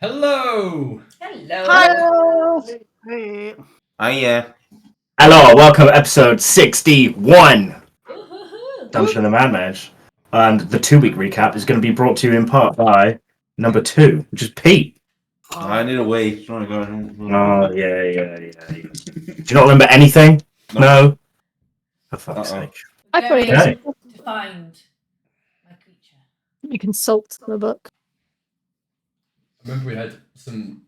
Hello! Hello! Hey. Hello, welcome to episode 61 Dungeon and Mad Mage. And the 2-week recap is going to be brought to you in part by number 2, which is Pete. I need a wee. Oh, yeah. Do you not remember anything? No? For fuck's sake. I probably Okay. don't. To find my creature. You consult the book. I remember we had some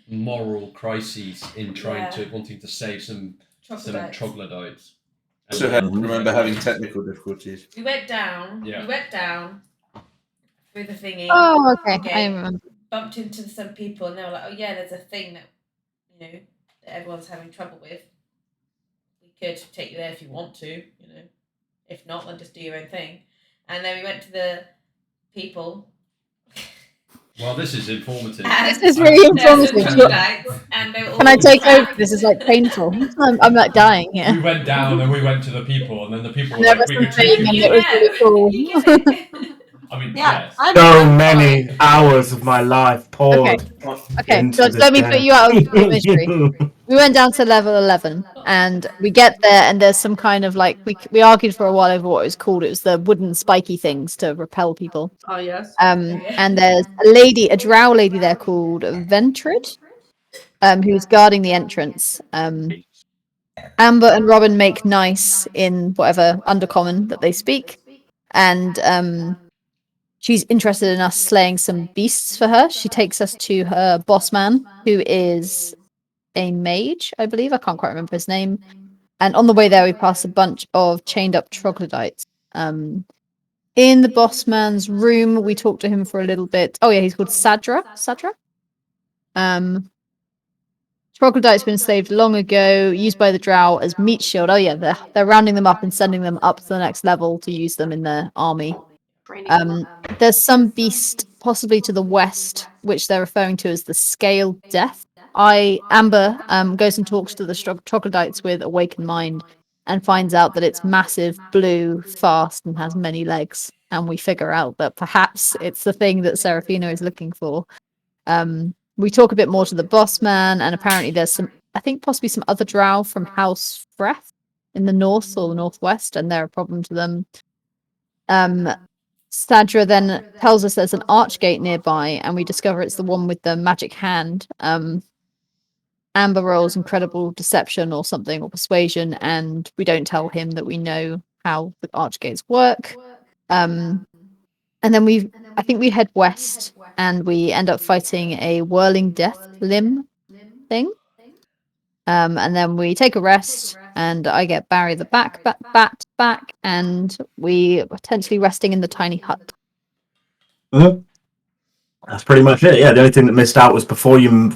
moral crises in wanting to save some troglodytes. Also remember having technical difficulties. We went down. Yeah. We went down through the thingy. Oh, okay. Okay. I remember. Bumped into some people, and they were like, "Oh yeah, there's a thing that that everyone's having trouble with. We could take you there if you want to. If not, then just do your own thing." And then we went to the people. Well, this is informative. This is really informative. Can I take over? This is like painful. I'm like dying here. We went down and we went to the people, and then the people were There like, was "We could something, take and you." it was really cool. You get it. I mean, Yeah, yes. So many hours of my life poured. Okay, into so this let me game. put you out of the mystery. We went down to level 11, and we get there, and there's some kind of like we argued for a while over what it was called. It was the wooden spiky things to repel people. Oh yes. And there's a drow lady there called Ventrid, who's guarding the entrance. Amber and Robin make nice in whatever undercommon that they speak, and she's interested in us slaying some beasts for her. She takes us to her boss man, who is a mage, I believe. I can't quite remember his name. And on the way there, we pass a bunch of chained up troglodytes. In the boss man's room, we talk to him for a little bit. Oh yeah, he's called Sadra. Troglodytes been enslaved long ago, used by the drow as meat shield. Oh yeah, they're rounding them up and sending them up to the next level to use them in their army. There's some beast possibly to the west, which they're referring to as the Scale Death. Amber goes and talks to the troglodytes with awakened mind and finds out that it's massive, blue, fast, and has many legs. And we figure out that perhaps it's the thing that Seraphina is looking for. We talk a bit more to the boss man, and apparently there's possibly some other drow from House Freth in the north or the northwest, and they're a problem to them. Sadra then tells us there's an archgate nearby, and we discover it's the one with the magic hand. Amber rolls incredible deception or something, or persuasion, and we don't tell him that we know how the archgates work. And then we head west, and we end up fighting a whirling death limb thing. And then we take a rest, and I get Barry the back, and we are potentially resting in the tiny hut. That's pretty much it. Yeah, the only thing that missed out was before you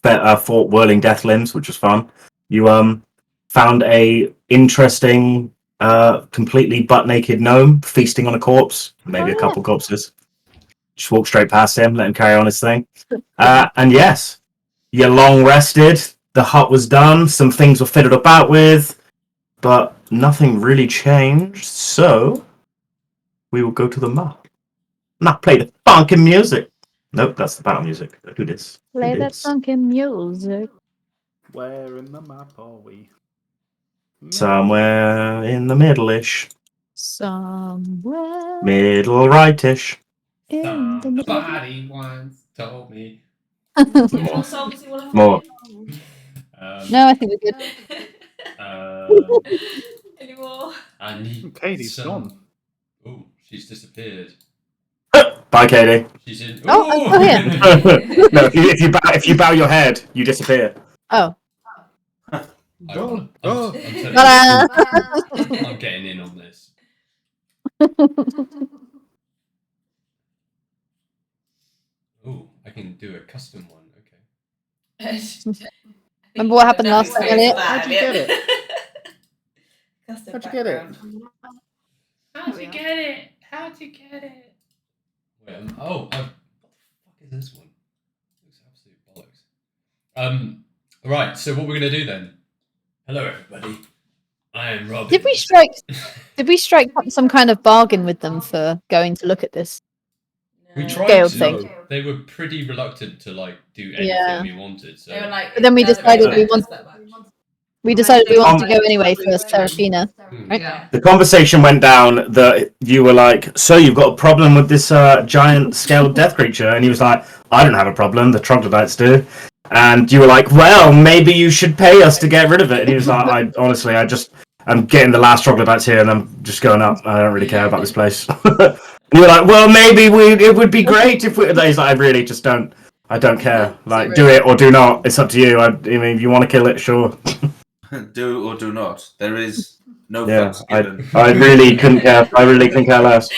fought whirling death limbs, which was fun. You found a interesting, completely butt naked gnome feasting on a corpse, maybe a couple corpses. Just walk straight past him, let him carry on his thing. And yes, you're long rested. The hut was done. Some things were fiddled about with, but nothing really changed. So we will go to the map. Now play the funky music. Nope, that's the battle music. Do this. Play that funky music. Where in the map are we? Somewhere in the middle-ish. Somewhere Middle right-ish. in the middle. Somebody once told me. More songs you want to More. No, I think we're good. Anymore? I need Katie's some... gone. Oh, she's disappeared. Bye, Katie. She's in. Oh, I'm still here. No, if you bow your head, you disappear. Oh. I'm getting in on this. Oh, I can do a custom one. Okay. Remember what happened last time, Elliot? How'd you get it? Custom How'd you get it? background. How'd you get it? How'd you get it? Wait, what the fuck is this one? Looks absolute bollocks. Right, so what we're gonna do then? Hello, everybody. I am Robin. Did we strike up some kind of bargain with them for going to look at this? We No. tried Scale to. thing. They were pretty reluctant to like do anything Yeah. we wanted. So They were like, But then we it doesn't decided really we affect us want- that much. We decided we wanted to go anyway for Seraphina. Right? Yeah. The conversation went down that you were like, so you've got a problem with this giant scaled death creature? And he was like, I don't have a problem, the troglodytes do. And you were like, well, maybe you should pay us to get rid of it. And he was like, I'm getting the last troglodytes here and I'm just going up. I don't really care about this place. And you were like, well, maybe it would be great if we... And he's like, I really just don't... I don't care. Like, do it or do not. It's up to you. I mean, if you want to kill it, sure. Do or do not. There is no Yeah, fucks given. I really couldn't care. I really couldn't care less.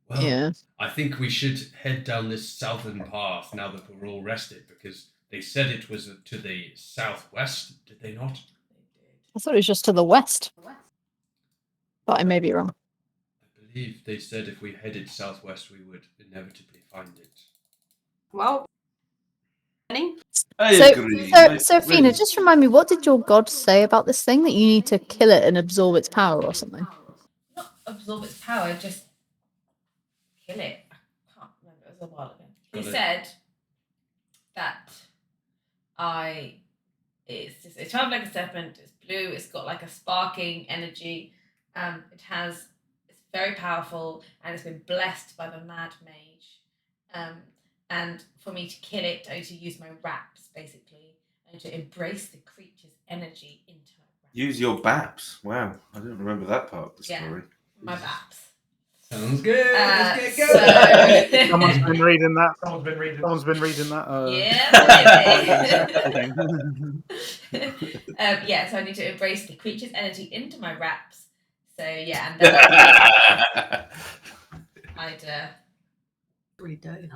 Well, Yeah. I think we should head down this southern path now that we're all rested, because they said it was to the southwest, did they not? I thought it was just to the west. But I may be wrong. I believe they said if we headed southwest, we would inevitably find it. Well, any? I So, agree. Seraphina, just remind me, what did your god say about this thing? That you need to kill it and absorb its power or something? Not absorb its power, just kill it. I can't remember, it was a while ago. He Got it. said that it's 12 like a serpent, it's blue, it's got like a sparking energy, it's very powerful, and it's been blessed by the Mad Mage. And for me to kill it, I need to use my wraps, basically. I need to embrace the creature's energy into my wraps. Use your baps. Wow, I didn't remember that part of the Yeah. story. My wraps. Sounds good. Let's get So- going. Someone's been reading that. Someone's been reading that. Yeah. Yeah, so I need to embrace the creature's energy into my wraps. So yeah, and then I'd Really dirty.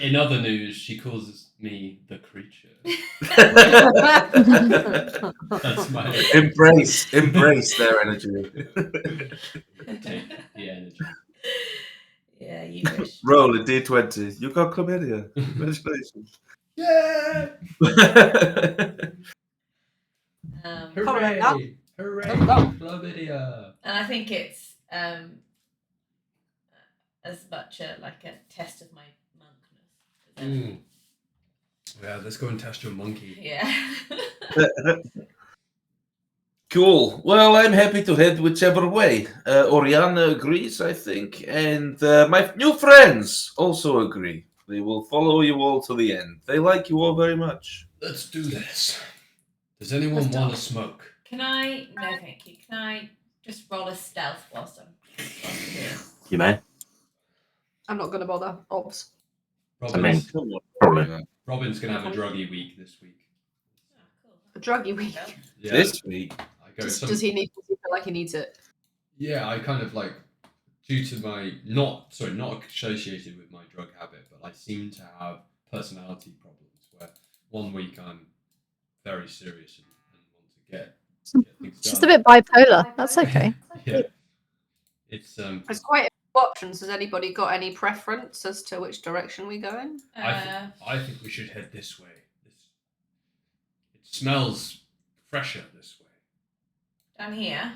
In other news, she calls me the creature. That's my Embrace their energy. take the energy. yeah, you wish. Roll a d20. You got chlamydia. Congratulations. Yeah! Hooray. Hooray! Hooray! Chlamydia! And I think it's as much like a test of my monkness. Mm. Yeah, let's go and test your monkey. Yeah. Cool. Well, I'm happy to head whichever way. Oriana agrees, I think, and my new friends also agree. They will follow you all to the end. They like you all very much. Let's do this. Does anyone want to smoke? Can I? No, thank you. Can I just roll a stealth whilst I'm here? You may. I'm not going to bother. Obs. Robin's, Probably. Robin's gonna have a druggy week this week. Oh, cool. A druggy week. Yeah, This week. I go. Does he need? Does he feel like he needs it? Yeah, I kind of like, due to my not associated with my drug habit, but I seem to have personality problems where one week I'm very serious and want to get things Just a done. bit bipolar. That's okay. Yeah, it's There's quite a few options. Has anybody got any preference as to which direction we go in? I think we should head this way. It smells fresher this way. Down here.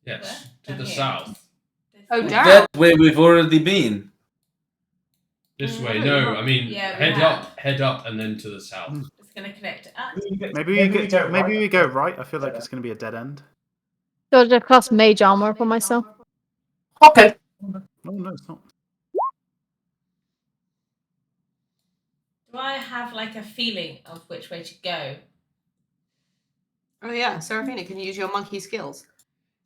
Yes, Where? to Down the here? south. Oh, way? down. That way we've already been. This way, no. I mean, Yeah, we head up, and then to the south. It's gonna connect it up. Maybe we go right. I feel like it's going to be a dead end. Got to cast mage armor upon myself. Okay. No, it's not. Do I have like a feeling of which way to go? Oh yeah, Seraphina, can you use your monkey skills?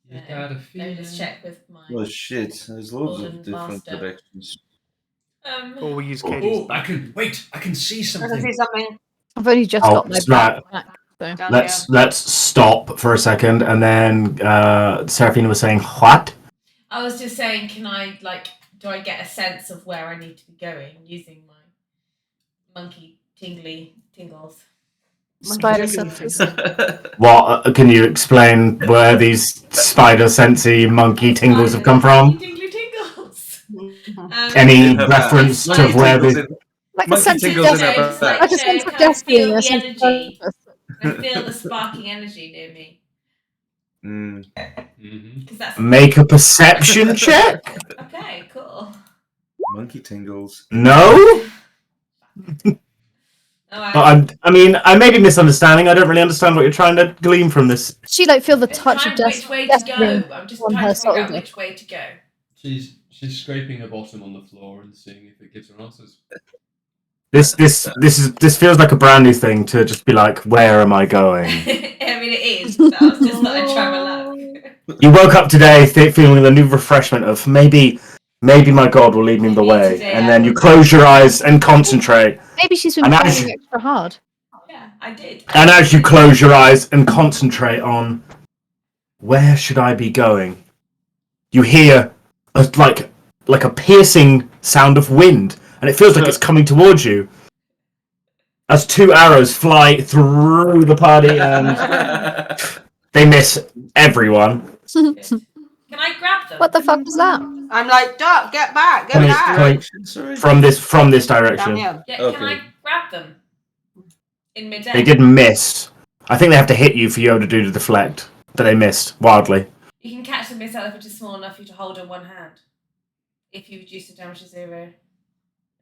You got a Let me feeling. just check with my. Oh shit, there's loads of Golden different Master. directions. Or we use Katie's. Oh, I can see I can something. see something I've only just Oh, got my snap. back. So. down Let's stop for a second, and then Seraphina was saying what? I was just saying, can I do I get a sense of where I need to be going using my monkey tingles? Spider senses. What can you explain where these spider sensey monkey tingles have come from? Tingly tingles. here. Any Yeah. reference to Monkey where tingles the in- Like a Monkey sense of tingles in destiny. our Just like Like a so sense of kind of feel destiny. A the sense of energy. purpose. I feel the sparking energy near me. Mm. Because that's Make a perception check. okay. Cool. Monkey tingles. No. All right. I mean, I may be misunderstanding. I don't really understand what you're trying to glean from this. She like feel the Just touch of find which way to destiny go. I'm just on trying her to figure out shoulder. which way to go. She's scraping her bottom on the floor and seeing if it gives her answers. This feels like a brand new thing to just be like, where am I going? I mean, it is. But I was just thought I'd try my luck. You woke up today feeling the new refreshment of maybe my God will lead me the Maybe way, today and I then you will. close your eyes and concentrate. Maybe she's been And as trying you- extra hard. Yeah, I did. And as you close your eyes and concentrate on where should I be going, you hear like a piercing sound of wind, and it feels like it's coming towards you. As two arrows fly through the party, and they miss everyone. Can I grab them? What the fuck was that? I'm like, Duck, get back, get Coming- back. coming Sorry. from this Down direction. here. Yeah, Okay. can I grab them? In midair? They did miss. I think they have to hit you for you to do the deflect, but they missed wildly. You can catch them yourself if it's small enough for you to hold in one hand. If you reduce the damage to 0.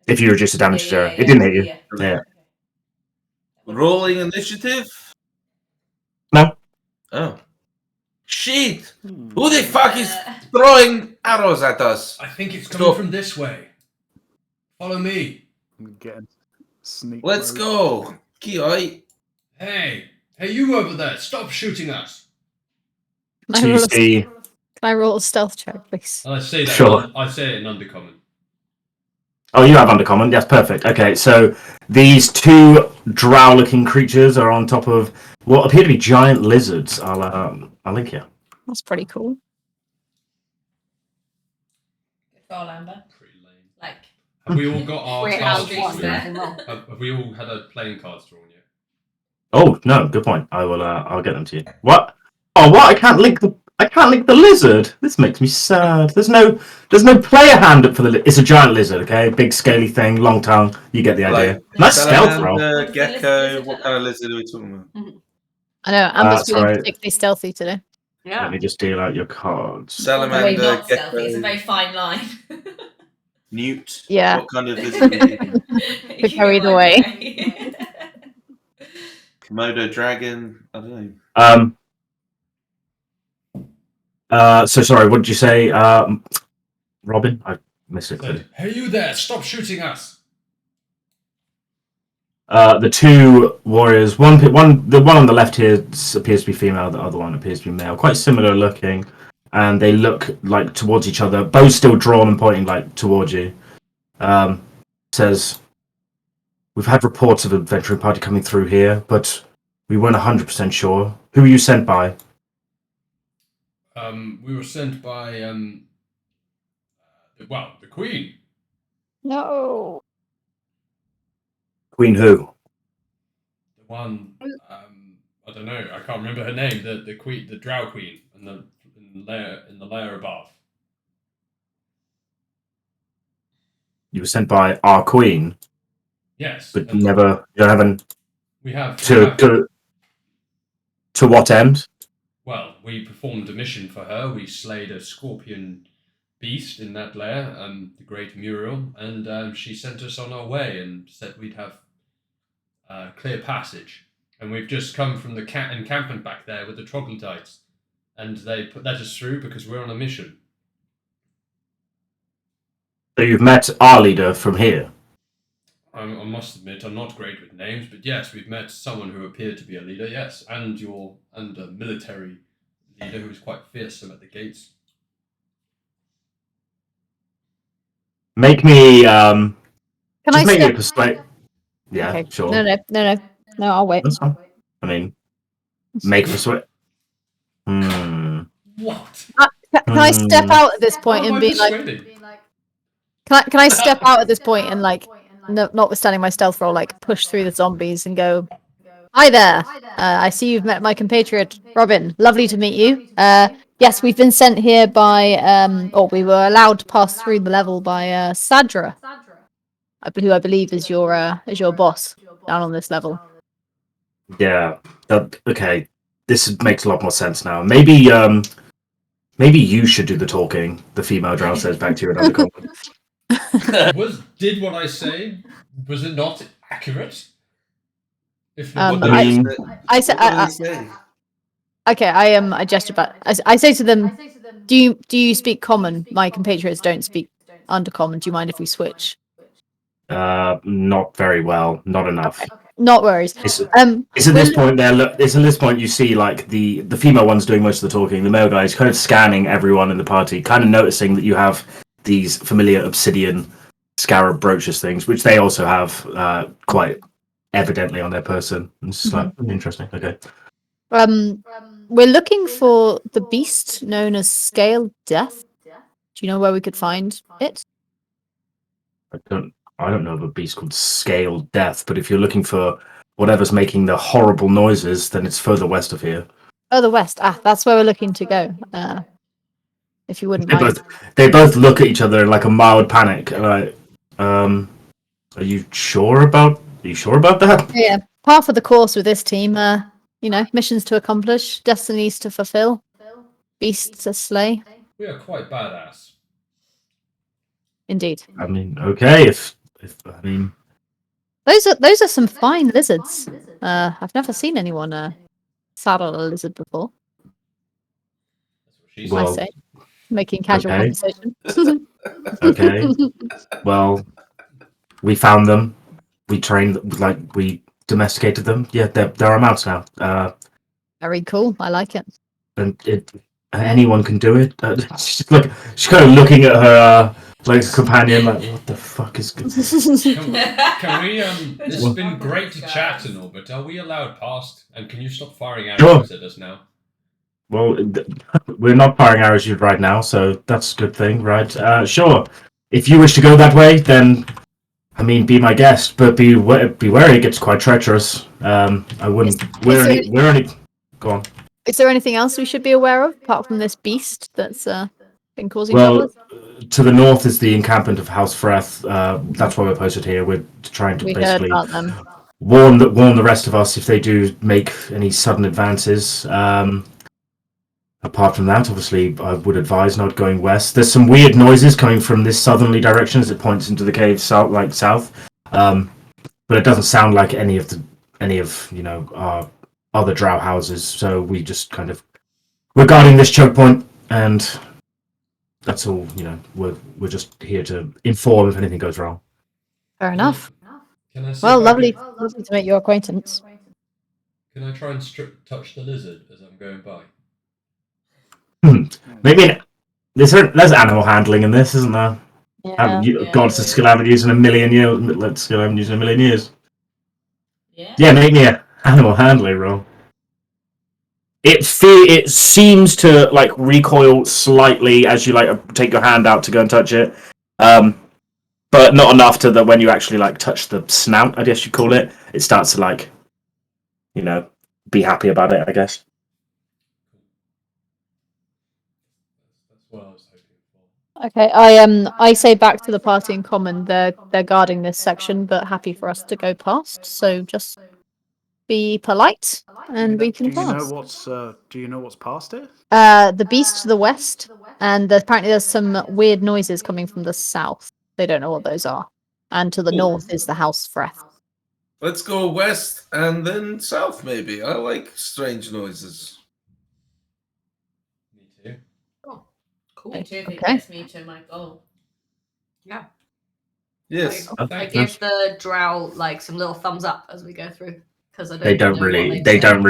If you reduce the damage to 0. It didn't hit you. Yeah. Okay. Rolling initiative? No. Oh. Shit! Who the fuck is throwing arrows at us? I think it's coming Stop. from this way. Follow me. I'm getting sneak. Let's mode. go. Kioi. Hey, you over there! Stop shooting us! Can So you see, can I roll a stealth check, please? And I say that. Sure. I say it in undercommon. oh, you have undercommon. Yes, perfect. Okay, so these two drow-looking creatures are on top of what appear to be giant lizards. I'll link you. That's pretty cool. Good goal, Amber. Pretty lame. Like, Have we all got our Wait, cards how's drawn? one? Have we all had our playing cards drawn yet? Oh no, good point. I will. I'll get them to you. What? Oh, what? I can't link the lizard. This makes me sad. There's no player hand up for the. It's a giant lizard. Okay, big scaly thing, long tongue. You get the idea. Like, Nice stealth roll. salamander, What's the gecko. lizard What kind of lizard are we talking about? I know, Amber's feeling sorry. particularly stealthy today. Yeah. Let me just deal out your cards. very Salamander, not stealthy. It's a gecko, very fine line. newt. Yeah. What kind of lizard? are we talking? Could go either way. Komodo dragon. I don't know. So sorry. What did you say, Robin? I missed it. Said, hey, you there! Stop shooting us! The two warriors, the one on the left here appears to be female, the other one appears to be male. Quite similar looking, and they look like towards each other. Both still drawn and pointing like towards you. Says, "We've had reports of an adventuring party coming through here, but we weren't 100% sure. Who were you sent by?" We were sent by the Queen. No. Queen who? The one I don't know, I can't remember her name, the queen, the Drow Queen in the layer above. You were sent by our queen, Yes. but and you haven't we have to what end? well, we performed a mission for her. We slayed a scorpion beast in that lair, the Great Muriel, and she sent us on our way and said we'd have clear passage. And we've just come from the encampment back there with the troglodytes, and they let us through because we're on a mission. So you've met our leader from here. I must admit, I'm not great with names, but yes, we've met someone who appeared to be a leader, yes, and a military leader who was quite fearsome at the gates. Make me Can I make me a step? persuade. Yeah, Okay. sure. No, I'll wait. That's fine. I mean, make persuade. Hmm. What? Can I step out at this point How am and I be like? persuading? Can I step out at this point and like, notwithstanding my stealth roll, like push through the zombies and go, "Hi there. I see you've met my compatriot Robin. Lovely to meet you. Yes, we've been sent here by or we were allowed to pass through the level by Sadra, who I believe is your boss down on this level." Yeah. Okay. this makes a lot more sense now. Maybe maybe you should do the talking. The female drow says back to you in Undercommon. Did what I say? Was it not accurate? If Um, not, I mean, I say, What did they say? okay, I gesture back. I say to them, do you speak common? My compatriots don't speak undercommon. Do you mind if we switch? not very well. Not enough. Okay. Not worries. It's at this we'll- point there. It's at this point you see like the female one's doing most of the talking. The male guy's kind of scanning everyone in the party, kind of noticing that you have these familiar obsidian scarab brooches things, which they also have quite evidently on their person. It's just like interesting. Okay. We're looking for the beast known as Scale Death. Do you know where we could find it? I don't know of a beast called Scale Death, but if you're looking for whatever's making the horrible noises, then it's further west of here. Oh, the west. That's where we're looking to go. If you wouldn't mind. They both look at each other in like a mild panic. Like, are you sure about that? Yeah, part of the course with this team. Missions to accomplish, destinies to fulfill, beasts to slay. we are quite badass. Indeed. I mean, okay, if I mean, Those are some fine lizards. I've never seen anyone saddle a lizard before. That's what she Well, I say, making casual okay. conversation. Okay. Well, we found them. We trained, we domesticated them. Yeah, they're our mounts now. Very cool. I like it. And anyone can do it. She's kind of looking at her companion, like, what the fuck is? Can we? It's been great to chat and all, but are we allowed past? And can you stop firing arrows at us now? Well, we're not firing arrows at you right now, so that's a good thing, right? Sure. If you wish to go that way, then I mean, be my guest, but be wary. It gets quite treacherous. I wouldn't. We're only. Go on. Is there anything else we should be aware of apart from this beast that's been causing Well, trouble? to the north is the encampment of House Freth. That's why we're posted here. We're trying to We heard basically about them. warn the rest of us if they do make any sudden advances. Apart from that, obviously, I would advise not going west. There's some weird noises coming from this southerly direction as it points into the cave south. But it doesn't sound like any of our other drow houses. So we just kind of we're guarding this choke point, and that's all. We're just here to inform if anything goes wrong. Fair enough. Can I see Well, if I lovely can- to make your acquaintance. Can I try and touch the lizard as I'm going by? Maybe there's animal handling in this, isn't there? Yeah. Gods that skill haven't used in a million years. Let's skill haven't used in a million years. Yeah. Yeah, make me an animal handling roll. It seems to like recoil slightly as you like take your hand out to go and touch it, but not enough to that when you actually like touch the snout, I guess you call it. It starts to like, be happy about it, I guess. That's what I was hoping for. Okay, I say back to the party in common. They're guarding this section, but happy for us to go past. So just be polite, and we can Do you pass. know what's past it? The beast to the west, and apparently there's some weird noises coming from the south. They don't know what those are. And to the Cool. north is the House Freth. Let's go west and then south, maybe. I like strange noises. Me too. Cool. Me too, if it Okay. gets me to my goal. Yeah. Yes. I Thank give the drow like some little thumbs up as we go through because I don't. They don't know what really. they They don't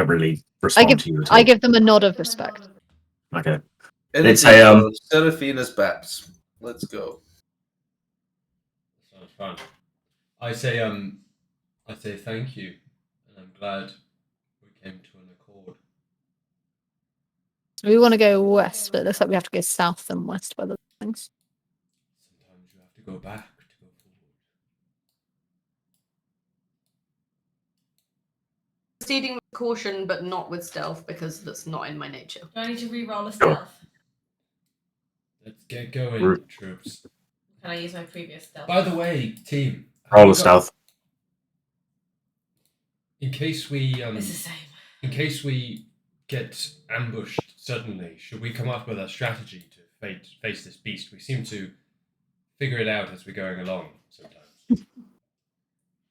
really respond to you at all. I give them a nod of respect. Okay. Anything say, for Seraphina's Baps. Let's go. Sounds fun. I say thank you, and I'm glad we came to an accord. We want to go west, but it looks like we have to go south and west by the things. Sometimes you have to go back to go forward. Proceeding with caution, but not with stealth because that's not in my nature. Do I need to re-roll a stealth? Let's get going, Root. troops. Can I use my previous stealth? By the way, team, Roll a stealth. in case we It's the same. in case we get ambushed suddenly, should we come up with a strategy to face this beast? We seem to figure it out as we're going along sometimes.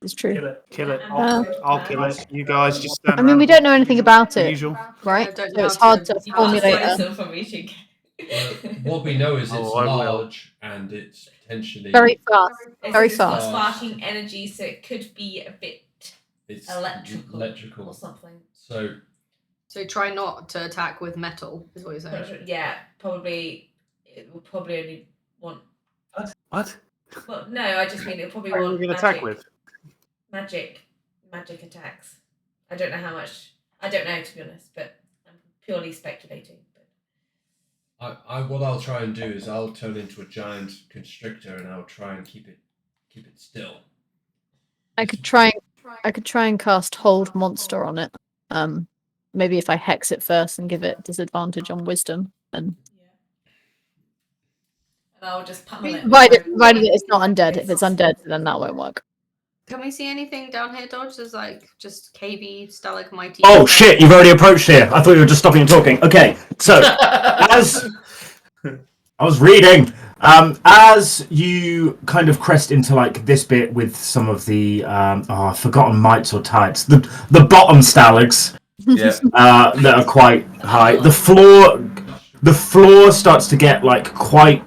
It's true. Kill it. Uh, I'll kill it. You guys just stand I mean, we around. don't know anything about it, Usual. right? I don't So know it's how hard to- to You can't formulate stop a yourself from reaching. What we know is it's Oh, I will. large and it's potentially very fast. Very It's got fast. sparking energy, so it could be a bit it's electrical or something. So So try not to attack with metal, is what you're saying. Yeah, probably. It will probably only want. What? Well, no, I just mean it'll probably What are want we going to attack with? magic attacks. I don't know how much. I don't know, to be honest, but I'm purely speculating. But what I'll try and do is I'll turn into a giant constrictor and I'll try and keep it still. I could try and cast Hold Monster on it. Maybe if I hex it first and give it disadvantage on Wisdom, and yeah, and I'll just pummel it. provided it's not undead. If it's undead, then that won't work. Can we see anything down here, Dodge? There's like just cavey, stalagmite. Oh shit! You've already approached here. I thought you were just stopping and talking. Okay, so as I was reading, as you kind of crest into like this bit with some of the I've forgotten mites or tights, the bottom stalags Yeah. that are quite high. The floor starts to get like quite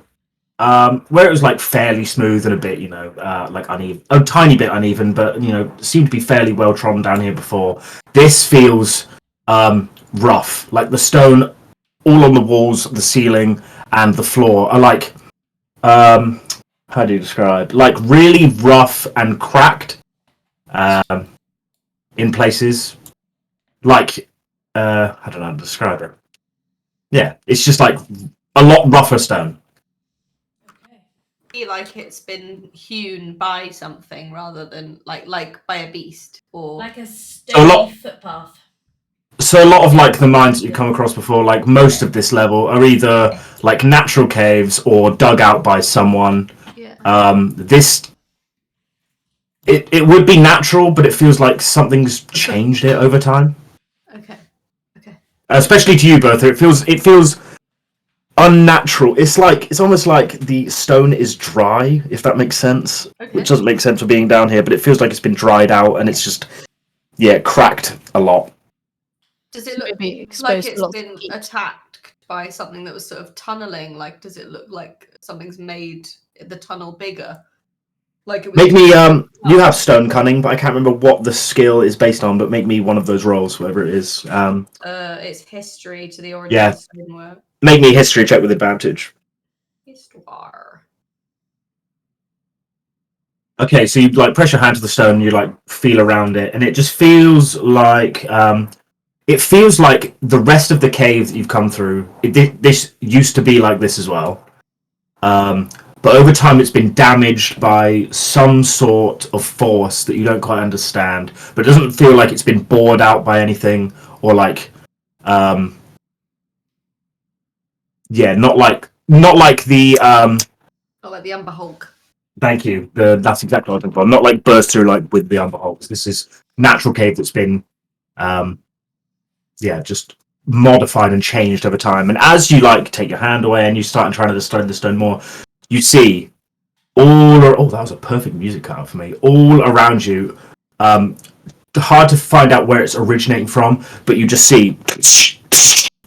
where it was like fairly smooth and a bit, like uneven, a tiny bit uneven, but seemed to be fairly well trodden down here before. This feels rough. Like the stone all on the walls, the ceiling, and the floor are like how do you describe? Like really rough and cracked in places. Like I don't know how to describe it. Yeah, it's just like a lot rougher stone. Feel like it's been hewn by something rather than like by a beast or Like a A stony lot- footpath. So a lot of like the mines that you've come across before, like most of this level, are either like natural caves or dug out by someone. yeah. This it would be natural, but it feels like something's changed it over time. Okay. Especially to you, Bertha, it feels unnatural. It's almost like the stone is dry, if that makes sense. Okay. Which doesn't make sense for being down here, but it feels like it's been dried out and it's just cracked a lot. Does it look Maybe like exposed to it's lots of been heat. attacked by something that was sort of tunneling? Like, does it look like something's made the tunnel bigger? Like it was. Make me you have stone cunning, but I can't remember what the skill is based on, but make me one of those rolls, whatever it is. It's history to the origin Yeah. of stonework. Make me a history check with advantage. Histoire. Okay, so you like press your hand to the stone, and you like feel around it, and it just feels like the rest of the cave that you've come through. This used to be like this as well, but over time it's been damaged by some sort of force that you don't quite understand. But it doesn't feel like it's been bored out by anything, or like not like the Not like the Umber Hulk. Thank you. That's exactly what I'm looking for. Not like burst through like with the Umber Hulks. This is natural cave that's been, just modified and changed over time. And as you like take your hand away and you start trying to understand the stone more, you see that was a perfect music cut for me. All around you, hard to find out where it's originating from, but you just see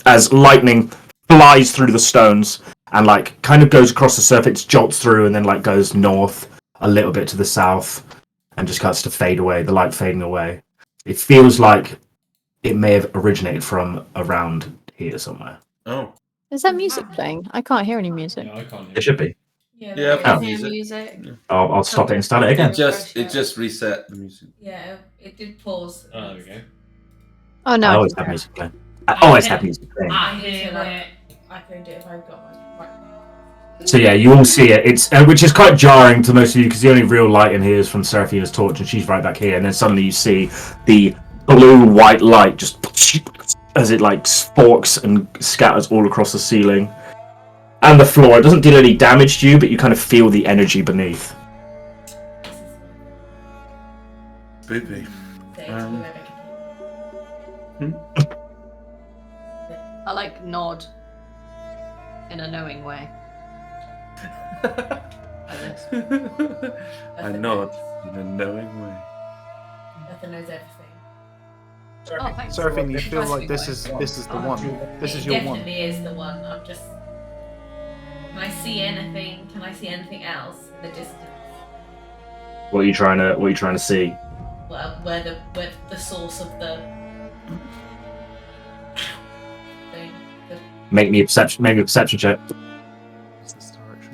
as lightning flies through the stones. And like kind of goes across the surface, jolts through, and then like goes north a little bit to the south, and just starts to fade away. The light fading away. It feels like it may have originated from around here somewhere. Oh. Is that music playing? I can't hear any music. Yeah, I can't hear It should be. Yeah, Yeah, that I've is- got Hear music. music. I'll stop it and start it again. It just reset the music. yeah, it did pause. Oh, there we go. Oh I no! always have music playing. I always have music playing. I hear it. I could do it if I've got one. Right. So yeah, you all see it. It's which is quite jarring to most of you because the only real light in here is from Seraphina's torch, and she's right back here. And then suddenly you see the blue-white light just as it like forks and scatters all across the ceiling and the floor. It doesn't deal any damage to you, but you kind of feel the energy beneath. This is Spoopy. so it's Um, blue, I reckon. I like nod in a knowing way. I nod in a knowing way. Bertha knows everything. Oh, thanks. Seraphina, you feel like this is the one. This is It your one. definitely is the one. I'm just. Can I see anything? Can I see anything else in the distance? What are you trying to see? Well, where the source of the Make me a perception check. What's this direction?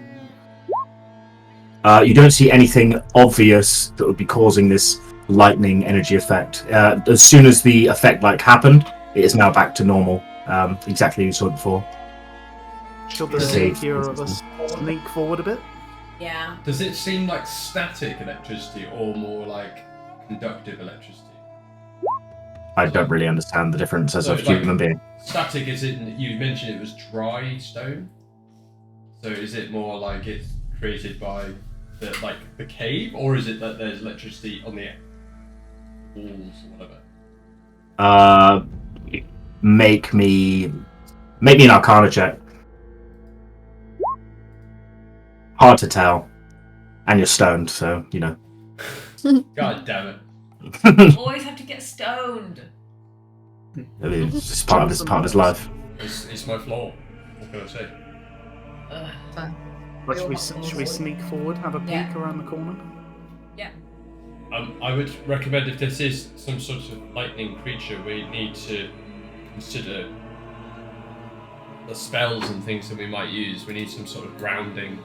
You don't see anything obvious that would be causing this lightning energy effect. As soon as the effect happened, it is now back to normal. Exactly as you saw it before. Should the See. hero of us sneak forward a bit? Yeah. Does it seem like static electricity or more like conductive electricity? I don't really understand the difference as a human being. Static, is it? You mentioned it was dry stone. So is it more like it's created by the cave, or is it that there's electricity on the walls or whatever? Make me an Arcana check. Hard to tell, and you're stoned, so you know. God damn it! Always have to get stoned. It's part of his life. It's my flaw. What can I say? Right, should we sneak forward, have a peek Yeah. around the corner? Yeah. I would recommend if this is some sort of lightning creature, we need to consider the spells and things that we might use. We need some sort of grounding.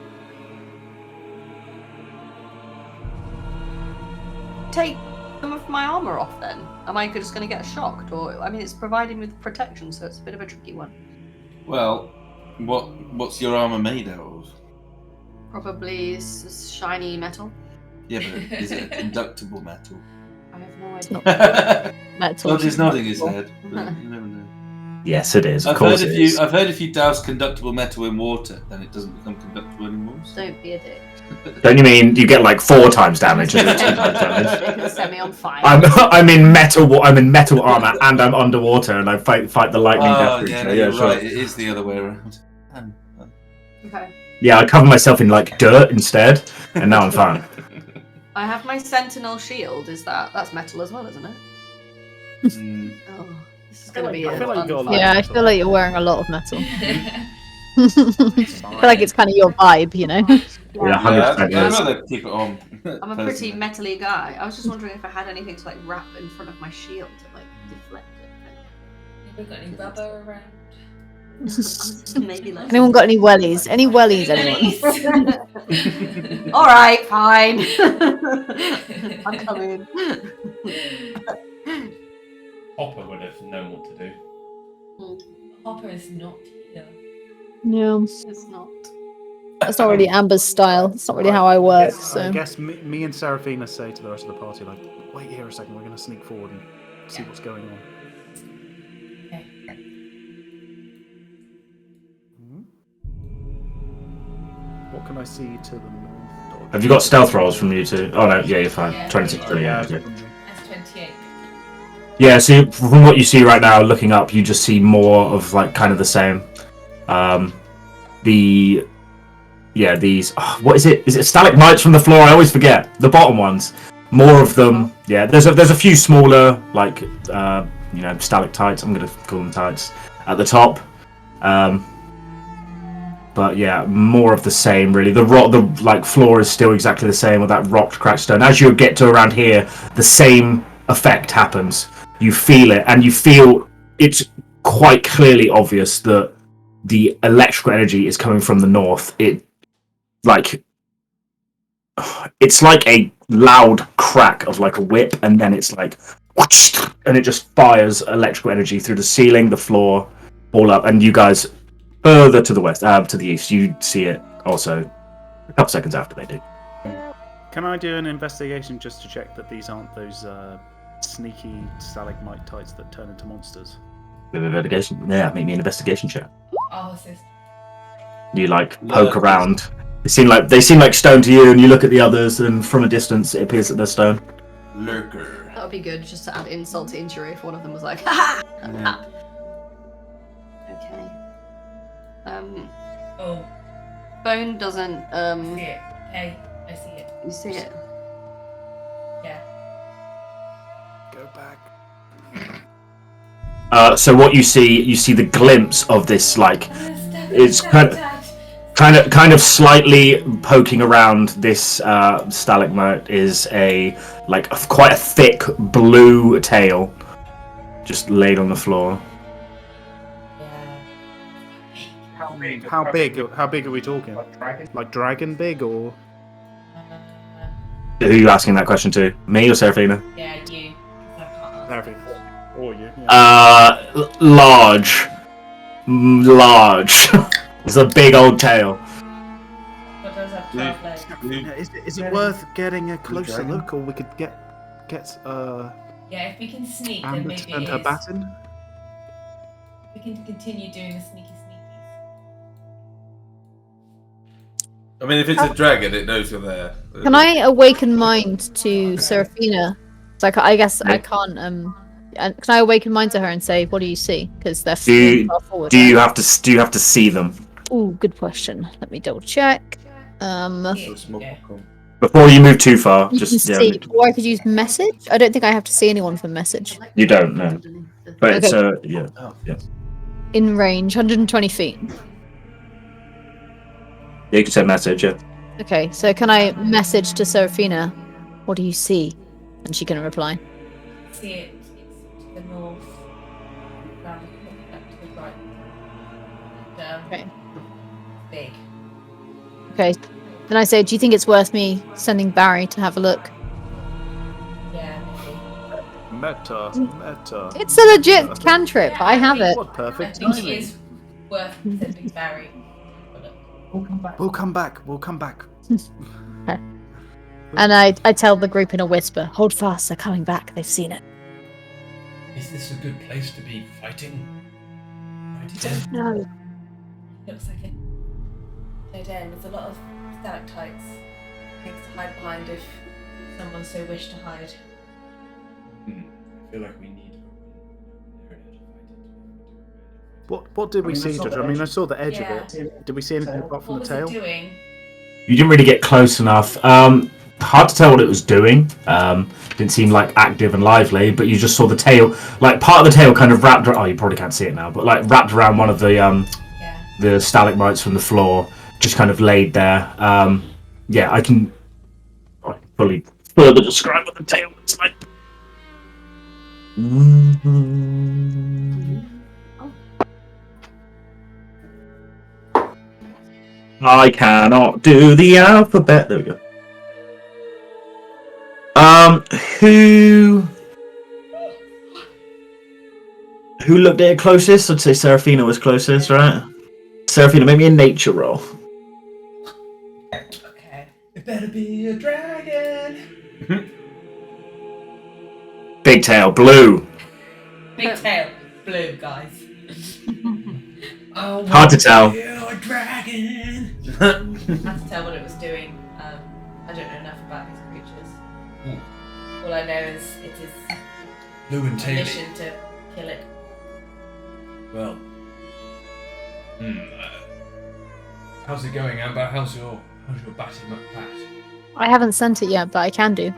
Take some of my armor off then. Am I just going to get shocked? Or I mean, it's providing with protection, so it's a bit of a tricky one. Well, what's your armor made out of? Probably shiny metal. Yeah, but is it a conductible metal? I have no It's idea. not metal. Well, he's nodding his head. But you never know. Yes, it is. Of I've course heard it if is. I've heard if you douse conductible metal in water, then it doesn't become conductible anymore. So. Don't be a dick. Don't you mean you get 4 times damage? Or 2 times damage? They can set me on fire. I'm in metal armor and I'm underwater and I fight the lightning death creature. Yeah, no, Yeah, you're sure. right. It is the other way around. Okay. Yeah, I cover myself in dirt instead, and now I'm fine. I have my sentinel shield. That's metal as well, isn't it? Mm. Oh, this is going to be I a feel like fun you've got a fight. lot Yeah, I feel like you're wearing a lot of metal. I feel like it's kind of your vibe, you know? Yeah, 100% I'd yes. rather keep it on. I'm a pretty metally guy. I was just wondering if I had anything to wrap in front of my shield to deflect it. Have we got any rubber around? Maybe like Anyone got any wellies? Any wellies, anyone? Wellies? All right, fine. I'm coming. Hopper would have known what to do. Hopper is not here. Yeah. It's not. That's not really Amber's style. It's not really how I work, I so. guess me and Seraphina say to the rest of the party, wait here a second, we're going to sneak forward and see what's going on. Okay. What can I see to the north? Have you got stealth rolls from you two? Oh no, yeah, you're fine. Yeah. 26, yeah. That's 28. Yeah, so from what you see right now, looking up, you just see more of kind of the same. These. What is it? Is it stalagmites from the floor? I always forget the bottom ones. More of them. Yeah, there's a few smaller stalactites. I'm gonna call them tights at the top. But yeah, more of the same really. The floor is still exactly the same with that rocked cracked stone. As you get to around here, the same effect happens. You feel it, and you feel it's quite clearly obvious that the electrical energy is coming from the north. It's like a loud crack of a whip, and then it's whoosh, and it just fires electrical energy through the ceiling, the floor, all up. And you guys further to the west, to the east, you see it also a couple seconds after they do. Can I do an investigation just to check that these aren't those sneaky stalagmite tights that turn into monsters? Investigation? Yeah, make me an investigation check. I'll assist. You poke around. They seem like stone to you, and you look at the others, and from a distance, it appears that they're stone. Lurker. That would be good just to add insult to injury if one of them was like, ha ha! Okay. Oh, Bone doesn't. I see it. Hey, I see it. You see it? Yeah. Go back. So what you see the glimpse of this, like, it's kind of slightly poking around this stalagmite is quite a thick blue tail, just laid on the floor. How big are we talking? Like dragon big or? Who are you asking that question to? Me or Seraphina? Yeah, you. 'Cause I can't answer. Everything. Or you? Yeah. Large. It's a big old tail. But does have 12 legs. Is it worth getting a closer look, or we could get Yeah, if we can sneak, then Amber maybe and it her is. baton? We can continue doing the sneaky sneakies. I mean, if it's a dragon, it knows you're there. Can I awaken mind to Seraphina? So I guess I can't. Can I awaken mind to her and say, "What do you see?" Because they're far forward. Do you have to see them Ooh, good question. Let me double check. Yeah. before you move too far? You Just can see, or I could use message. I don't think I have to see anyone for message. You don't know, but it's Okay. yeah. In range, 120 feet. Yeah, you can send message. Yeah. Okay, so can I message to Seraphina? What do you see? And she can reply. See it. It's to the north. Round up to the right. And, Okay. Big. Okay. Then I say, do you think it's worth me sending Barry to have a look? Yeah, maybe. Meta. It's a legit cantrip. I have it. What I perfect think it timing. is worth sending Barry. We'll come back. And I tell the group in a whisper, hold fast, they're coming back, they've seen it. Is this a good place to be fighting? No. Looks like it. Dead end. There's a lot of stalactites. Things to hide behind if someone so wished to hide. I feel like we need an area to fight it. What did we see, Judge? I mean, I saw the edge Yeah. of it. Did we see anything apart from What the was tail? it doing? You didn't really get close enough. Hard to tell what it was doing. Didn't seem like active and lively, but you just saw the tail, like part of the tail kind of wrapped. Oh, you probably can't see it now, but like wrapped around one of the stalagmites from the floor, just kind of laid there. Yeah, I can fully further describe what the tail looks like. I cannot do the alphabet. There we go. Who looked at it closest? I'd say Seraphina was closest, right? Seraphina, make me a nature roll. Okay. It better be a dragon. Big tail, blue. Big tail. Blue, guys. Hard to tell. A dragon. I have to tell what it was doing. I don't know enough about these creatures. All I know is it is Blue and a taily. mission to kill it. Well. How's it going, Amber? How's your batting bat? I haven't sent it yet, but I can do.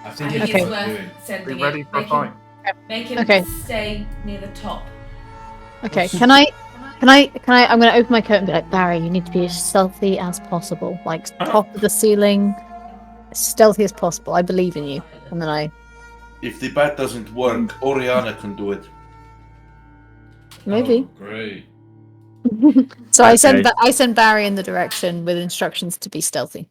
I I think think it's it's worth worth doing. sending Be ready it. for a fight. Make him Okay. stay near the top. Okay, can I, I'm gonna open my coat and be like, Barry, you need to be as stealthy as possible. Like, top of the ceiling, as stealthy as possible. I believe in you. And then If the bat doesn't work, Oriana can do it. maybe. Oh, great. So I send Okay. I send Barry in the direction with instructions to be stealthy.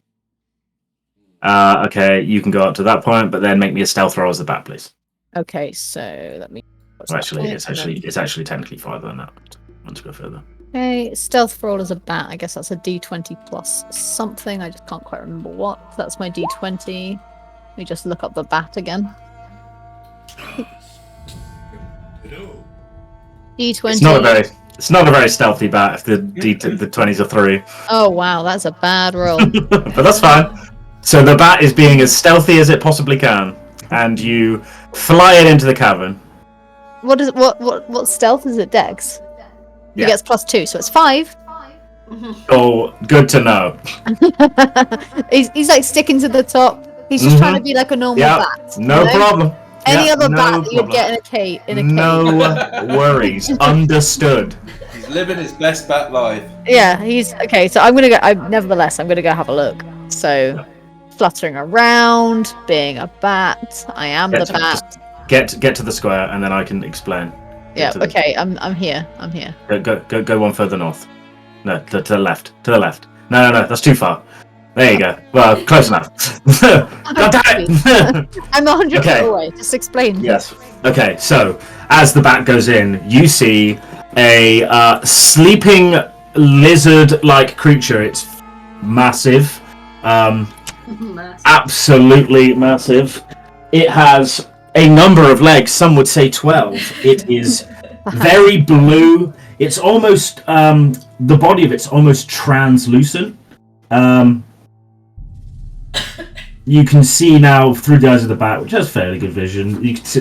Okay, you can go up to that point, but then make me a stealth roll as the bat, please. Okay, so let me. what's Well, that actually, point? it's And then- actually technically farther than that. Want to go further? Okay, stealth roll as a bat. I guess that's a D20 plus something. I just can't quite remember what. So that's my D20. Let me just look up the bat again. D20. It's not a very stealthy bat if the 20's a 3. Oh wow, that's a bad roll. But that's fine. So the bat is being as stealthy as it possibly can, and you fly it into the cavern. What stealth is it? Dex. He Yeah. gets +2, so it's 5. Oh, good to know. he's like sticking to the top. He's just trying to be like a normal Yeah, bat. no problem. Any Yeah, other no bat that you'd problem. get in a cave. No worries. Understood. He's living his best bat life. Yeah, he's okay. So I'm gonna go. Nevertheless, I'm gonna go have a look. So, fluttering around, being a bat. I am the bat. Get to the square, and then I can explain. Yeah. Okay. I'm here. I'm here. Go one further north. No, to the left. To the left. No, that's too far. There you go. Well, close enough. God damn it! I'm 100 Okay. feet away. Just explain. Yes. Okay, so as the bat goes in, you see a sleeping lizard-like creature. It's massive. Absolutely massive. It has a number of legs. Some would say 12. It is very blue. It's almost the body of it's almost translucent. You can see now through the eyes of the bat, which has fairly good vision. You can see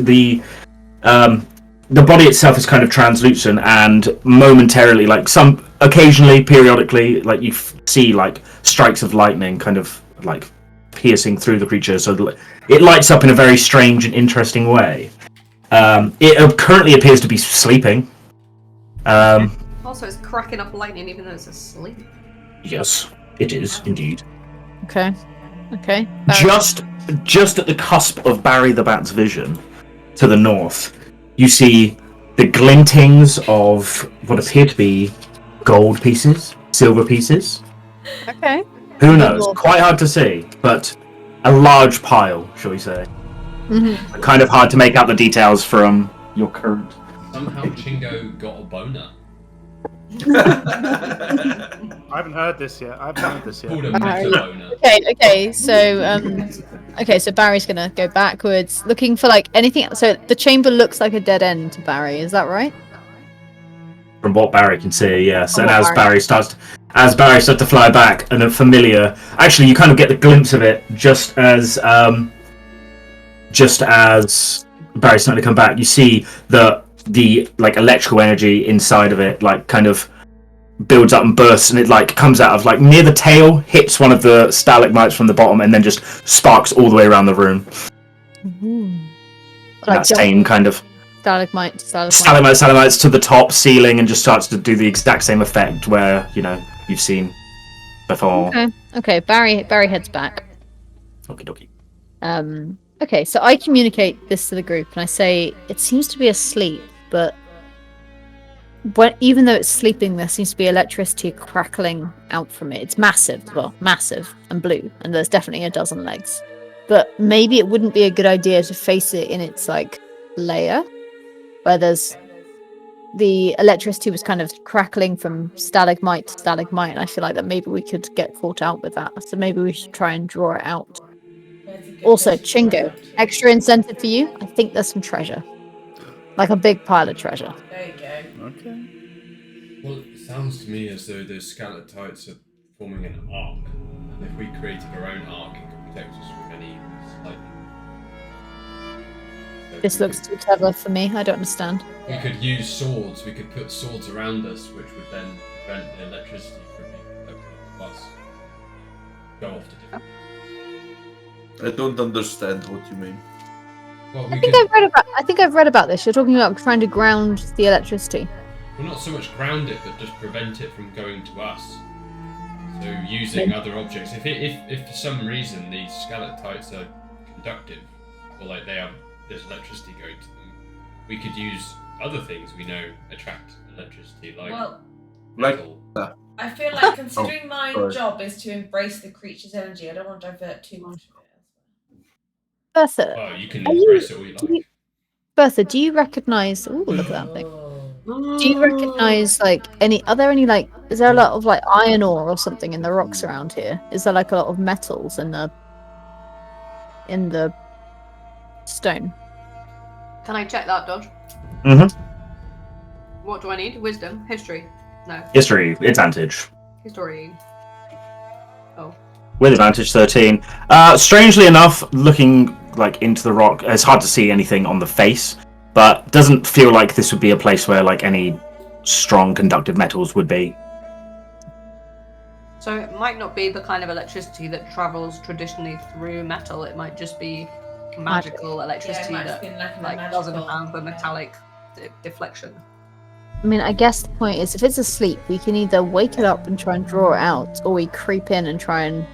the body itself is kind of translucent, and momentarily, like occasionally, periodically, like you see like strikes of lightning, kind of like piercing through the creature. So it lights up in a very strange and interesting way. It currently appears to be sleeping. Also, it's cracking up lightning even though it's asleep. Yes, it is indeed. Okay. Just at the cusp of Barry the Bat's vision, to the north, you see the glintings of what appear to be gold pieces, silver pieces. Okay. Who knows? Quite hard to see, but a large pile, shall we say. Mm-hmm. Kind of hard to make out the details from your current. Somehow Chingo got a boner. I haven't heard this yet. Called a meta boner. Okay. So Barry's gonna go backwards, looking for like anything. So the chamber looks like a dead end to Barry. Is that right? From what Barry can see, yes. From And what as Barry- Barry starts to fly back, and a familiar. Actually, you kind of get the glimpse of it just as Barry's starting to come back. You see the like electrical energy inside of it, like kind of builds up and bursts, and it like comes out of like near the tail, hits one of the stalagmites from the bottom, and then just sparks all the way around the room. Like That same kind of stalagmite. stalagmites to the top ceiling, and just starts to do the exact same effect where you've seen before. Okay. Barry heads back. Okie dokie. Okay, so I communicate this to the group, and I say it seems to be asleep, but even though it's sleeping, there seems to be electricity crackling out from it. It's massive and blue, and there's definitely a dozen legs. But maybe it wouldn't be a good idea to face it in its like layer, where there's the electricity was kind of crackling from stalagmite to stalagmite, and I feel like that maybe we could get caught out with that. So maybe we should try and draw it out. Also, Chingo, extra incentive for you. I think there's some treasure. Like a big pile of treasure. There you go. Okay. Well, it sounds to me as though those stalactites are forming an arc. And if we created our own arc, it could protect us from any lightning. So This looks too clever for me. I don't understand. We could use swords. We could put swords around us, which would then prevent the electricity from being opened to us. Go off to different. I don't understand what you mean. Well, I think I've read about this. You're talking about trying to ground the electricity. Well, not so much ground it, but just prevent it from going to us. So using other objects. If for some reason these stalactites are conductive, or like there's electricity going to them, we could use other things we know attract electricity, like metal. I feel like considering my job is to embrace the creature's energy, I don't want to divert too much of it. Bertha, Well, you can embrace it all you like. Bertha, do you recognize? Ooh, look at that thing. Do you recognize are there any is there a lot of like iron ore or something in the rocks around here? Is there like a lot of metals in the stone? Can I check that, Dodge? Mm-hmm. What do I need? Wisdom? History? No. History, advantage. History. Oh. With advantage, 13. Strangely enough, looking like into the rock. It's hard to see anything on the face, but doesn't feel like this would be a place where like any strong conductive metals would be. So it might not be the kind of electricity that travels traditionally through metal. It might just be magical electricity might that just be like doesn't magical have the metallic deflection. I mean, I guess the point is, if it's asleep, we can either wake it up and try and draw it out, or we creep in and try and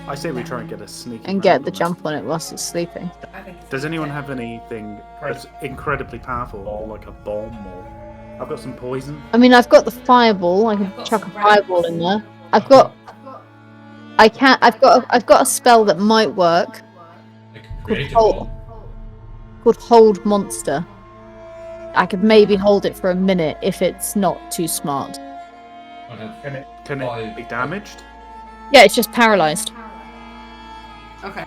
I say we try and get a sneaky. get round the on it. jump on it whilst it's sleeping. I think it's Does anyone okay. have anything that's incredibly powerful, or like a bomb, or I've got some poison. I mean, I've got the fireball. I can I've got chuck a some fireball rats. in there. I've got a spell that might work Like create a Hold- bomb. called Hold Monster. I could maybe hold it for a minute if it's not too smart. I have Can five- it be damaged? Yeah, it's just paralyzed. Okay.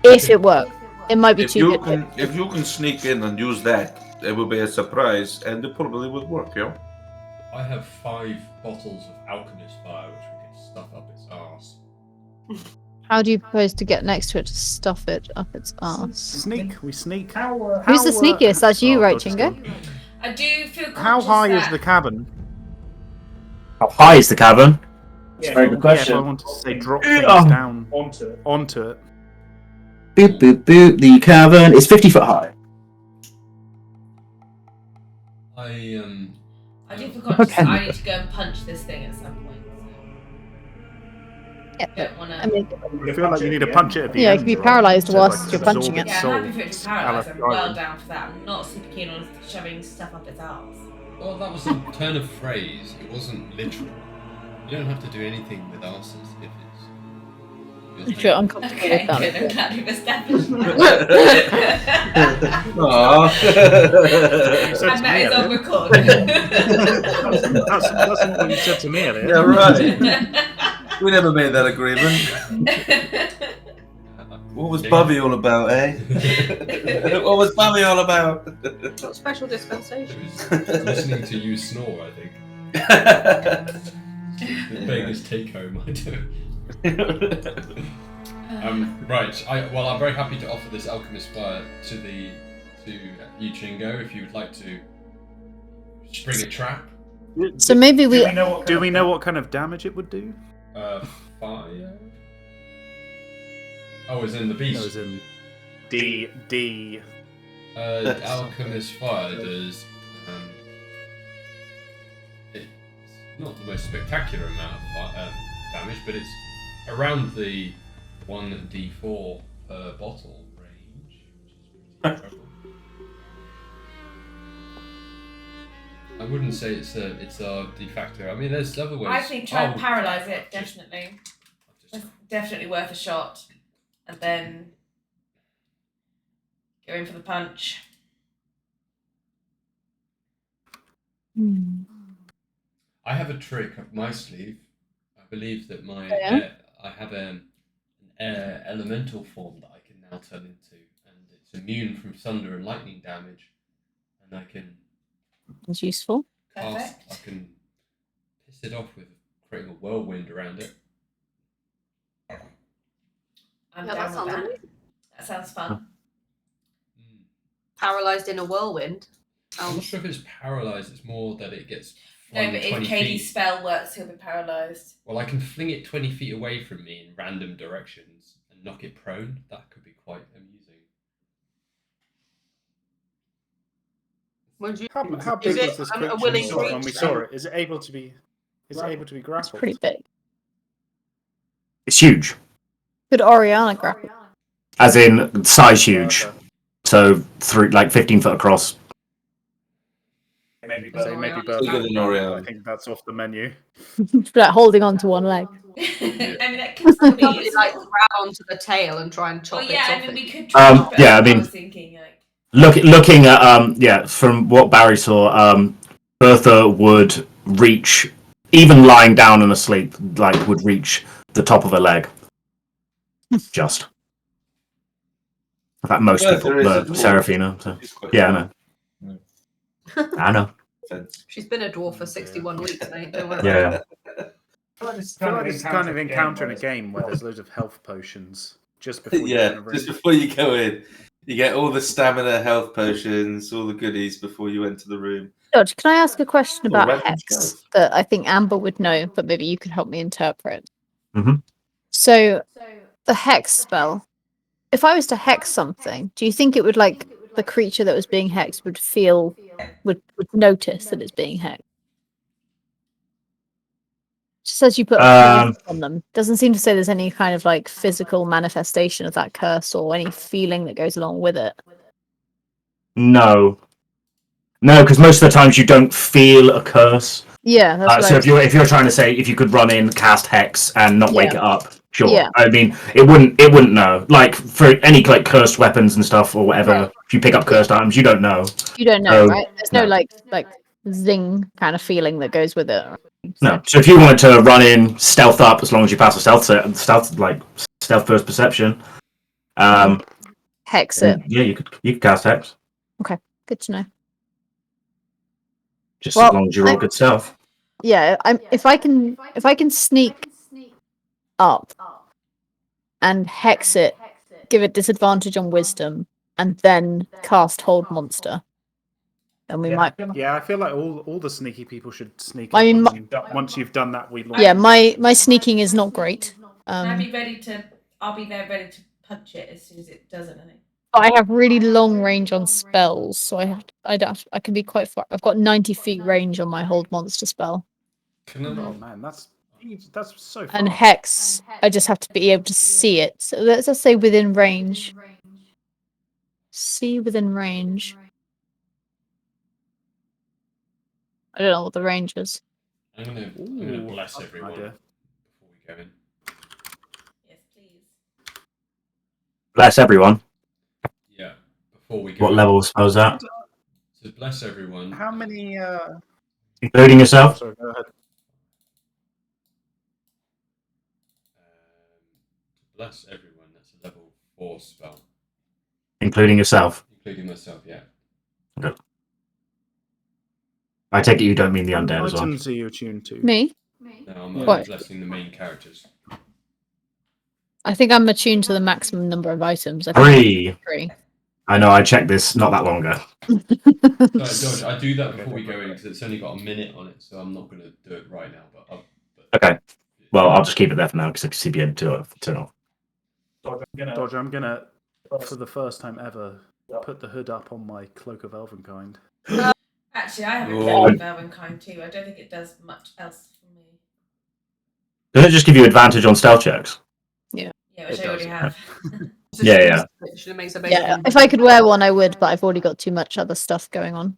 If it works, it might be If too you good. can, if you can sneak in and use that, it will be a surprise, and it probably would work. Yeah. I have 5 bottles of alchemist fire, which we can stuff up its arse. How do you propose to get next to it to stuff it up its arse? Sneak. We sneak. Who's the sneakiest? That's you, right, Dodge Chingo? skill. I do feel conscious How high is that the cabin? How high is the cavern? It's a very good Yeah, if I question. wanted to say drop things Oh. down onto it. Boop boop boop. The cavern is 50 foot high. I do feel conscious Okay. that I need to go and punch this thing at some point. Yeah, I don't want to. I mean, I feel like you need to punch it at the Yeah, it end. could be right? paralysed To, whilst like, you're absorb punching it. its Yeah, soul. I'm happy for it to It's paralyse. I'm Abaddon. well down for that. I'm not super keen on shoving stuff up its arse. Well, that was a turn of phrase. It wasn't literal. You don't have to do anything with arses if it's. if you're uncomfortable Okay, with good. that. I'm glad we've established that. Aww. said And to that me is on earlier. record. That's not what you said to me earlier. Yeah, right. We never made that agreement. What was Bobby all about, eh? What was Bobby all about? Got special dispensation. It was listening to you snore, I think. The Vegas take home, I do. Right. I'm very happy to offer this alchemist fire to you, Chingo, if you would like to spring a trap. So maybe we. Do we know what kind of damage it would do? Fire. Oh, as in the beast. No, as in D. Alchemist fire does. It's not the most spectacular amount of damage, but it's around the 1d4 per bottle range, which is pretty incredible. I wouldn't say it's a de facto. I mean, there's other ways. I think try and paralyse it, definitely. It's definitely worth a shot. And then go in for the punch. I have a trick up my sleeve. I believe that I have an air elemental form that I can now turn into, and it's immune from thunder and lightning damage, and I can It's useful. Perfect. I can piss it off with creating a whirlwind around it. I'm Yeah, down that with sounds that. amazing. That sounds fun. Paralysed in a whirlwind. I'm not sure if it's paralysed, it's more that it gets No, flung but if 20 Katie's feet. spell works, he'll be paralysed. Well, I can fling it 20 feet away from me in random directions and knock it prone. That could be quite amusing. Would you? How big Is was it this a creature willing when we creature? saw it? Is it able to be grappled? It's pretty big. It's huge, Could Oriana grapple? as in size huge. So 15 foot across. Maybe Bigger Bertha. than Oriana. I think that's off the menu. Like holding on to one leg. I mean, that could still be Probably useful. like grab onto the tail and try and chop Well, it yeah, off. I mean, it. we could try chop it yeah, off, I mean- was thinking, like, Looking at from what Barry saw, Bertha would reach, even lying down and asleep, would reach the top of her leg. Just. In fact, most Bertha people, is a but dwarf. Seraphina. So. She's quite Yeah, I know. I know. fancy. She's been a dwarf for 61 weeks, mate. Don't worry. Yeah. I feel like this is kind of encounter in a game where there's loads of health potions. just before you Yeah, enter a room. just before you go in. You get all the stamina, health potions, all the goodies before you enter the room. George, can I ask a question about random hex stuff. that I think Amber would know, but maybe you could help me interpret? Mhm. So, the hex spell. If I was to hex something, do you think it would like the creature that was being hexed would notice that it's being hexed? Just as you put a curse on them, doesn't seem to say there's any kind of like physical manifestation of that curse or any feeling that goes along with it. No, because most of the times you don't feel a curse. Yeah, that's what So I was... if you're trying to say if you could run in, cast hex, and not wake Yeah. it up, sure. Yeah. I mean, it wouldn't know. Like for any like cursed weapons and stuff or whatever, Right. if you pick up cursed items, you don't know. You don't know, So, right? There's no no. like zing kind of feeling that goes with it. Right? No. So if you wanted to run in, stealth up, as long as you pass a stealth first perception, Hex it. yeah, you could cast hex. Good to know. Just as long as you roll good stealth. Yeah, if I can sneak up and hex it, give it disadvantage on wisdom, and then cast hold monster, then we might. Yeah, I feel like all the sneaky people should sneak I up. mean, Once you've done that, we launch. Yeah, my sneaking is not great. I'll be there ready to punch it as soon as it does anything. I have really long range on spells, so I can be quite far. I've got 90 feet range on my hold monster spell. Oh man, that's so far. And hex, I just have to be able to see it. So let's just say within range. See within range. I don't know what the range is. I'm gonna bless everyone idea. before we go in. Yes, please. Bless everyone. Yeah, before we go. What in. level spells that? So bless everyone. How many? Including yourself? Sorry, go ahead. Bless everyone. That's a level 4 spell. Including yourself. Including myself, yeah. Okay. I take it you don't mean the undead as well. Items are you attuned to? Me? No, I'm What? blessing the main characters. I think I'm attuned to the maximum number of items. I think 3. I know, I checked this not that long ago. Sorry, George, I do that before we go in because it's only got a minute on it, so I'm not going to do it right now. But Okay. Well, I'll just keep it there for now because I can see the end to turn off. Dodger, I'm gonna, for the first time ever, put the hood up on my Cloak of Elvenkind. Actually, I have a Cloak of Elvenkind too. I don't think it does much else for me. Does it just give you advantage on stealth checks? Yeah, which It I already does. have. Yeah. Yeah, if I could wear one, I would, but I've already got too much other stuff going on.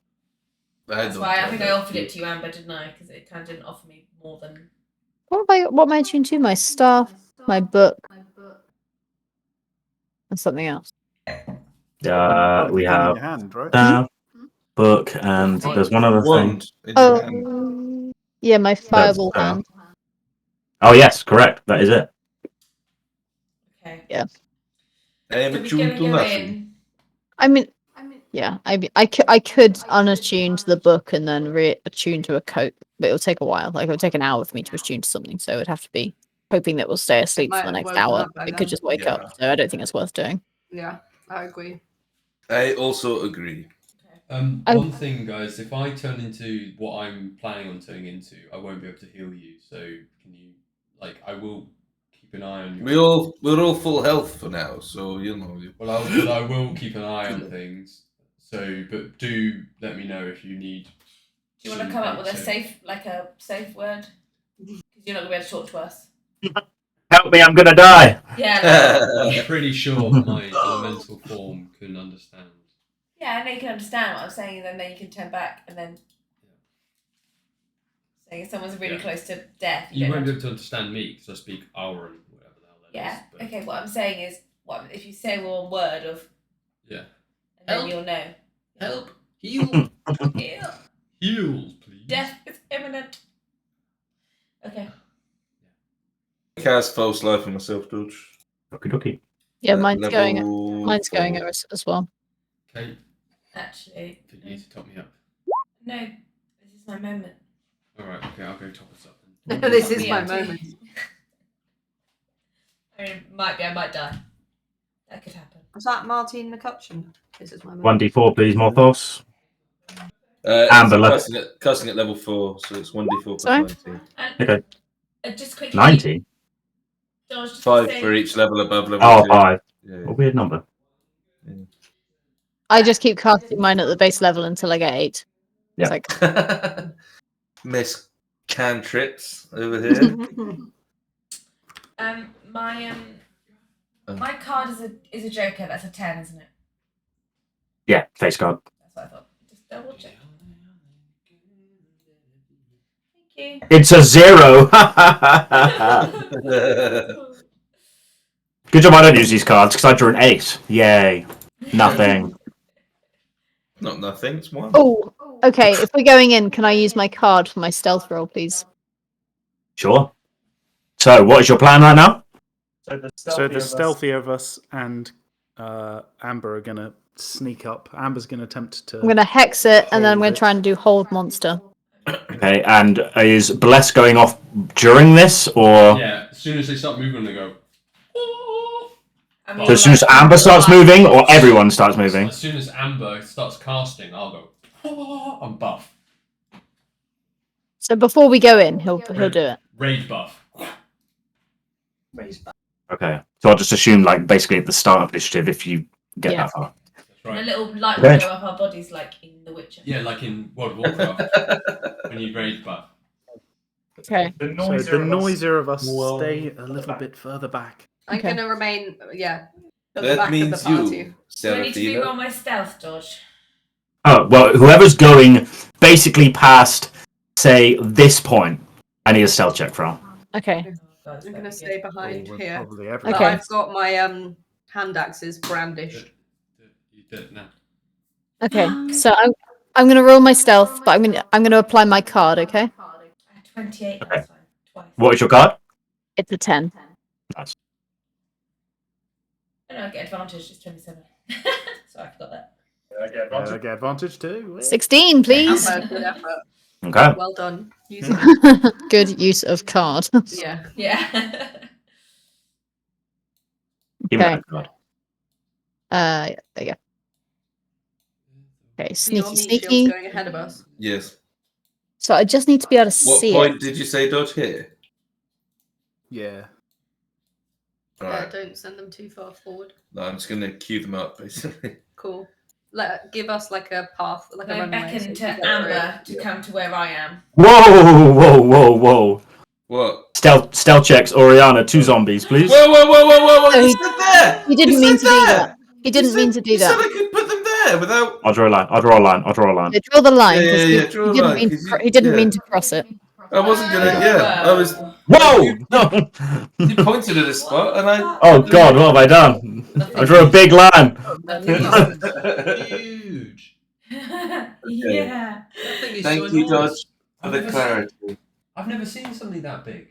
That's why I think I offered it to you, Amber, didn't I? Because it kind of didn't offer me more than. What am I attuned to? My staff, my book, and something else. We Pen in have your hand, right? staff, book, and there's one other thing. Wand in your hand. Oh, yeah, my fireball hand. Oh yes, correct. That is it. Okay. Yeah. I am So we're attuned gonna to go nothing. in. I mean, yeah, I could unattune to the book and then reattune to a coat, but it'll take a while. Like, it'll take an hour for me to attune to something, so it'd have to be hoping that we'll stay asleep for might the have next woken hour. up by It could then. just wake Yeah. up, so I don't think it's worth doing. Yeah, I agree. I also agree. One thing, guys, if I turn into what I'm planning on turning into, I won't be able to heal you. So can you, I will keep an eye on you. We're all full health for now, so you know. Well, I will keep an eye on things. So, but do let me know if you need. Do you want to come up with a safe word? Because you're not gonna be able to talk to us. Help me! I'm gonna die. Yeah. I'm pretty sure my elemental form can understand. Yeah, I know you can understand what I'm saying, and then you can turn back and then. Saying if someone's really close to death, You don't won't be have able to understand me because I speak Auran, whatever the hell that Yeah. is. But Okay. What I'm saying is, if you say one word of, yeah. and then Help. you'll know. Help! Heal! Heal. Heal, please. Death is imminent. Okay. Cast false life on myself, Dodge. Okie dokie. Yeah, At mine's going level 4. as well. Okay, Actually, for you to top me up. no. This is my moment. Alright, okay, I'll go top us up then. This Top is me my up too. moment. I mean, I might die. That could happen. Was that Martin McCutcheon? This is my 1d4, please, Morthos. Amber, Amber, casting at level 4, so it's 1d4 plus Sorry? 19. And Okay. Just quickly, 90? George, just 5 say- for each level above level Oh, 2. 5. Yeah. A weird number. I just keep casting mine at the base level until I get 8. Yeah. It's like, Miss Cantrips over here. my card is a joker. That's a 10, isn't it? Yeah, face card. That's what I thought. Just double check. Thank you. It's a 0. Good job I don't use these cards, because I drew an 8. Yay. Nothing. Not nothing, it's 1. oh, okay. If we're going in, can I use my card for my stealth roll, please? Sure. So, what is your plan right now? So the stealthy of us and Amber are going to sneak up. Amber's going to attempt to. I'm going to hex it, and then I'm going Hold to it. try and do hold monster. Okay, and is Bless going off during this, or... Yeah, as soon as they start moving, they go. "Oh." I mean, So as soon as like, Amber starts like- moving, or everyone starts moving? As soon as Amber starts casting, I'll go. "Oh," I'm buff. So before we go in, he'll do it. Raid buff. Okay, so I'll just assume, like, basically at the start of initiative, if you get Yeah. that far. That's And a right. little light Okay. will go up our bodies like in The Witcher. Yeah, like in World of Warcraft when you raid buff. Okay. So the noisier of us stay a little bit further back. I'm Okay. gonna remain, at the That back means of the party. you, Do I need to re-roll Seraphina. my stealth, George? Oh, well, whoever's going basically past, say, this point, I need a stealth check from. Okay. Oh, God, it's I'm better gonna be stay good. behind Well, here. probably But everyone. Okay. I've got my hand axes brandished. You did now. Okay. So I'm going to roll my stealth, but I'm going to apply my card. Okay. I had 28 Okay. last time. Twice. What is your card? It's a 10. Nice. Oh, no, I get advantage. It's 27. So I forgot that. I get advantage too. 16, please. Amber, good effort. Okay. Well done. Use it. Good use of card. Yeah. Yeah. Give me Okay. that card. There you go. Okay, Your sneaky, meat shield's sneaky. going ahead of us. Yes. So I just need to be able to What see point it. did you say dodge here? Yeah. Right. Don't send them too far forward. No, I'm just going to queue them up, basically. Cool. Give us like a path, like a I runway. beckon so we to can get through it. Amber to come to where I am. Whoa, whoa, whoa, whoa. What? Stealth checks, Oriana, 2 zombies, please. Whoa, whoa, whoa, whoa, whoa, whoa! Oh, You he- said there! He didn't You mean to said do there! that. He didn't mean to do You said that. I could put them there without... I'll draw a line. I'll draw a line. I'll draw a line. Yeah, draw the line. Yeah, 'cause yeah, he- draw he a didn't line, mean 'cause to you- he didn't yeah. mean to cross it. I wasn't going to... Oh, Yeah, I was... Whoa! No. You pointed at a spot and I... Oh God, what have I done? I drew a big line. Huge. Yeah. That thing is Thank so you, enormous. Dodge, for the clarity. I've never seen something that big.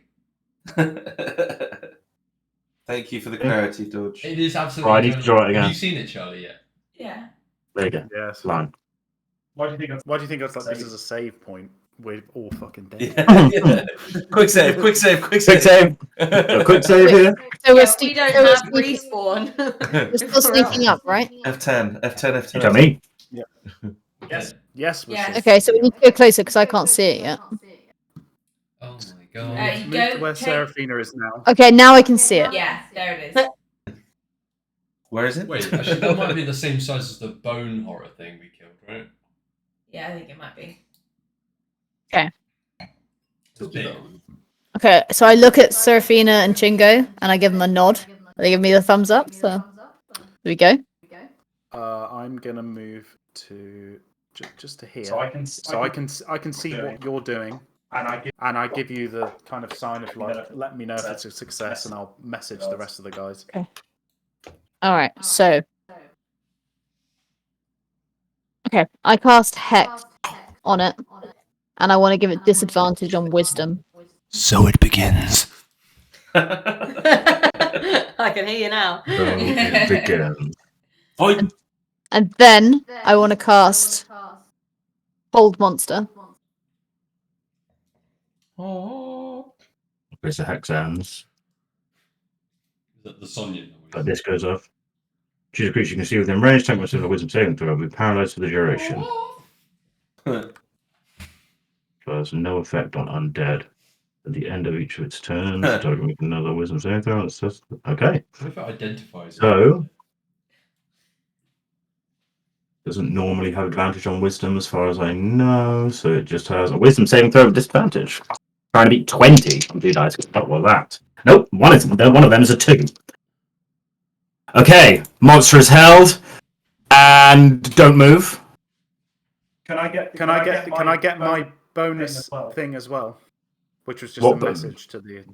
Thank you for the clarity, Dodge. It is absolutely. Right, I need to draw it again. Have you seen it, Charlie? Yet? Yeah. There you go. Yes. Line. Why do you think I thought this is a save point? We're all fucking dead. Yeah. Quick save, quick save, quick Quick save. save. A quick save here. So Yeah, we don't so have sneaking, respawn. we're still sneaking up, right? F10, F10, F10. You tell me. Yes. Yes. We're Yes. safe. Okay, so we need to go closer because I can't see it yet. Oh my god. You Move go to where take- Seraphina is now. Okay, now I can see it. Yeah, there it is. Where is it? Wait, actually, that might be the same size as the bone horror thing we killed, right? Yeah, I think it might be. It's big. Okay, so I look at Seraphina and Chingo and I give them a nod. They give me the thumbs up. So here we go. I'm gonna move to just to here, so I can see what you're doing, and I give you the kind of sign of like, let me know if it's a success, and I'll message the rest of the guys. All right, so okay, I cast Hex on it, and I want to give it disadvantage on Wisdom. So it begins. I can hear you now. Fight! And then I want to cast Hold Monster. Oh. There's the hex ends. The Sonya. But this goes off. Choose a creature you can see within range. Take myself a wisdom saving throw. Will be paralyzed for the duration. Has no effect on undead. At the end of each of its turns, the target make another wisdom saving throw. Okay. What if it identifies? So doesn't normally have advantage on wisdom, as far as I know. So it just has a wisdom saving throw with disadvantage. Trying to beat 20 on 2 dice. What was that? Nope. One of them is a 2. Okay. Monster is held, and don't move. Can I get my bonus thing as well? Which was just What a message to the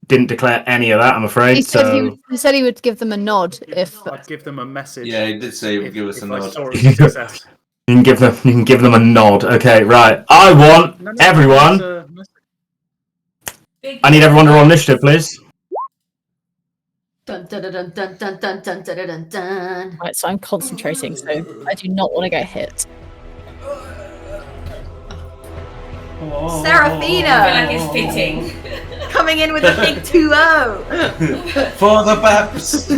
Didn't declare any of that, I'm afraid. He said he would give them a nod if. I'd give them a message. Yeah, he did say he would give us a nod. You can give them a nod. Okay, right. I want everyone. I need everyone to roll initiative, please. Dun, dun, dun, dun, dun, dun, dun, dun, dun, dun, dun. Right, so I'm concentrating, so I do not want to get hit. Seraphina! I feel like it's fitting. Coming in with a big 2-0. For the Baps!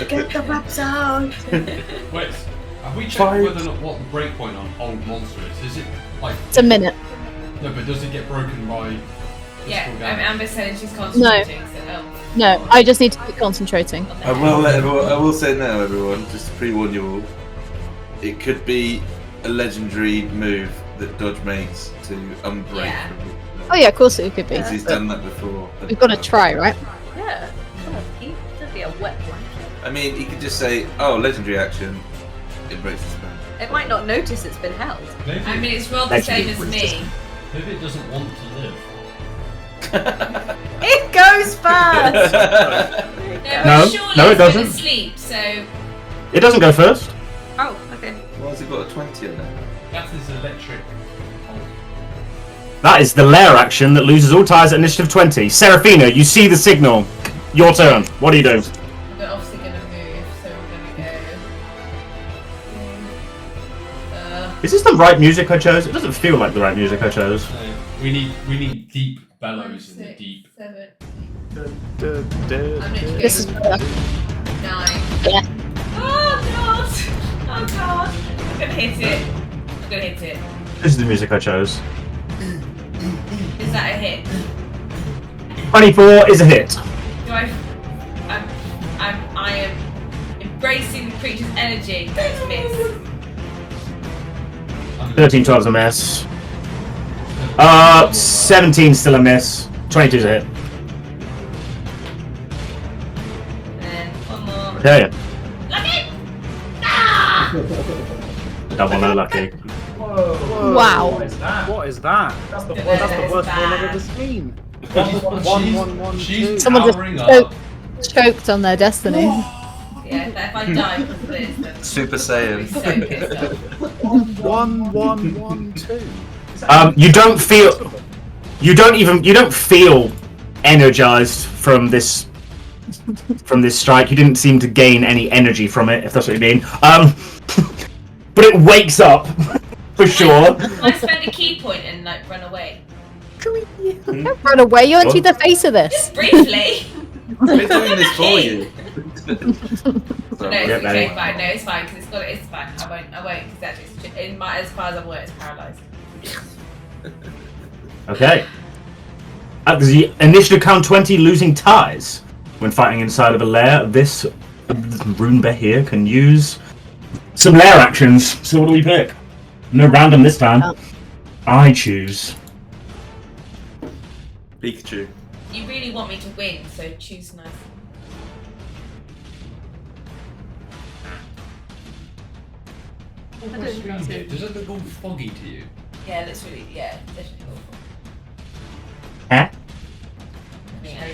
Get the Baps out. Wait, have we checked whether or not what the breakpoint on old monster is? Is it like? It's a minute. No, but does it get broken by? Yeah, Amber said she's concentrating. No, I just need to keep concentrating. I will say now, everyone, just to pre-warn you all, it could be a legendary move that Dodge makes to unbreak. Yeah. Oh yeah, of course it could be. Because he's done that before. We've got to try, right? Yeah. It should be a wet one. I mean, he could just say, "Oh, legendary action, it breaks the spell." It might not notice it's been held. Maybe, I mean, it's rather the same as me. maybe it doesn't want to live. It goes first! No, it doesn't. Asleep, so It doesn't go first. Oh, okay. Why has it got a 20 on there? That is electric. That is the lair action that loses all ties at initiative 20. Seraphina, you see the signal. Your turn. What do you do? we're obviously going to move, so we're going to go. Is this the right music I chose? It doesn't feel like the right music I chose. No, we need deep bellows in the 6, deep. 7. This is 9. Yeah. Oh god! I'm gonna hit it. This is the music I chose. Is that a hit? 24 is a hit. Do I am embracing the creature's energy. Don't miss. 13, 12 is a miss. 17 still a miss. 22 is a hit. And one more. Okay. Lucky! Ah! Double no lucky. Wow. What is that? That's the worst one I've ever seen. 1, 2. Someone powering just up. choked on their destiny. Yeah, if I die because of this, then Super I'll be Saiyan. so pissed off. 1, 2. You don't feel energized from this strike. You didn't seem to gain any energy from it, if that's what you mean. But it wakes up for sure. Can I spend a key point and like run away? Don't run away, you aren't you the face of this. Just briefly. We're doing this for you. No, Yeah, it's okay, fine. No, it's fine because it's fine. I won't because actually, as far as I'm aware, it's paralysed. Okay. At the initiative count 20, losing ties. When fighting inside of a lair, this rune bear here can use some lair actions. So what do we pick? No random this time. Oh. I choose. Pikachu. You really want me to win, so choose nice. Does it look all foggy to you? Yeah, that's really definitely awful. Huh? Yeah.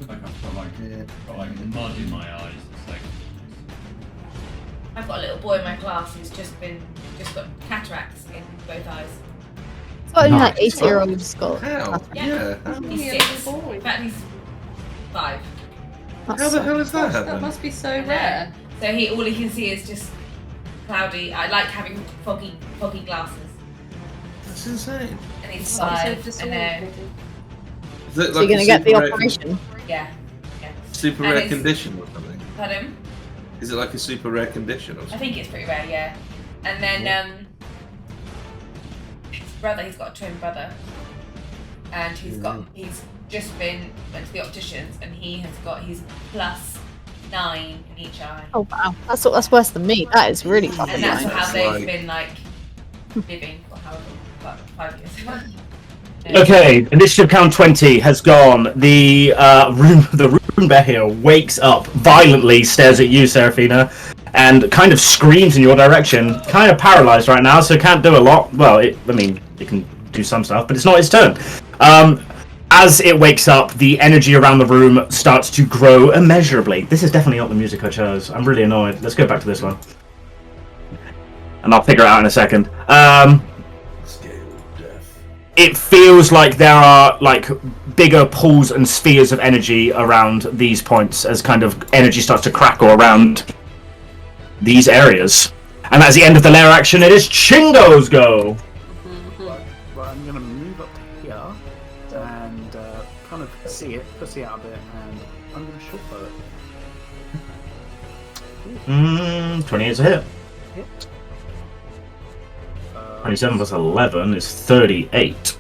Like I've got like mud in my eyes. It's like I've got a little boy in my class who's just got cataracts in both eyes. It's got only like Nice. 80-year-olds got. How? Yeah. Yeah. He's 6. In fact, he's 5. How the hell is that That happening? must be so I know. rare. So all he can see is just cloudy. I like having foggy glasses. That's insane. And he's So 5. disordered. And then, Is it So you're going to get the super rare- operation. yeah. Super And rare it's- condition or something? Pardon? Is it like a super rare condition or I something? think it's pretty rare, yeah. And then his brother, he's got a twin brother, and he's just went to the opticians, and he has got his +9 in each eye, Oh wow, that's worse than me. That is really fucking and that's annoying. how they've Like- been like living for however, about 5 years. Okay, initiative count 20 has gone. The rune bear here wakes up violently, stares at you, Seraphina, and kind of screams in your direction. Kind of paralyzed right now, so can't do a lot. Well, it can do some stuff, but it's not its turn. As it wakes up, the energy around the room starts to grow immeasurably. This is definitely not the music I chose. I'm really annoyed. Let's go back to this one. And I'll figure it out in a second. It feels like there are like bigger pools and spheres of energy around these points as kind of energy starts to crackle around these areas. And that's the end of the lair action. It is Chingo's go. Right, I'm going to move up to here and kind of see it, pussy out a bit, and I'm going to short bow it. 28 is a hit. Hit. 27 plus 11 is 38.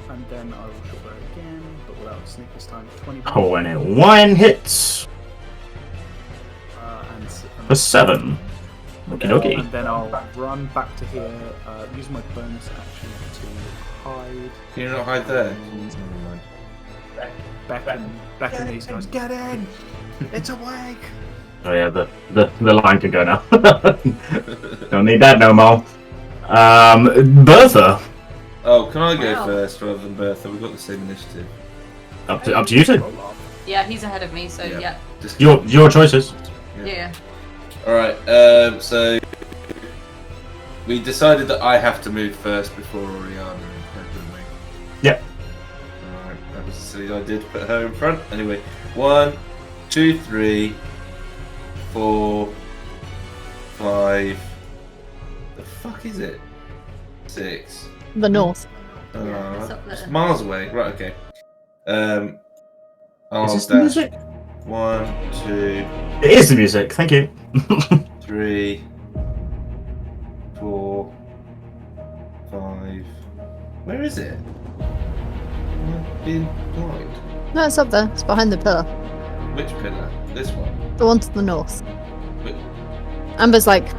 And then I will short bow again, but without a sneak this time. 20. 21 hits for 7. Okie dokie. And then I'll run back to here, use my bonus action to hide. Can you not hide there? Beckon these guys. Get in! It's awake! Oh yeah, the line can go now. Don't need that no more. Bertha. Oh, can I go Wow. first rather than Bertha? We've got the same initiative. Up to you two. Yeah, he's ahead of me, so yeah. Just Your choices. Yeah. Alright, so we decided that I have to move first before Oriana, didn't we? Yep. Alright, that was a silly idea to put her in front. Anyway, 1, 2, 3, 4, 5. The fuck is it? 6. The north. Yeah, it's up It's there. miles away. Right, okay. I'll Is this the dash. music? 1, 2, It is the music. Thank you. 3, 4, 5. Where is it? Am I being blind? No, it's up there. It's behind the pillar. Which pillar? This one. The one to the north. Wait, Amber's like, can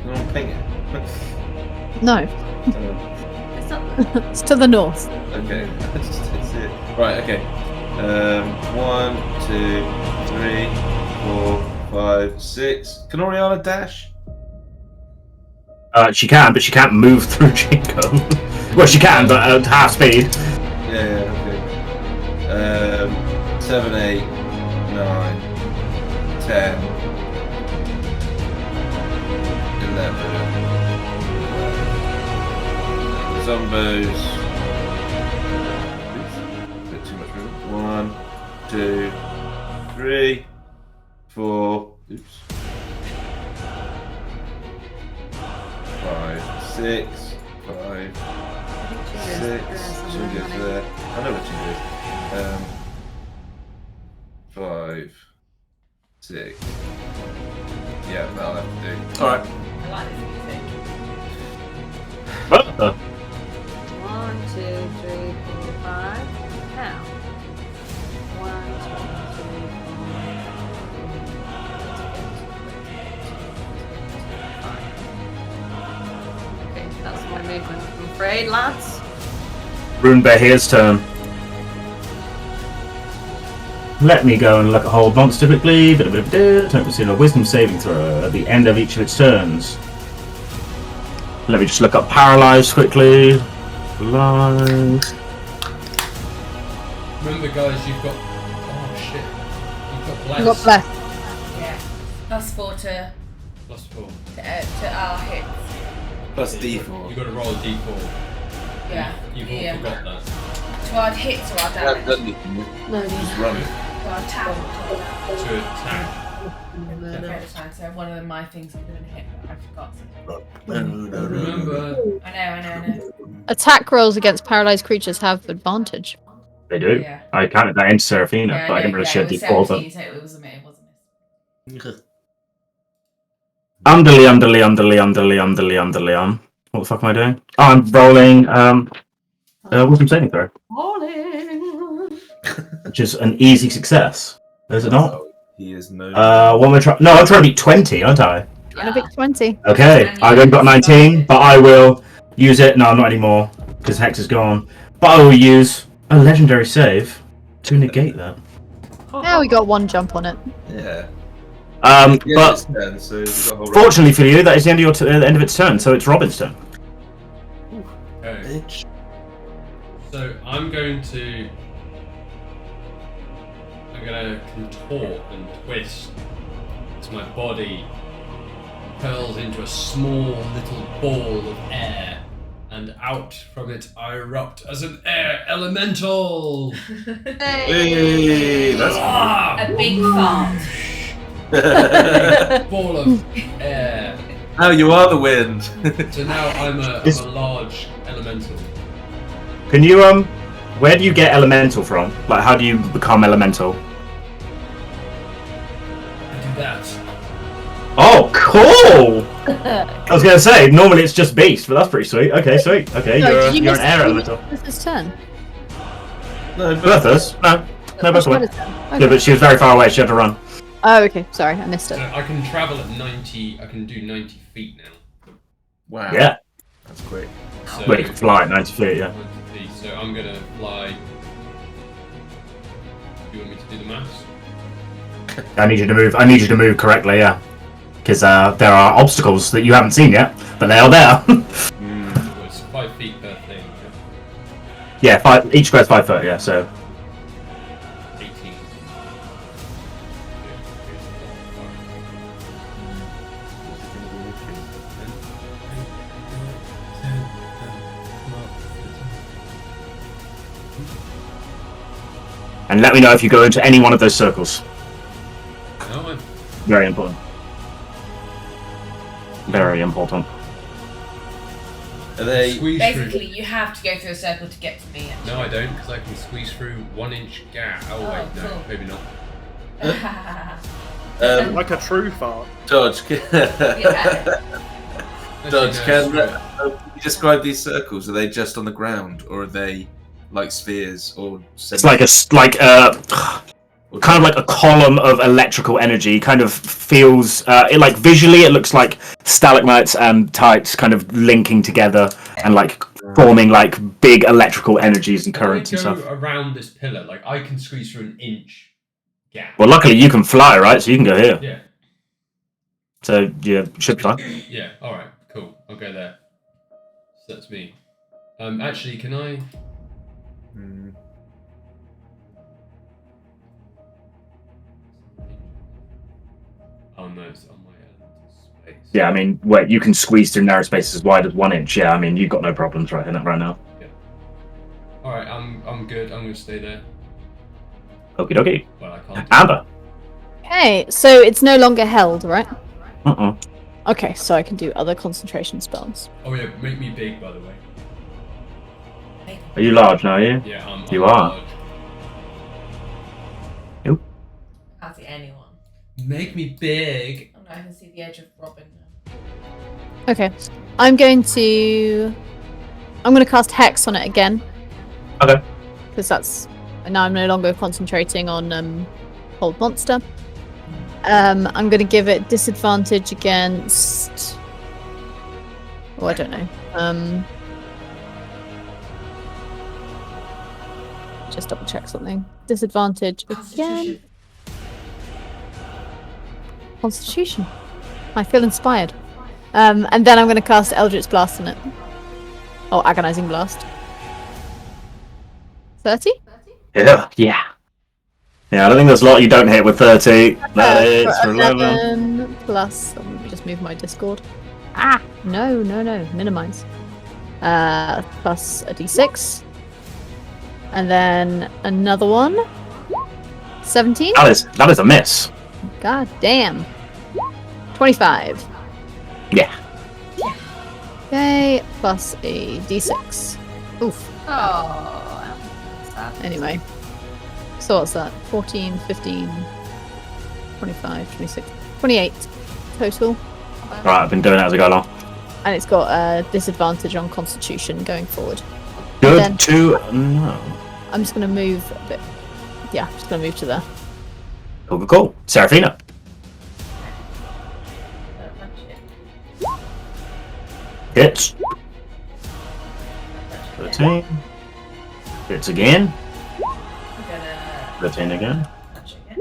I ping it? no, It's up there. it's to the north. Okay, I just didn't see it. Right, okay. 1, 2, 3, 4, 5, 6. Can Oriana dash? She can, but she can't move through Chingo. Well, she can, but at half speed. Yeah, okay. 7, 8, 9, 10, 11. Zombos. Oops, bit too much room. 1, 2, 3, 4. Oops. 5, 6, 5. 6. Chingo's there. I know what Chingo is. 5, 6. Yeah, that'll have to do. Alright. I like this music. Bertha. 1, 2, 3, 4, 5. Now. 1, 2, 3, 4. Okay, that's my movement. I'm afraid, lads. Rune Bear here's turn. Let me go and look at hold monster quickly. Don't receive a wisdom saving throw at the end of each of its turns. Let me just look up paralyzed quickly. Paralyzed. Remember, guys, you've got. Oh shit. You've got bless. You got blessed. Yeah. +4 to +4. our hits. Plus You've D4. got to roll a D4. Yeah. You've all Yeah. forgot that. To our hits or our damage? No, Just run. To our attack. To attack. ahead of time, so one of my things I'm going to hit, but I forgot. Remember. I know. Attack rolls against paralyzed creatures have advantage. They do. Yeah. I counted that in Seraphina, Yeah, but I didn't really show it was D4. 17, so it was a miss. Underly. What the fuck am I doing? Oh, I'm rolling. Wisdom saving throw, which is an easy success. Is it not? He is no. What am I trying? No, I'm trying to beat 20, aren't I? And a big 20. Okay, I've only got 19, but I will use it. No, not anymore because Hex is gone. But I will use a legendary save to negate that. Now we got one jump on it. Yeah. But Turn, so we've got a whole fortunately for you, that is the end of the end of its turn. So it's Robin's turn. Okay. So I'm gonna contort and twist as my body curls into a small little ball of air, and out from it I erupt as an air elemental. Hey, that's A big fart. Ball of air. Now you are the wind. So now I'm a large elemental. Can you where do you get elemental from? Like, how do you become elemental? I do that. Oh, cool! I was gonna say normally it's just beast, but that's pretty sweet. Okay, sweet. Okay, Sorry, you're an air elemental. This is turn. No, Bertha's? No, Bertha went. Okay. Yeah, but she was very far away. She had to run. Oh, okay. Sorry, I missed So it. I can travel at 90. I can do 90 feet now. Wow. Yeah, That's great. So, but you can fly at 90 feet. Yeah. 90 feet. So I'm gonna fly. Do you want me to do the maths? I need you to move. I need you to move correctly. Yeah, because there are obstacles that you haven't seen yet, but they are there. Well, it's 5 feet per thing. Yeah, each square's 5 foot. Yeah, so 18. and let me know if you go into any one of those circles. No, I'm Very important. Very important. Are they? squeeze Basically, you have to go through a circle to get to me. through. No, I don't, because I can squeeze through 1 inch gap. Oh wait, no, cool. maybe not. Like a true fart. Dodge. Yeah. Dodge. Actually, no, Can you describe these circles? Are they just on the ground, or are they like spheres, or? It's like kind of like a column of electrical energy. Kind of feels it like visually it looks like stalagmites and tights kind of linking together and like forming like big electrical energies and currents and When I stuff. go around this pillar, like I can squeeze through 1 inch gap. Well, luckily you can fly, right? So you can go here. Yeah. So yeah, should be fine. Yeah. All right. Cool. I'll go there. So that's me. Actually, can I? Oh no, it's on my elemental space. Yeah, I mean, where you can squeeze through narrow spaces as wide as 1 inch. Yeah, I mean, you've got no problems right now. All right. I'm good. I'm gonna stay there. Okie dokie. Well, I can't. Amber. Okay, so it's no longer held, right? Uh-uh. Okay, so I can do other concentration spells. Oh yeah, make me big, by the way. Are you large now? Are you? Yeah, I'm You are. large. Can't see anyone. Make me big. Oh no, I can see the edge of Robin now. Okay, I'm going to cast Hex on it again. Okay. Because that's now I'm no longer concentrating on Hold Monster. I'm going to give it disadvantage against. Oh, I don't know. Just double check something. Disadvantage again. Constitution. I feel inspired. And then I'm going to cast Eldritch Blast on it. Oh, Agonizing Blast. 30? Yeah. Yeah. Yeah, I don't think there's a lot you don't hit with 30. That is for 11. Plus, let me just move my Discord. No. Minimize. Plus a d6. And then another one. 17? That is a miss. God damn. 25. Yeah. Okay, plus a d6. Oof. Oh, sad. Anyway. So what's that? 14, 15, 25, 26, 28 total. Right, I've been doing it as I go along. And it's got a disadvantage on Constitution going forward. Good Then- to know. I'm just going to move a bit. Yeah, I'm just going to move to there. Cool. Seraphina. Hits. 13. Hits again. I'm gonna 13 again. touch it again.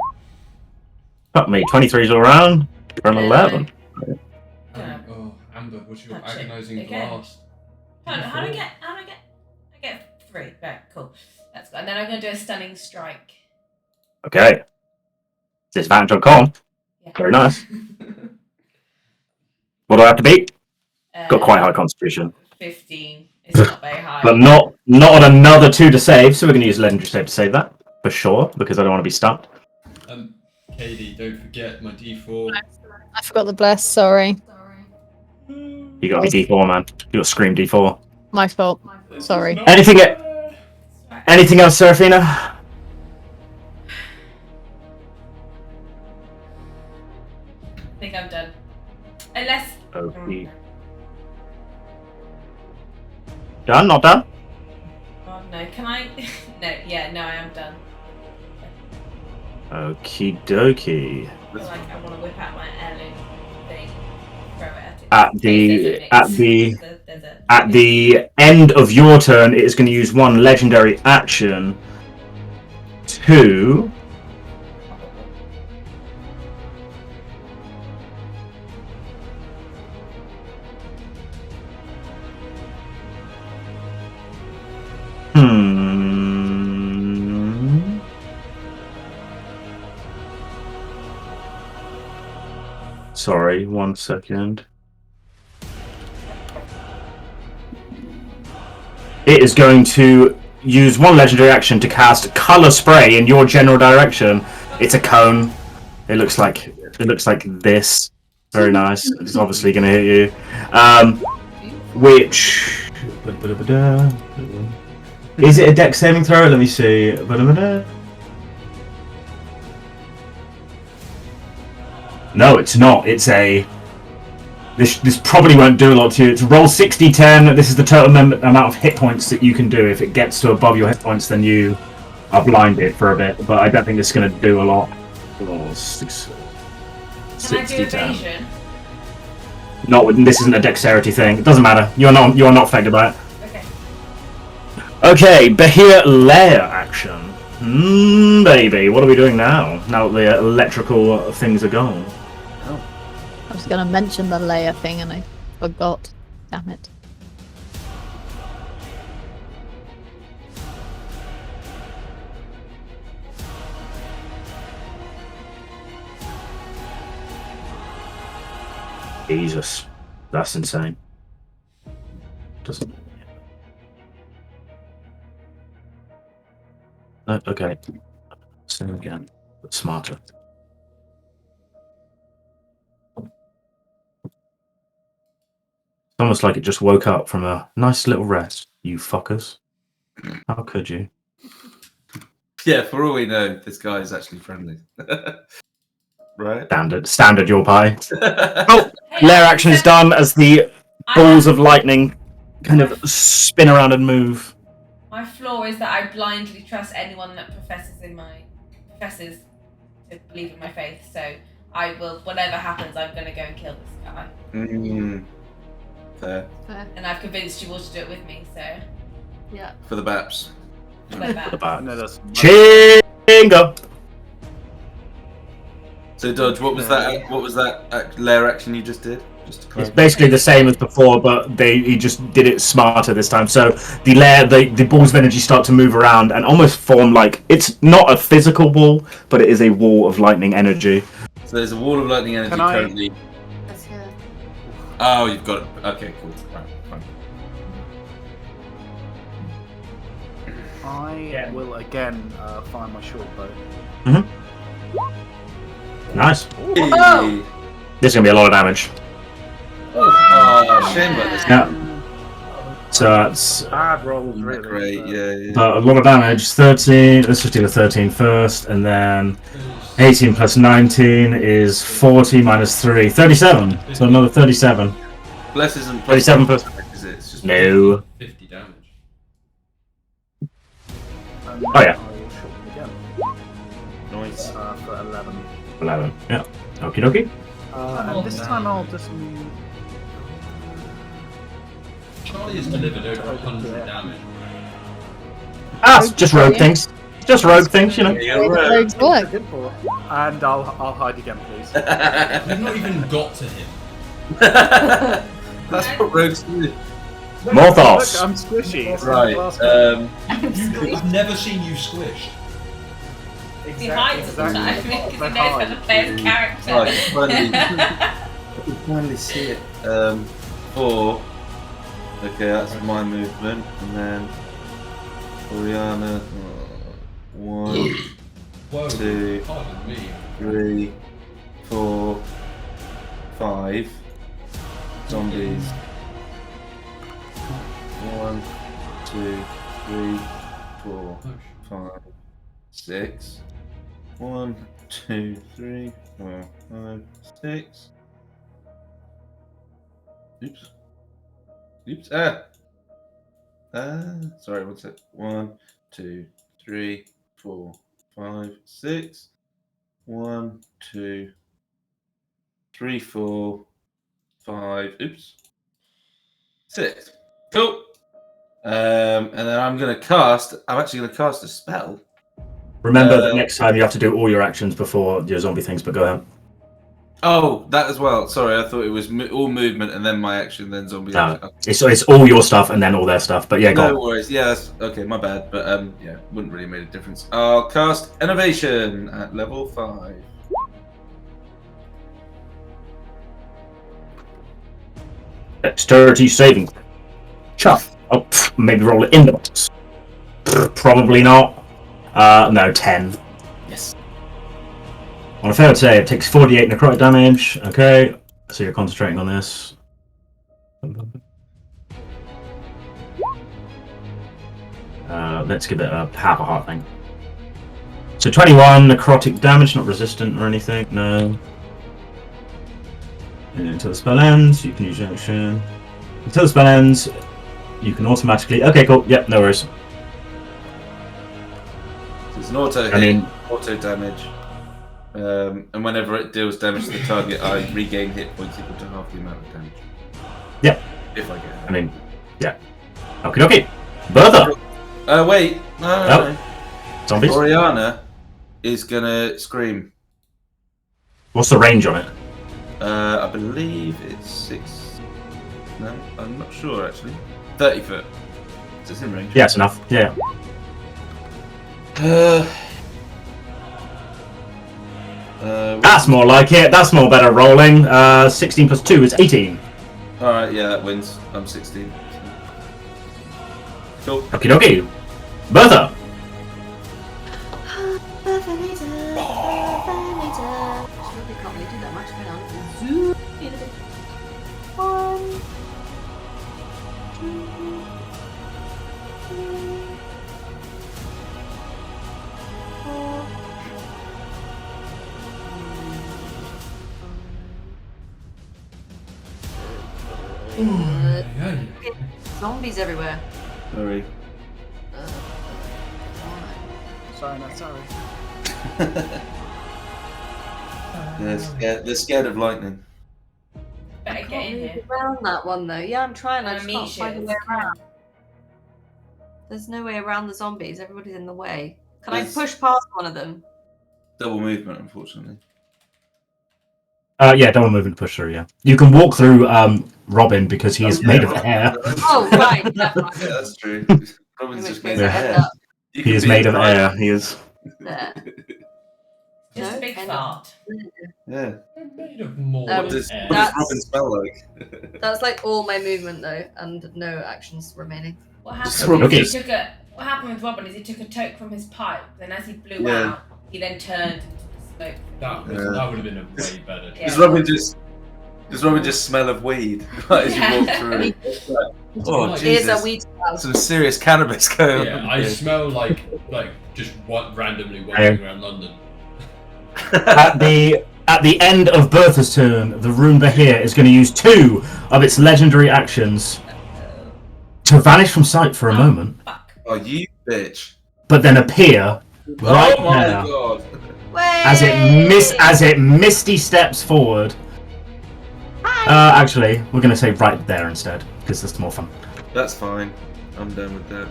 Fuck me, 23's all around. For an 11. Oh, Amber, what's your Touch it agonising again. blast? How do I get? I get 3. Right, cool. That's good. And then I'm gonna do a stunning strike. Okay. Disadvantage on con. Yeah. Very nice. What do I have to beat? Got quite high constitution. 15. It's not very high. But not on another 2 to save, so we're going to use legendary save to save that. For sure, because I don't want to be stunned. Katie, don't forget my D4. I forgot the bless, sorry. You got to be D4, man. You got to scream D4. My fault. Sorry. Anything else, Seraphina? I think I'm done. Unless. Okay. Done? Not done? Oh no, can I? No, yeah, no, I am done. Okie dokie. I feel like I want to whip out my heirloom thing, throw it at it. At the end of your turn, it is going to use one legendary action to Sorry, 1 second. It is going to use one legendary action to cast Color Spray in your general direction. It's a cone. It looks like this. Very nice. It's obviously going to hit you. Which is it a dex saving throw? Let me see. No, it's not. It's a. This probably won't do a lot to you. It's roll 60-10. This is the total amount of hit points that you can do. If it gets to above your hit points, then you are blinded for a bit. But I don't think it's going to do a lot. Roll 60, Can I do 10. evasion? This isn't a dexterity thing. It doesn't matter. You are not affected by it. Okay. Okay, Bahir layer action. Baby, what are we doing now? Now that the electrical things are gone. I was going to mention the layer thing and I forgot. Damn it. Jesus, that's insane. Doesn't. No, okay. Same again, but smarter. It's almost like it just woke up from a nice little rest. You fuckers. How could you? Yeah, for all we know, this guy is actually friendly. Right? Standard your pie. Oh, Hey, lair action is done as the balls of lightning kind of spin around and move. My flaw is that I blindly trust anyone that professes to believe in my faith. So I will, whatever happens, I'm going to go and kill this guy. Fair. And I've convinced you all to do it with me. So Yeah. For the Baps. like that. No, that's Chingo! So Dodge, what was that lair action you just did? Just to It's clarify. basically the same as before, but he just did it smarter this time. So the balls of energy start to move around and almost form like, it's not a physical wall, but it is a wall of lightning energy. So there's a wall of lightning energy Can I- currently. That's here. Oh, you've got it. Okay, cool. Right, fine. I will again find my short bow. Nice. Whoa! This is gonna be a lot of damage. Oh, shame about this. Yeah. So it's Bad rolls, Not really. great, but- yeah. a lot of damage. 13. Let's just do the 13 first, and then 18 plus 19 is 40 minus 3. 37. So another 37. Bless isn't 37 plus. is it? It's just No. 50 damage. And Oh, yeah. I will shoot him again. Nice. For 11. 11. Yeah. Okie dokie. And this time I'll just move. Charlie has delivered over 100 damage. Ah, it's just rogue things. Just rogue things, you know. Yeah, Way the right. rogues work. Good for. And I'll hide again, please. We've not even got to him. That's what rogues do. Morthos. Look, I'm squishy. It's Right. like the I've never seen you squished. He hides all the time because he knows how to play his character. Right, finally see it. 4. Okay, that's my movement, and then Oriana. 1, Whoa, 2, pardon me. 3, 4, 5 zombies. 1, 2, 3, 4, 5, 6. 1, 2, 3, 4, 5, 6. Oops. Oops. Sorry, what's it? 1, 2, 3, 4, 5, 6. 1, 2, 3, 4, 5. Oops. 6. Cool. And then I'm actually gonna cast a spell. Remember that next time you have to do all your actions before your zombie things, but go ahead. Oh, that as well. Sorry, I thought it was all movement and then my action, then zombie No, action. it's all your stuff and then all their stuff. But yeah, go No on. worries. Yeah, that's okay. My bad. But yeah, wouldn't really made a difference. I'll cast Innovation at level 5. Dexterity saving. Chuff. Oh, maybe roll it in the box. Probably not. No, 10. Yes. On a failed save, it takes 48 necrotic damage. Okay, so you're concentrating on this. Let's give it a half a heart thing. So 21 necrotic damage, not resistant or anything. No. And until the spell ends, you can use your action. Until the spell ends, you can automatically. Okay, cool. Yep, no worries. So it's an auto hit, auto damage. And whenever it deals damage to the target, I regain hit points equal to half the amount of damage. Yep. If I get it. I mean, yeah. Okie dokie. Bertha! Wait. No. Zombies? Oriana is gonna scream. What's the range on it? I believe it's 6. No, I'm not sure actually. 30 foot. Is this in range? Yeah, it's enough. Yeah. That's more like it. That's more better rolling. 16 plus 2 is 18. Alright, yeah, that wins. I'm 16. Cool. Okie dokie. Bertha! Can't really do that much. Hang on. Zoom in a bit. 1, 2, 3, 4. Zombies everywhere. Sorry. Sorry, not sorry. They're scared of lightning. Better Can't get in move here. around that one though. Yeah, I'm trying. I just Meat can't find a shields. way around. There's no way around the zombies. Everybody's in the way. Can I There's- push past one of them? Double movement, unfortunately. Yeah, double movement push through, yeah. You can walk through Robin because he is made of air. Oh, right. Yeah, that's true. Robin's just made Which of means I air. end up You He can is be made of inside. air. He is. there. Just No, a big end fart. Yeah. They're made of more Um, What does air. that- Robin smell like? That's like all my movement though, and no actions remaining. What Just happened? Okay. Is he what happened with Robin is he took a toke from his pipe. Then as he blew Yeah. out, he then turned into Like, That would have been a way better. Yeah. Does Robin just smell of weed as you walk through? Oh Here's Here's a Jesus! weed smell. Some serious cannabis going Yeah, on. I smell like just randomly wandering around London. At the end of Bertha's turn, the Roomba here is going to use 2 of its legendary actions to vanish from sight for a moment, Oh, you bitch! but then appear right Oh my there god! as it misty steps forward. Actually, we're going to say right there instead because that's more fun. That's fine. I'm done with that.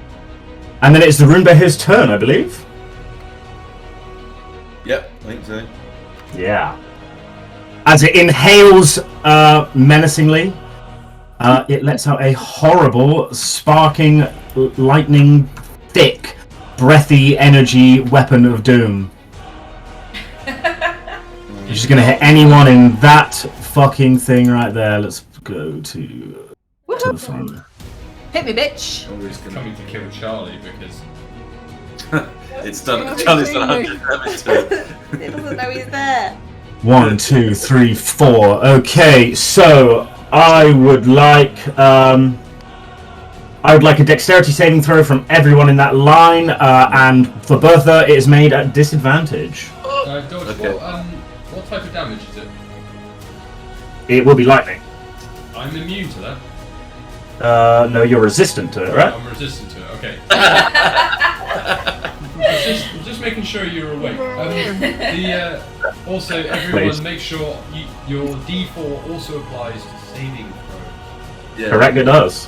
And then it's the Roomba here's turn, I believe. Yep, I think so. Yeah. As it inhales menacingly, it lets out a horrible, sparking, lightning, thick, breathy energy weapon of doom. You're just going to hit anyone in that fucking thing right there. Let's go to the front. Hit me, bitch. Always gonna. Coming to kill Charlie because It's done. Charlie's done 100 damage to it. He doesn't know he's there. 1, 2, 3, 4. Okay, so I would like a dexterity saving throw from everyone in that line, and for Bertha, it is made at disadvantage. Dodge, Okay. what type of damage is it? It will be lightning. I'm immune to that. No, you're resistant to it, right? I'm resistant to it. Okay. just making sure you're awake. Also, everyone, Please. make sure your D4 also applies to saving throws. Yeah. Correct, it does.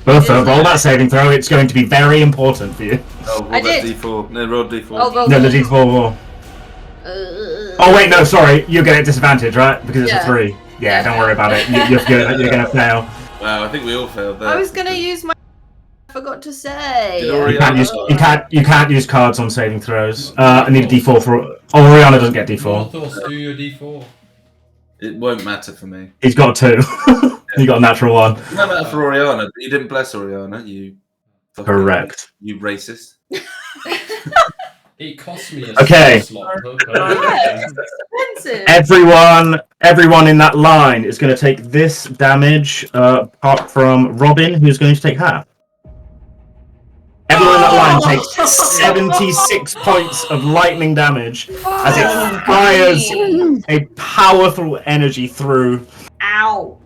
Bertha, roll that saving throw. It's going to be very important for you. Oh, roll I that did. D4. No, roll D4. Oh, go. No, the D4 will. Oh wait, no, sorry. You get it disadvantage, right? Because it's Yeah. a 3. Yeah, don't worry about it. You're going to fail. Wow, I think we all failed there. I was gonna use my. I forgot to say. Did Oriana- You can't use cards on saving throws. I need a D4 for. Oh, Oriana doesn't get D4. Morthos, do your D4. It won't matter for me. He's got 2. He got a natural 1. It won't matter for Oriana, but you didn't bless Oriana, you... fucking- Correct. You racist. It cost me a Okay. slot. Expensive. Everyone in that line is going to take this damage, apart from Robin, who's going to take half. Everyone in that line takes 76 points of lightning damage as it fires a powerful energy through. Ow.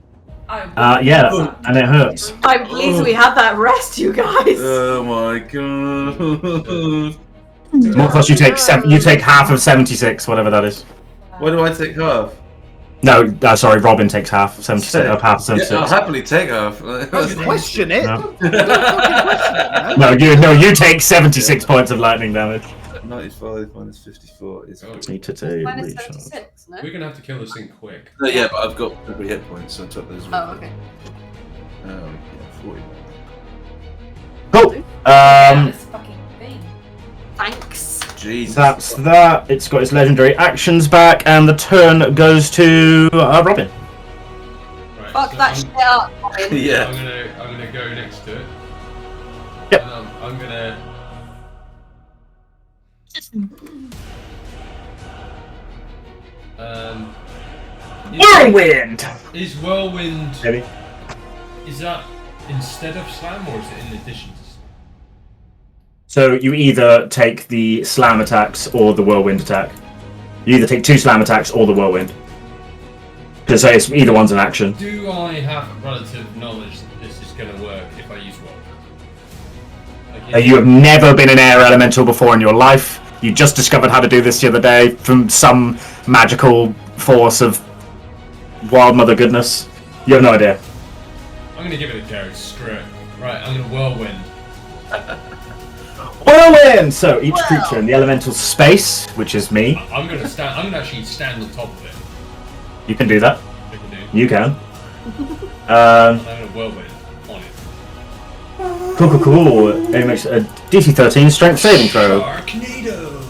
Yeah, and it hurts. I'm pleased we had that rest, you guys. Oh my god. Morthos, you take half of 76, whatever that is. Why do I take half? No, sorry, Robin takes half of 76. Half of 76. Yeah, I'll happily take half. Question it. No. No. You take 76 points of lightning damage. 95 minus 54 is... Need to take Minus recharge. 76, no? We're gonna have to kill this thing quick. No, yeah, but I've got 3 hit points, so I took those. Oh, okay. Yeah, 40. Cool. This fucking thing. Thanks. Jesus. That's that. It's got its legendary actions back, and the turn goes to Robin. Right, Fuck so that shit up. Robin. Yeah. I'm gonna go next to it. Yep. And I'm gonna. Whirlwind! Is Whirlwind? Maybe. Is that instead of Slam or is it in addition to Slam? So you either take the slam attacks or the whirlwind attack. You either take 2 slam attacks or the whirlwind. Because it's either one's an action. Do I have relative knowledge that this is gonna work if I use Whirlwind? Like, You have never been an air elemental before in your life. You just discovered how to do this the other day from some magical force of wild mother goodness. You have no idea. I'm gonna give it a go. Screw it. Right, I'm gonna Whirlwind. Whirlwind! So each creature in the elemental space, which is me, I'm gonna stand. I'm gonna actually stand on top of it. you can do that. I can do. You can. I'm gonna Whirlwind on it. Cool. It makes a DC 13 strength saving throw. Sharknado!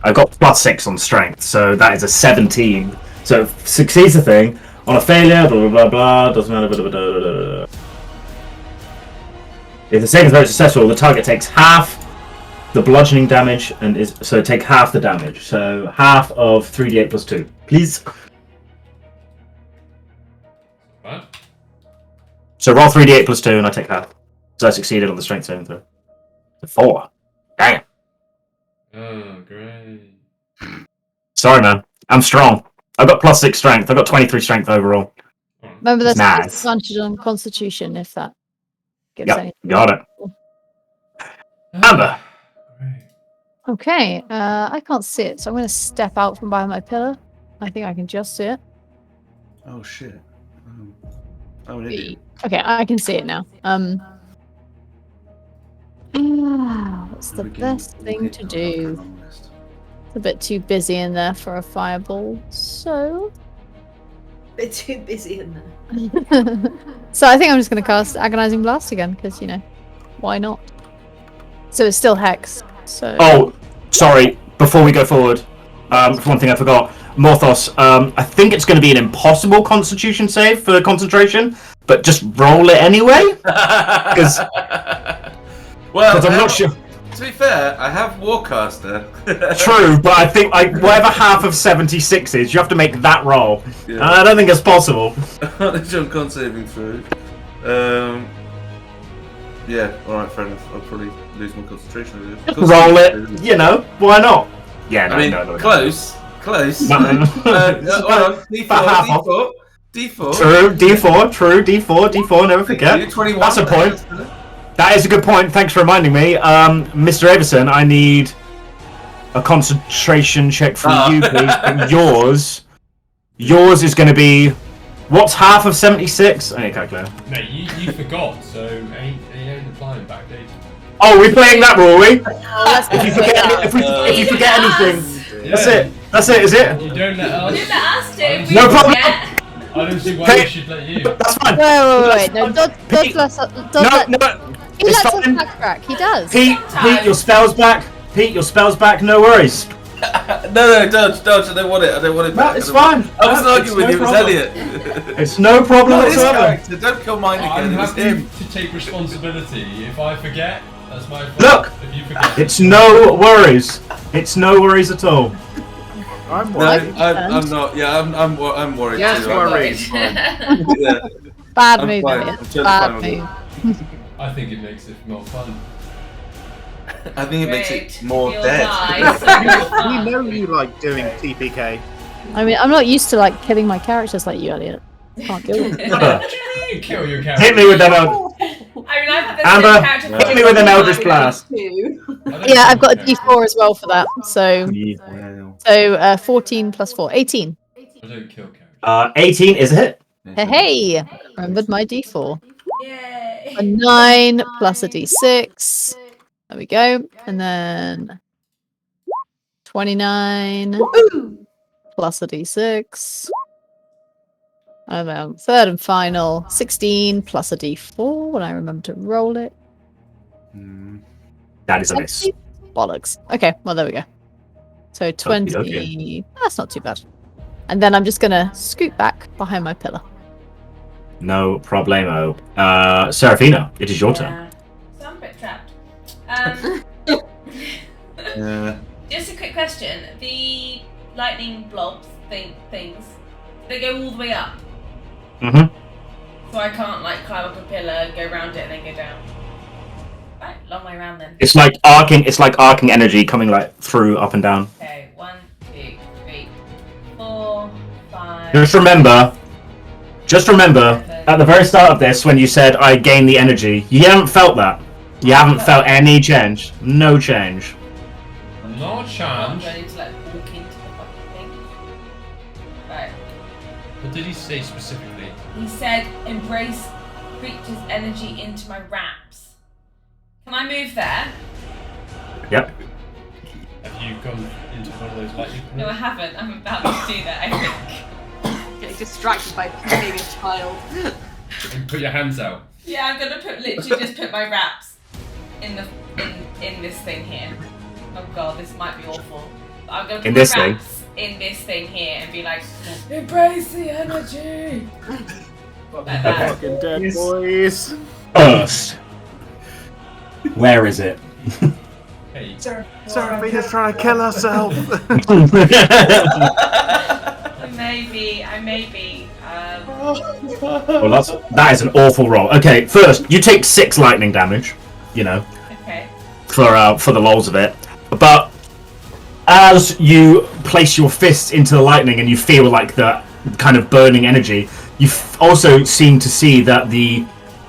I got +6 on strength, so that is a 17. So it succeeds the thing. On a failure, blah blah blah blah, doesn't matter, blah, blah, blah, blah, blah. If the saving throw is successful, the target takes half the bludgeoning damage, and is so take half the damage. So half of 3d8 plus 2, please. What? So roll 3d8 plus 2, and I take half. So I succeeded on the strength saving throw. 4. Dang it. Oh, great. Sorry, man. I'm strong. I've got plus 6 strength. I've got 23 strength overall. Remember, there's Nice. disadvantage on Constitution if that gives Yep, anything. got it. Amber. Great. Okay, I can't see it, so I'm going to step out from behind my pillar. I think I can just see it. Oh shit. Oh, an idiot. Okay, I can see it now. What's the best thing to do? It's a bit too busy in there for a fireball, so... Bit too busy in there. So I think I'm just going to cast Agonizing Blast again, because, you know, why not? So it's still Hex, so... Oh, sorry. Before we go forward, one thing I forgot. Morthos, I think it's going to be an impossible Constitution save for concentration, but just roll it anyway? Because I'm not sure. To be fair, I have Warcaster. True, but I think whatever half of 76 is, you have to make that roll. Yeah. And I don't think it's possible. Jump con saving through. Yeah, alright, fair enough. I'll probably lose my concentration. Just roll it, you know, why not? Yeah, no, I mean, no. close. Nothing. D4. True, D4, never forget. 21. That's a point. That is a good point, thanks for reminding me. Mr. Everson, I need a concentration check from you, please. And yours is going to be... What's half of 76? I need a calculator. Mate, you forgot, so ain't applying back, do you? Oh, we're playing that rule, are we? let's If you forget anything, Yeah. that's it, is it? You don't let us. You didn't ask it. No problem. I don't see why Hey. we should let you. That's fine. Wait. No, Dodd Pete. lets us... No, He it's lets us fine. backtrack, he does. Pete, your spell's back. Pete, your spell's back, no worries. No, Dodge, I don't want it. I don't want it No, back. it's fine. I wasn't arguing with no you, it was problem. Elliot. It's no problem Not his whatsoever. character, don't kill mine I'm again, it was happy him. to take responsibility. If I forget, that's my fault. Look, if you forget, it's no worries. It's no worries at all. I'm No, worried. I'm not. Yeah, I'm worried Yes, too. worried. Yeah, Bad I'm move, fine. Elliot. I'm totally Bad fine with move. I think it makes it more fun. I think it makes Great. it more You'll dead. die, so you'll We fun. know you like doing TPK. I mean, I'm not used to, like, killing my characters like you, Elliot. Can't do it. You kill your character. Hit me with them. I mean, I've had the Amber, same character for hit me with an Eldritch Two. Blast. I don't Yeah, kill I've got a characters. D4 as well for that. So, Wow. 14 plus 4, 18. I don't kill characters. 18 is a hit. Hey, remembered my D4. Yay. A 9 plus a D6. There we go. And then 29 plus a D6. And then third and final, 16 plus a D4 when I remember to roll it. That is a miss. Bollocks. Okay, well, there we go. So 20. Okay. That's not too bad. And then I'm just going to scoot back behind my pillar. No problemo. Seraphina, it is your turn. Yeah. So I'm a bit trapped. Yeah. Just a quick question. The lightning blobs things, they go all the way up. Mm-hmm. So I can't like climb up a pillar, go around it, and then go down. Right, long way around then. It's like arcing energy coming like through up and down. Okay, 1, 2, 3, 4, 5. Just remember, at the very start of this, when you said I gain the energy, you haven't felt that. You haven't felt any change. No change. No I'm chance. going to like walk into the fucking thing. Right. What did he say specifically? He said, embrace creature's energy into my wraps. Can I move there? Yep. Have you gone into one of those lightning No, I pools? haven't. I'm about to do that, I think. Getting distracted by being a child. And put your hands out. Yeah, I'm gonna literally just put my wraps in this thing here. Oh god, this might be awful. But I'm gonna put In my this thing? wraps in this thing here and be like, embrace the energy. Like that. Fucking dead Yes. boys. First. Where is it? Hey. Seraphina's trying to kill herself. I may be. Well, that is an awful roll. Okay, first you take 6 lightning damage. You know. Okay. For the lols of it, but as you place your fists into the lightning and you feel like the kind of burning energy, you also seem to see that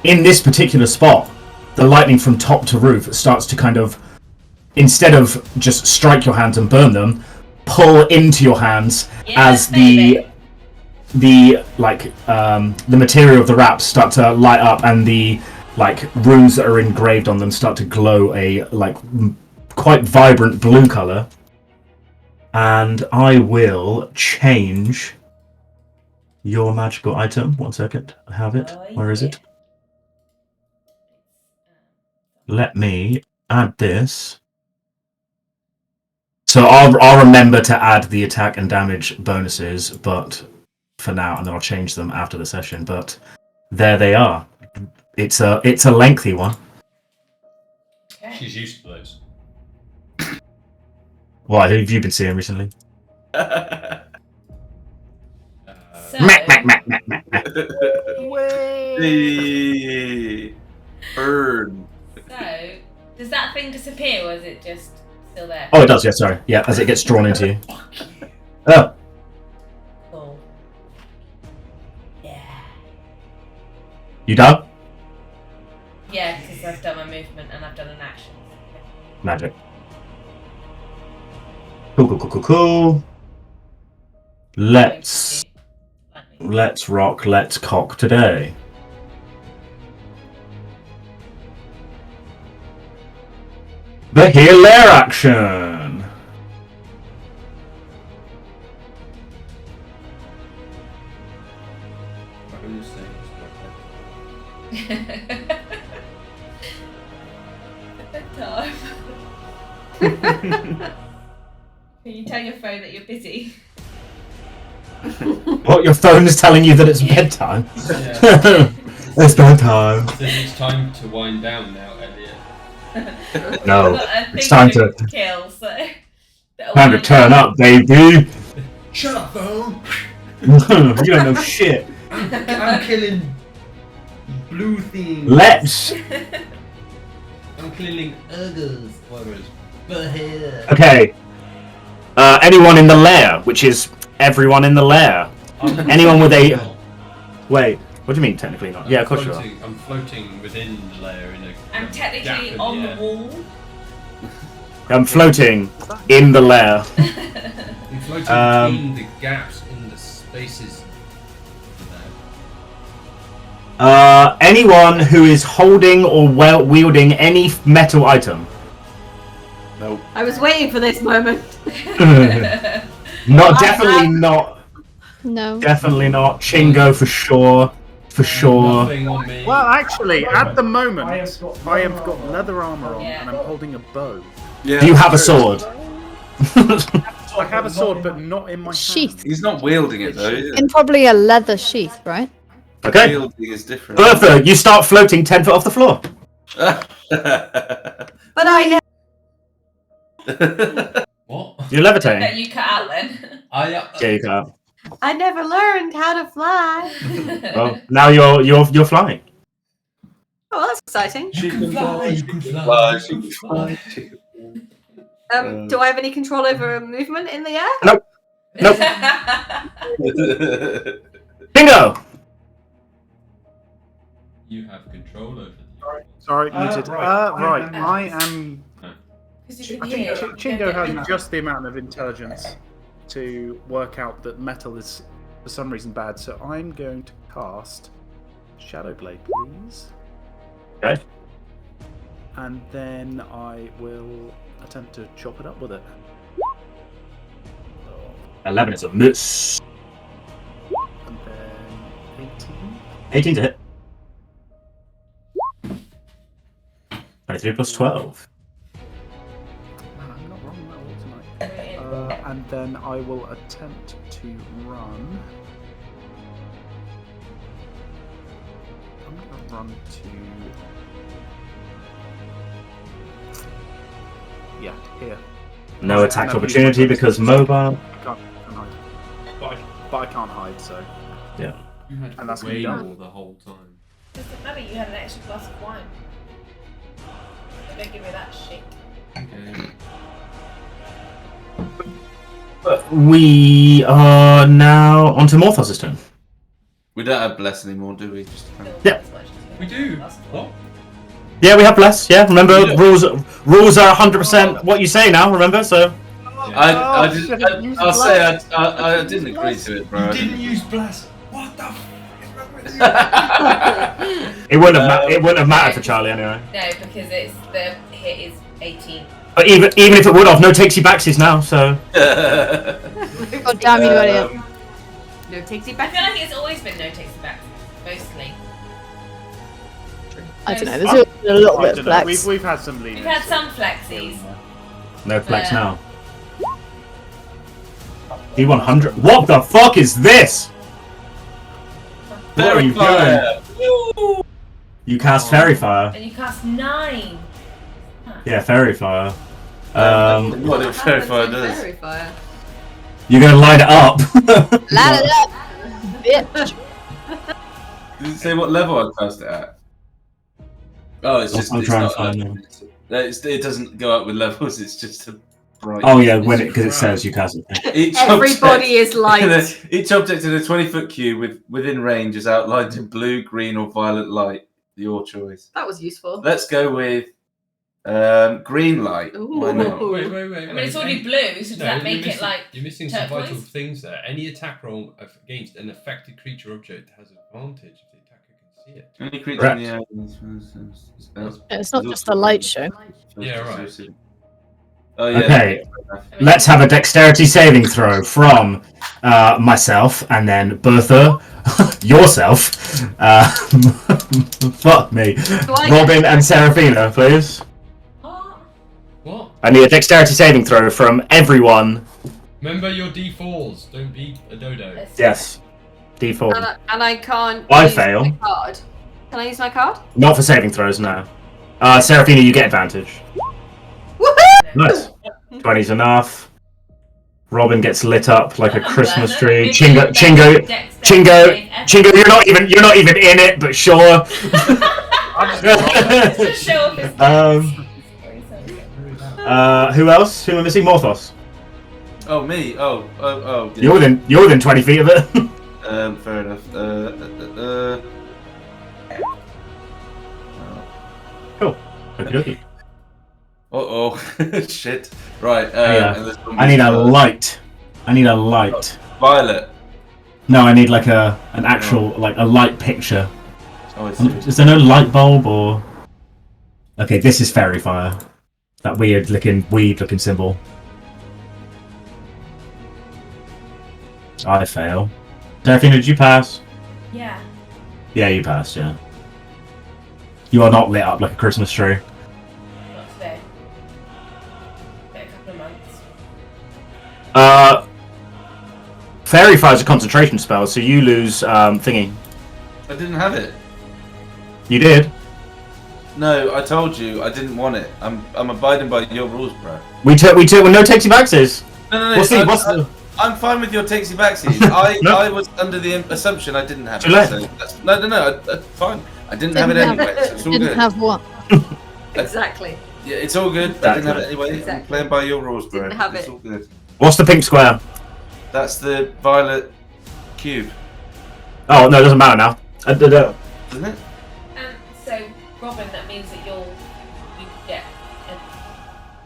in this particular spot, the lightning from top to roof starts to kind of, instead of just strike your hands and burn them, pull into your hands as the material of the wraps start to light up and the runes that are engraved on them start to glow a quite vibrant blue color. And I will change your magical item. 1 second. I have it. Where is it? Let me add this. So I'll remember to add the attack and damage bonuses, but for now, and then I'll change them after the session. But there they are. It's a lengthy one. Okay. She's used to those. Why? Who have you been seeing recently? So, Hey, burn. so, does that thing disappear or is it just still there? Oh, it does. Yeah, sorry. Yeah, as it gets drawn into you. Oh. Cool. Yeah. You done? Yeah, because I've done my movement and I've done an action. Magic. Cool. Let's rock, let's cock today. The Hilaire action. Bedtime. Can you tell your phone that you're busy? What, your phone is telling you that it's bedtime? Yeah. It's bedtime. It's time to wind down now, Elliot. No, I've got a it's thing time to to kill, so time to turn up, baby. Shut up, phone! You don't know shit. I'm killing blue things. Let's. I'm killing ogres. Okay. Anyone in the lair, which is everyone in the lair. Anyone with a. Wait, what do you mean technically not? Yeah, of course you are. I'm floating within the lair in a. I'm technically gap in on the the air. wall. I'm floating in the lair. I'm floating between the gaps in the spaces. Anyone who is holding or wielding any metal item. Nope. I was waiting for this moment. Not definitely not. No. Definitely not. Chingo for sure. For sure. Nothing on me. Well, actually, at the moment, I have got leather armor on Yeah. and I'm holding a bow. Yeah, Do you have a true. sword? I have a sword, but not in my Sheath. hand. He's not wielding it though, is In probably a leather sheath, right? Okay. Wielding is different. Bertha, you start floating 10 foot off the floor. But I What? You're levitating. That you cut out then. Yeah, you can't. never learned how to fly. Well, now you're flying. Oh, that's exciting. She can fly. You can fly. She can fly. Do I have any control over movement in the air? Nope. Bingo! You have control over the. Sorry, muted. Right, I am. Because you I can think hear. Chingo has just the amount of intelligence to work out that metal is for some reason bad, so I'm going to cast Shadow Blade, please. Okay. And then I will attempt to chop it up with it. 11 is a miss. And then 18 18. to hit. 23 plus 12. Man, I'm not wrong that all tonight. And then I will attempt to run. I'm going to run to Yeah, here. No attack opportunity because mobile. I can't hide. But I can't hide, so. Yeah. You had And that's way gonna be more the whole time. Doesn't matter, you had an extra glass of wine. So don't give me that shit. Okay. We are now onto Morthos' turn. We don't have bless anymore, do we? Just Yeah. We do. What? Yeah, we have bless. Yeah, remember rules are 100% what you say now. Remember, so. I didn't agree to it, bro. You didn't use bless. What the fuck is wrong with you? It wouldn't have mattered for Charlie anyway. No, because the hit is 18. But even if it would have, no takesy backsies now. So. God damn you, idiot. No takesy I back. feel like it's always been no takes back, mostly. I don't know. There's always been a little bit of flex. We've had some lean. We've had some flexies. No flex now. D100. What the fuck is this? What are you doing? You cast Fairy Fire. And you cast 9. Yeah, Fairy Fire. What did Fairy Fire does? Fairy fire. You're gonna line it up. La la la. Bitch. Does it say what level I cast it at? Oh, it's just. I'm It's trying not to find level. It doesn't go up with levels. It's just a bright. Oh yeah, it says you cast it. Each Everybody is light. Each object in a 20-foot cube within range is outlined in blue, green, or violet light. Your choice. That was useful. Let's go with green light. Ooh. Why not? Wait. I mean, it's already blue, so does that make it like. You're missing some turquoise? vital things there. Any attack roll against an affected creature object has advantage if the attacker can see it. Any creature Correct. in the It's not just a light show. Yeah, right. Oh yeah. Okay. I mean, Let's have a dexterity saving throw from myself and then Bertha, yourself. Fuck me. Robin and Seraphina, please. What? What? I need a dexterity saving throw from everyone. Remember your D4s. Don't be a dodo. Yes. D4. And I can't. I use fail. My card. Can I use my card? Not for saving throws, no. Seraphina, you get advantage. Woohoo! Nice. 20's enough. Robin gets lit up like a Christmas tree. Chingo, you're not even in it, but sure. Just show off his Who else? Who am I missing? Morthos. Oh me. Oh. Yeah. You're within 20 feet of it. Fair enough. Cool. Okey-dokey. Oh shit. Right. I need a light. I need a light. Violet. No, I need like an actual like a light picture. Oh, I see. Is there no light bulb or? Okay, this is fairy fire. That weird looking symbol. I fail. Seraphina, did you pass? Yeah. Yeah, you passed. Yeah. You are not lit up like a Christmas tree. Not today. Been a couple of months. Fairy fire is a concentration spell, so you lose thingy. I didn't have it. You did. No, I told you I didn't want it. I'm abiding by your rules, bro. We took well, no takesy backsies. No. I'm fine with your takesy backsies. I was under the assumption I didn't have it. So no. Fine. I didn't have it anyway. So it's all Didn't good. have what? Exactly. Yeah, it's all good. I didn't have it anyway. Exactly. I'm playing by your rules, bro. Didn't have it's it. all good. What's the pink square? That's the violet cube, Oh no, it doesn't matter now. isn't it? So, Robin, that means that you get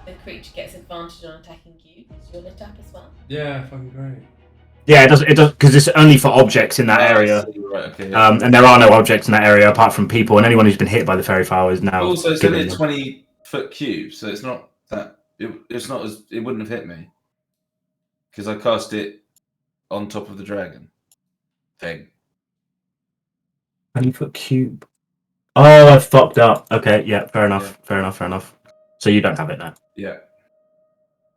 the creature gets advantage on attacking you because you're lit up as well. Yeah, fucking great. Yeah, it does because it's only for objects in that area. Right, okay, yeah. And there are no objects in that area apart from people, and anyone who's been hit by the fairy fire is now. Also, it's only a given- 20-foot cube, so it's not that. It's not as it wouldn't have hit me because I cast it on top of the dragon thing. 20-foot cube. Oh, I fucked up. Okay, yeah, fair enough. Yeah. Fair enough. So you don't have it now. Yeah.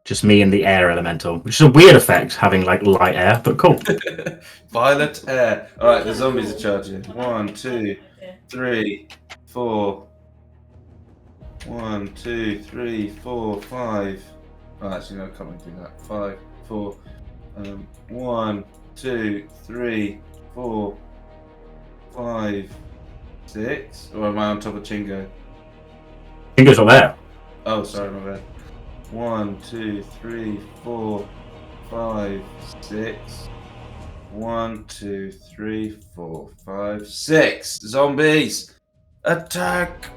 Just me and the air elemental, which is a weird effect, having like light air, but cool. Violet air. All right, the zombies are charging. 1, 2, 3, 4, 1, 2, 3, 4, 5. Oh, actually, no, I can't really do that. 5, 4. 1, 2, 3, 4, 5, 6. Or am I on top of Chingo? Chingo's not there. Oh, sorry, my bad. 1, 2, 3, 4, 5, 6. 1, 2, 3, 4, 5, 6. Zombies! Attack!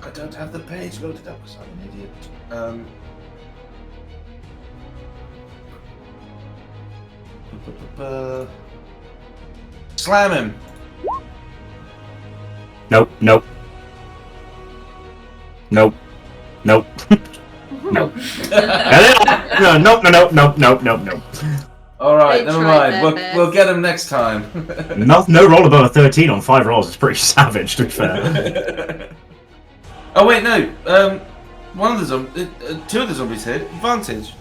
I don't have the page loaded up because I'm an idiot. Slam him! Nope. Nope. Nope. Nope. Nope. No. Nope. Alright, They never tried mind. their We'll get him next time. No roll above a 13 on 5 rolls. It's pretty savage, to be fair. Oh wait, no. One of the two of the zombies hit. Advantage.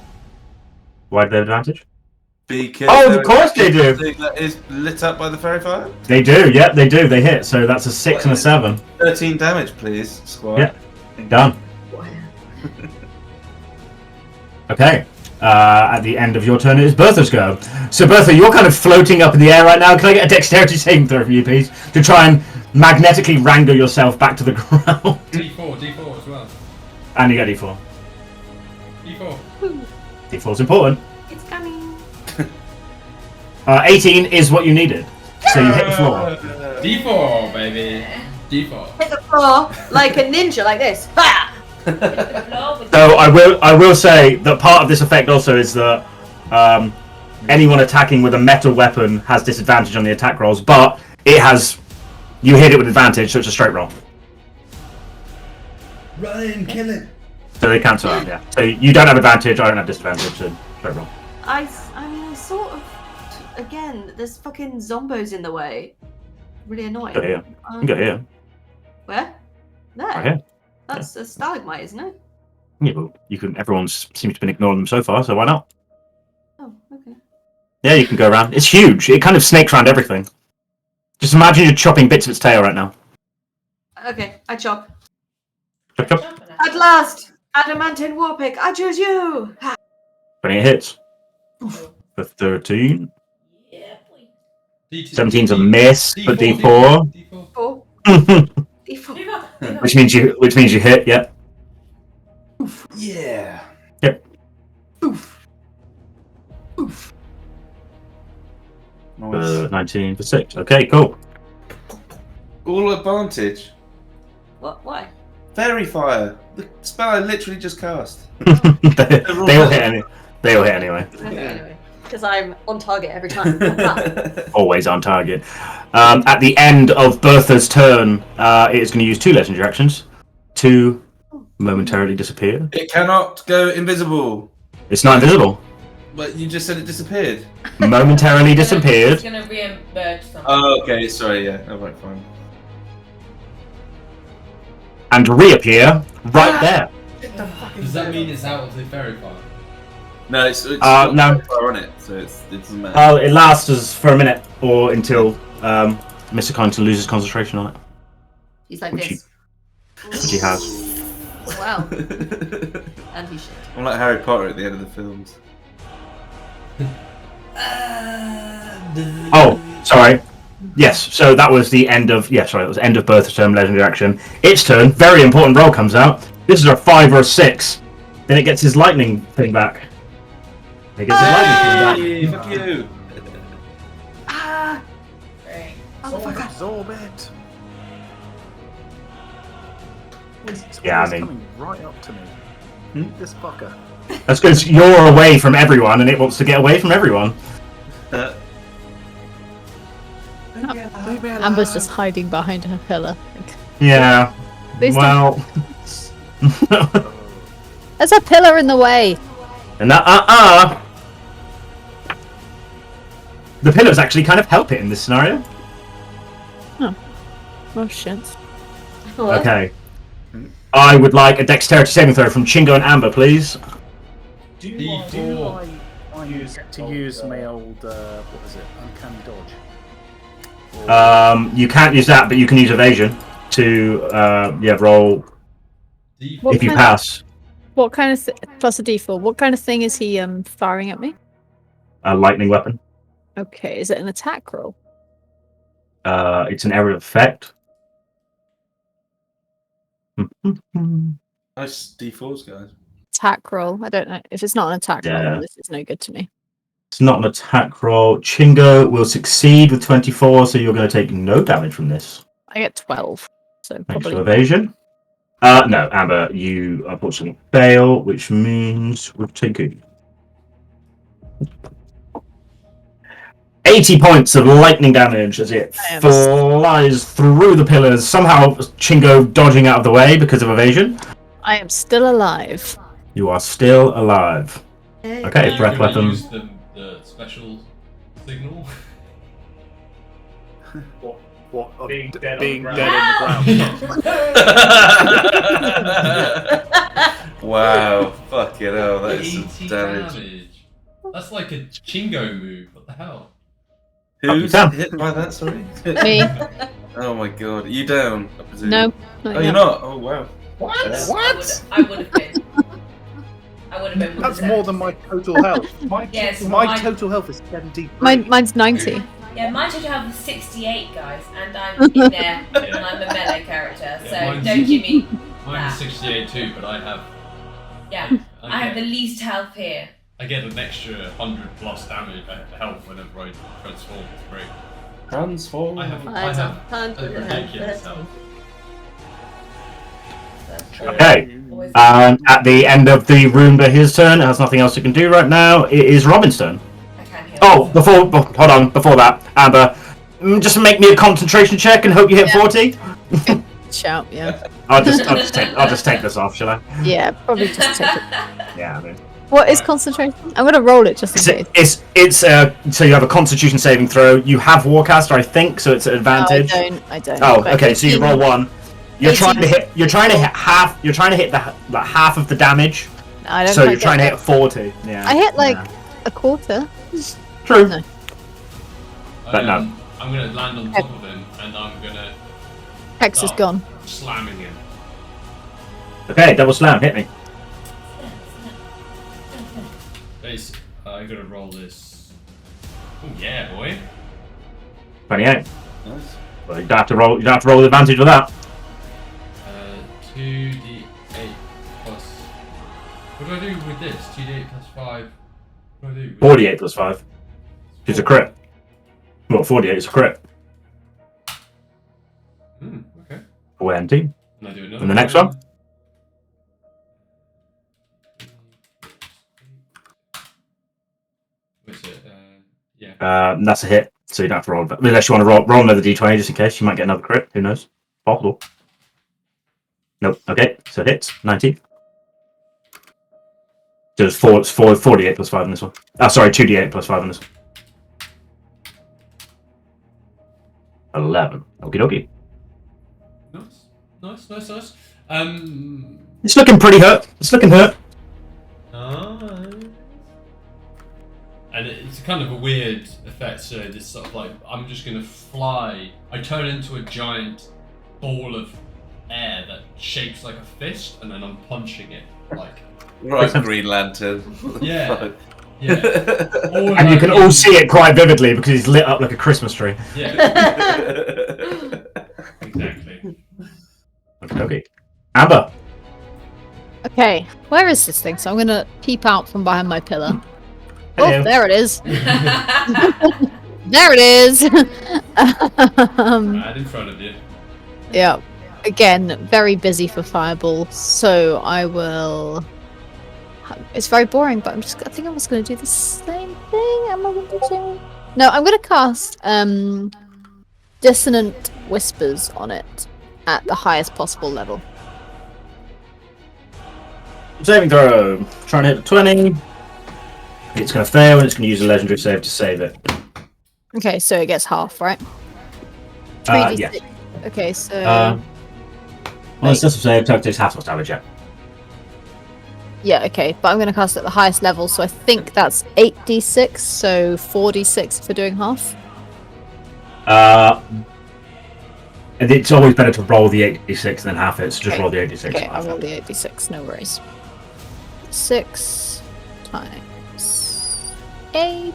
Why do they have advantage? Because Oh, of course they do. That is lit up by the fairy fire. They do, yep, they do. They hit, so that's a 6 and a 7. 13 damage, please, squad. Yep. Done. Okay. At the end of your turn, it is Bertha's go. So, Bertha, you're kind of floating up in the air right now. Can I get a dexterity saving throw from you, please? To try and magnetically wrangle yourself back to the ground. D4 as well. And you get D4. D4. D4's important. It's coming. 18 is what you needed. So you hit the floor. D4, baby. D4. Hit the floor like a ninja, like this. Ha! So I will say that part of this effect also is that anyone attacking with a metal weapon has disadvantage on the attack rolls, but you hit it with advantage, so it's a straight roll. Run, kill it. So they cancel out, yeah. So you don't have advantage, I don't have disadvantage, so straight roll. I mean, sort of. Again, there's fucking zombos in the way. Really annoying. Go here. You can go here. Where? There. Right here. That's a stalagmite, isn't it? Yeah, well, you can. Everyone seems to have been ignoring them so far, so why not? Oh, okay. Yeah, you can go around. It's huge. It kind of snakes around everything. Just imagine you're chopping bits of its tail right now. Okay, I chop. Chop, chop. At last! Adamantine Warpick, I choose you! Ha! 20 hits. For 13. Yeah, boy. 17's a miss, but D4. D4. Four. D4. Which means you hit, yep. Yeah. Yep. Oof. 19 for 6. Okay, cool. All advantage. What? Why? Fairy fire. The spell I literally just cast. they all hit anyway. Anyway, because I'm on target every time. Always on target. At the end of Bertha's turn, it is going to use 2 legendary actions to momentarily disappear. It cannot go invisible. It's not invisible. But you just said it disappeared. Momentarily It's disappeared. gonna re-emerge something. Oh, okay. Sorry. Yeah. Alright, fine. And reappear right there. Does that mean it's out of the fairy fire? No, it's no. fire on it, so it doesn't matter. Oh, it lasts us for a minute or until Mr. Connington loses concentration on it. He's like Which this. Which he has. Wow. And he should. I'm like Harry Potter at the end of the films. Oh, sorry. Yes, so that was the end of... Yeah, sorry, that was the end of Bertha's turn, legendary action. Its turn, very important roll comes out. This is a 5 or a 6. Then it gets his lightning thing back. It gets his lightning thing back. Fuck you! Ah! Great. Absorb it. Yeah, I It's mean- coming right up to me. This fucker. That's because you're away from everyone and it wants to get away from everyone. Leave me Amber's alone. just hiding behind her pillar. Yeah. Please don't- Well... There's a pillar in the way. And that, the pillars actually kind of help it in this scenario. Oh shit. What? Okay. I would like a dexterity saving throw from Chingo and Amber, please. Do D4. I use my old what was it? Uncanny dodge. You can't use that, but you can use evasion to roll. If you pass. What kind of plus a D4? What kind of thing is he firing at me? A lightning weapon. Okay, is it an attack roll? It's an area of effect. Nice D4s, guys. Attack roll. I don't know. If it's not an attack roll, Yeah. then this is no good to me. It's not an attack roll. Chingo will succeed with 24, so you're going to take no damage from this. I get 12. So Thanks probably. for evasion. No, Amber, you unfortunately fail, which means we've taken 80 points of lightning damage as it flies through the pillars, somehow Chingo dodging out of the way because of evasion. I am still alive. You are still alive. Okay, breath weapon. Use the special signal. What? Being dead on the on the ground. Wow, fucking hell, that is 80 some damage. That's like a Chingo move. What the hell? Who's down. hit by that, sorry? Me. Oh my god. Are you down, I presume? No. Oh, you're not? Oh, wow. What? I would have been. I would have been. That's more than my total health. Yes, My total health is 73. Mine's 90. Yeah, my total health is 68, guys, and I'm in there, and I'm a melee character, so mine's- don't give me Mine's that. 68 too, but I have. Yeah, I have the least health here. I get an extra 100 plus damage health whenever I transform. It's great. Transform. I have ridiculous health. Okay. At the end of the Roomba, his turn. It has nothing else it can do right now. It is Robin's turn. I can't hear. Oh, hold on. Before that, Amber, just make me a concentration check and hope you hit 40. Shout, yeah. I'll just take this off, shall I? Yeah, probably just take it. Yeah, I mean. What is concentration? I'm gonna roll it just in case. It's so you have a Constitution saving throw. You have Warcaster, I think, so it's an advantage. No, I don't. Oh, But okay. So you roll 1. You're 18. trying to hit. You're trying to hit half. You're trying to hit the half of the damage. No, I don't So quite you're trying to get hit 40. Yeah. that. I hit like yeah. a quarter. True. No. But no. I'm gonna land on top of him, and I'm gonna Hex is gone. slamming him. Okay, double slam. Hit me. I gotta roll this. Oh yeah, boy. 28. Nice. Well, you don't have to roll. You don't have to roll with advantage with that. 2d8 plus. What do I do with this? 2d8 plus 5. What do I do? 48 plus 5. It's a crit. Well, 48 is a crit. Okay. 20. And I do another And the next one? What's it? Yeah. That's a hit. So you don't have to roll. Unless you want to roll another d20 just in case. You might get another crit. Who knows? Possible. Nope. Okay. So it hits. 19. So it's 48 plus 5 in this one. Oh, sorry. 2d8 plus 5 in this one. 11. Okie dokie. Nice. It's looking pretty hurt. It's looking hurt. And it's kind of a weird effect, so this sort of like, I'm just going to fly. I turn into a giant ball of air that shapes like a fist, and then I'm punching it, like... Right, Green Lantern. Yeah. Yeah. And you can all see it quite vividly because it's lit up like a Christmas tree. Yeah. Exactly. Okay. Amber. Okay, where is this thing? So I'm gonna peep out from behind my pillar. Hello. Oh, there it is. There it is. Right in front of you. Yeah. Again, very busy for fireball, so I will. It's very boring, but I think I'm just gonna do the same thing. Am I gonna do the same? No, I'm gonna cast Dissonant Whispers on it at the highest possible level. Saving throw. Trying to hit a 20. It's going to fail and it's going to use a legendary save to save it. Okay, so it gets half, right? Yeah. Okay, so Well, it's just a save. Takes half lost damage, yeah. yeah, okay, but I'm going to cast it at the highest level, so I think that's 8d6, so 4d6 for doing half. It's always better to roll the 8d6 than half it, so just roll the 8d6. Okay, I'll roll the 8d6, no worries. 6 times 8.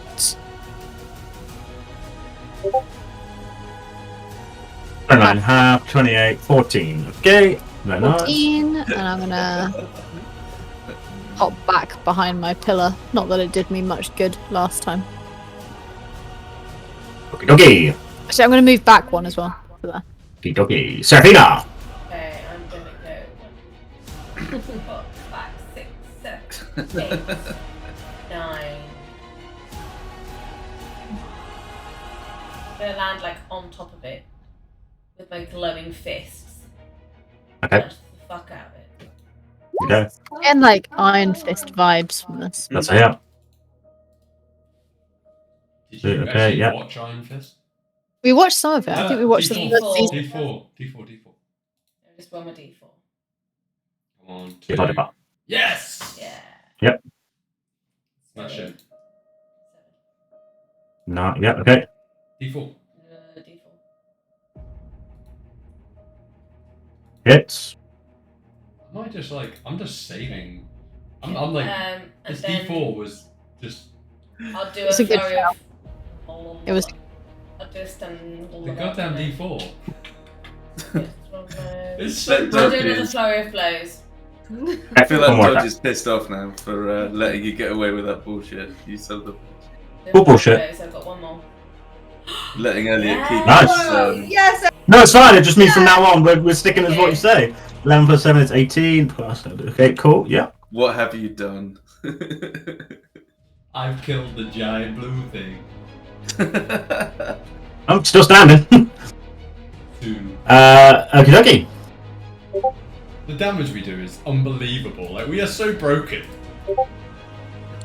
29 half, 28, 14. Okay, very nice. 14, and I'm gonna hop back behind my pillar. Not that it did me much good last time. Okie dokie. Actually, I'm gonna move back one as well. For that. Okie dokie. Seraphina! Okay, I'm gonna go 4, 5, 6, 7, 8, 9. I'm gonna land like on top of it with my glowing fists. Okay. Punch the fuck out of it. Okay. And like Iron Fist vibes from this. That's a hit. Did you Okay, actually yeah. watch Iron Fist? We watched some of it. I think we watched the D4, first season. D4. I just roll my d4. Come on, You got it 2. up. Yes! Yeah. Yep. Smash it. 7. No, yeah, okay. D4. D4. Hits. Am I just like, I'm just saving. I'm like, and this then D4 was just. I'll do a It's a good flurry shout. of. It was- I'll do a stun. The goddamn D4. It's so I'll do another broken. flurry of blows. I feel One more like time. Dodge is pissed off now for letting you get away with that bullshit. You son of a bitch. What bullshit? Blows, I've got one more. Letting Elliot keep Nice. his, Yes. No, it's fine. It just means from now on we're sticking as what you say. 11 plus 7 is 18. Plus, okay, cool. Yeah. What have you done? I've killed the giant blue thing. I'm still standing. 2. Okie dokie. The damage we do is unbelievable. Like, we are so broken.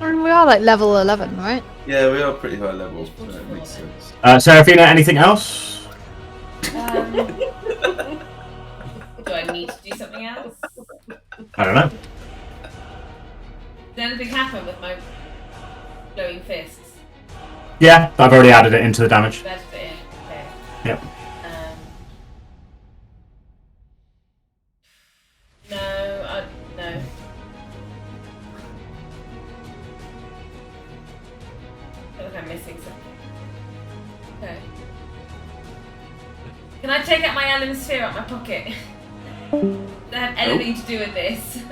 I mean, we are like level 11, right? Yeah, we are pretty high level, so that makes sense. Seraphina, anything else? Do I need to do something else? I don't know. Did anything happen with my glowing fists? Yeah, I've already added it into the damage. That's it in. Okay. Yep. No. I feel like I'm missing something. Okay. Can I take out my Allen sphere out my pocket? Does that have anything to do with this?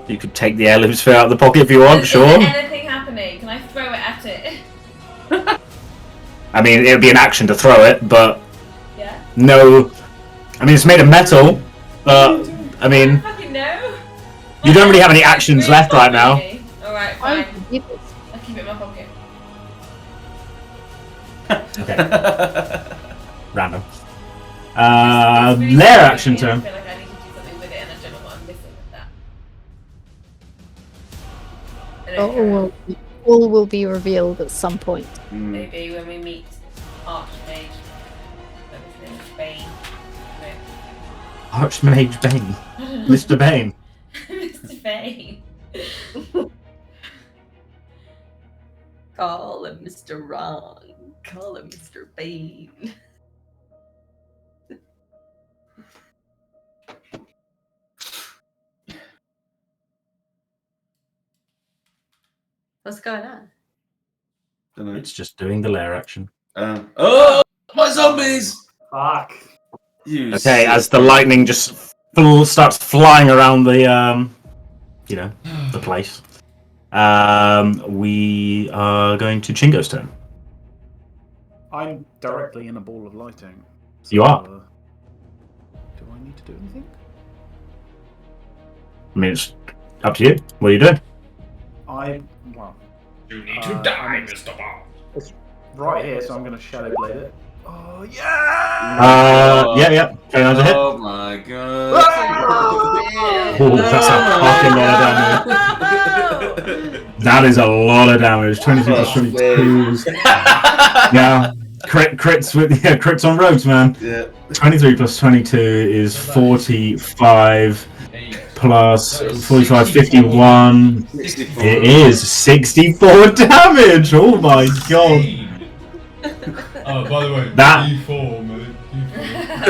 You could take the heirloom sphere out of the pocket if you want, Is sure. there anything happening? Can I throw it at it? I mean, it would be an action to throw it, but Yeah. no. I mean, it's made of metal, but I mean, Fucking no. you don't really have any actions left right now. Alright, fine. I'll keep it in my pocket. Okay, random. It's really Lair frustrating action me, and turn. I feel like I need to do something with it and I don't know what I'm missing with that. I don't care. All will be revealed at some point. Maybe when we meet Archmage. That was his name, Bane. Archmage Bane. Mr. Bane. Mr. Bane. Call him Mr. Wrong. Call him Mr. Bane. What's going on? Dunno. It's just doing the lair action. Oh, my zombies! Fuck. You Okay, sick as the lightning just starts flying around the, the place. We are going to Chingo's turn. I'm directly in a ball of lighting. You are. Do I need to do anything? I mean, it's up to you. What are you doing? Well, You need to die, Mr. Bond. it's right here, so I'm going to Shadow Blade it. Oh, yeah! Yeah. 29's a hit. Oh my god. Oh, that's a fucking lot of damage. That is a lot of damage. 23 plus 22 is... Yeah. Crits on rogues, man. Yeah. 23 plus 22 is 45 plus 45, 51. 64. It is 64 damage. Oh my god. Oh, by the way, That- D4, mate. D4.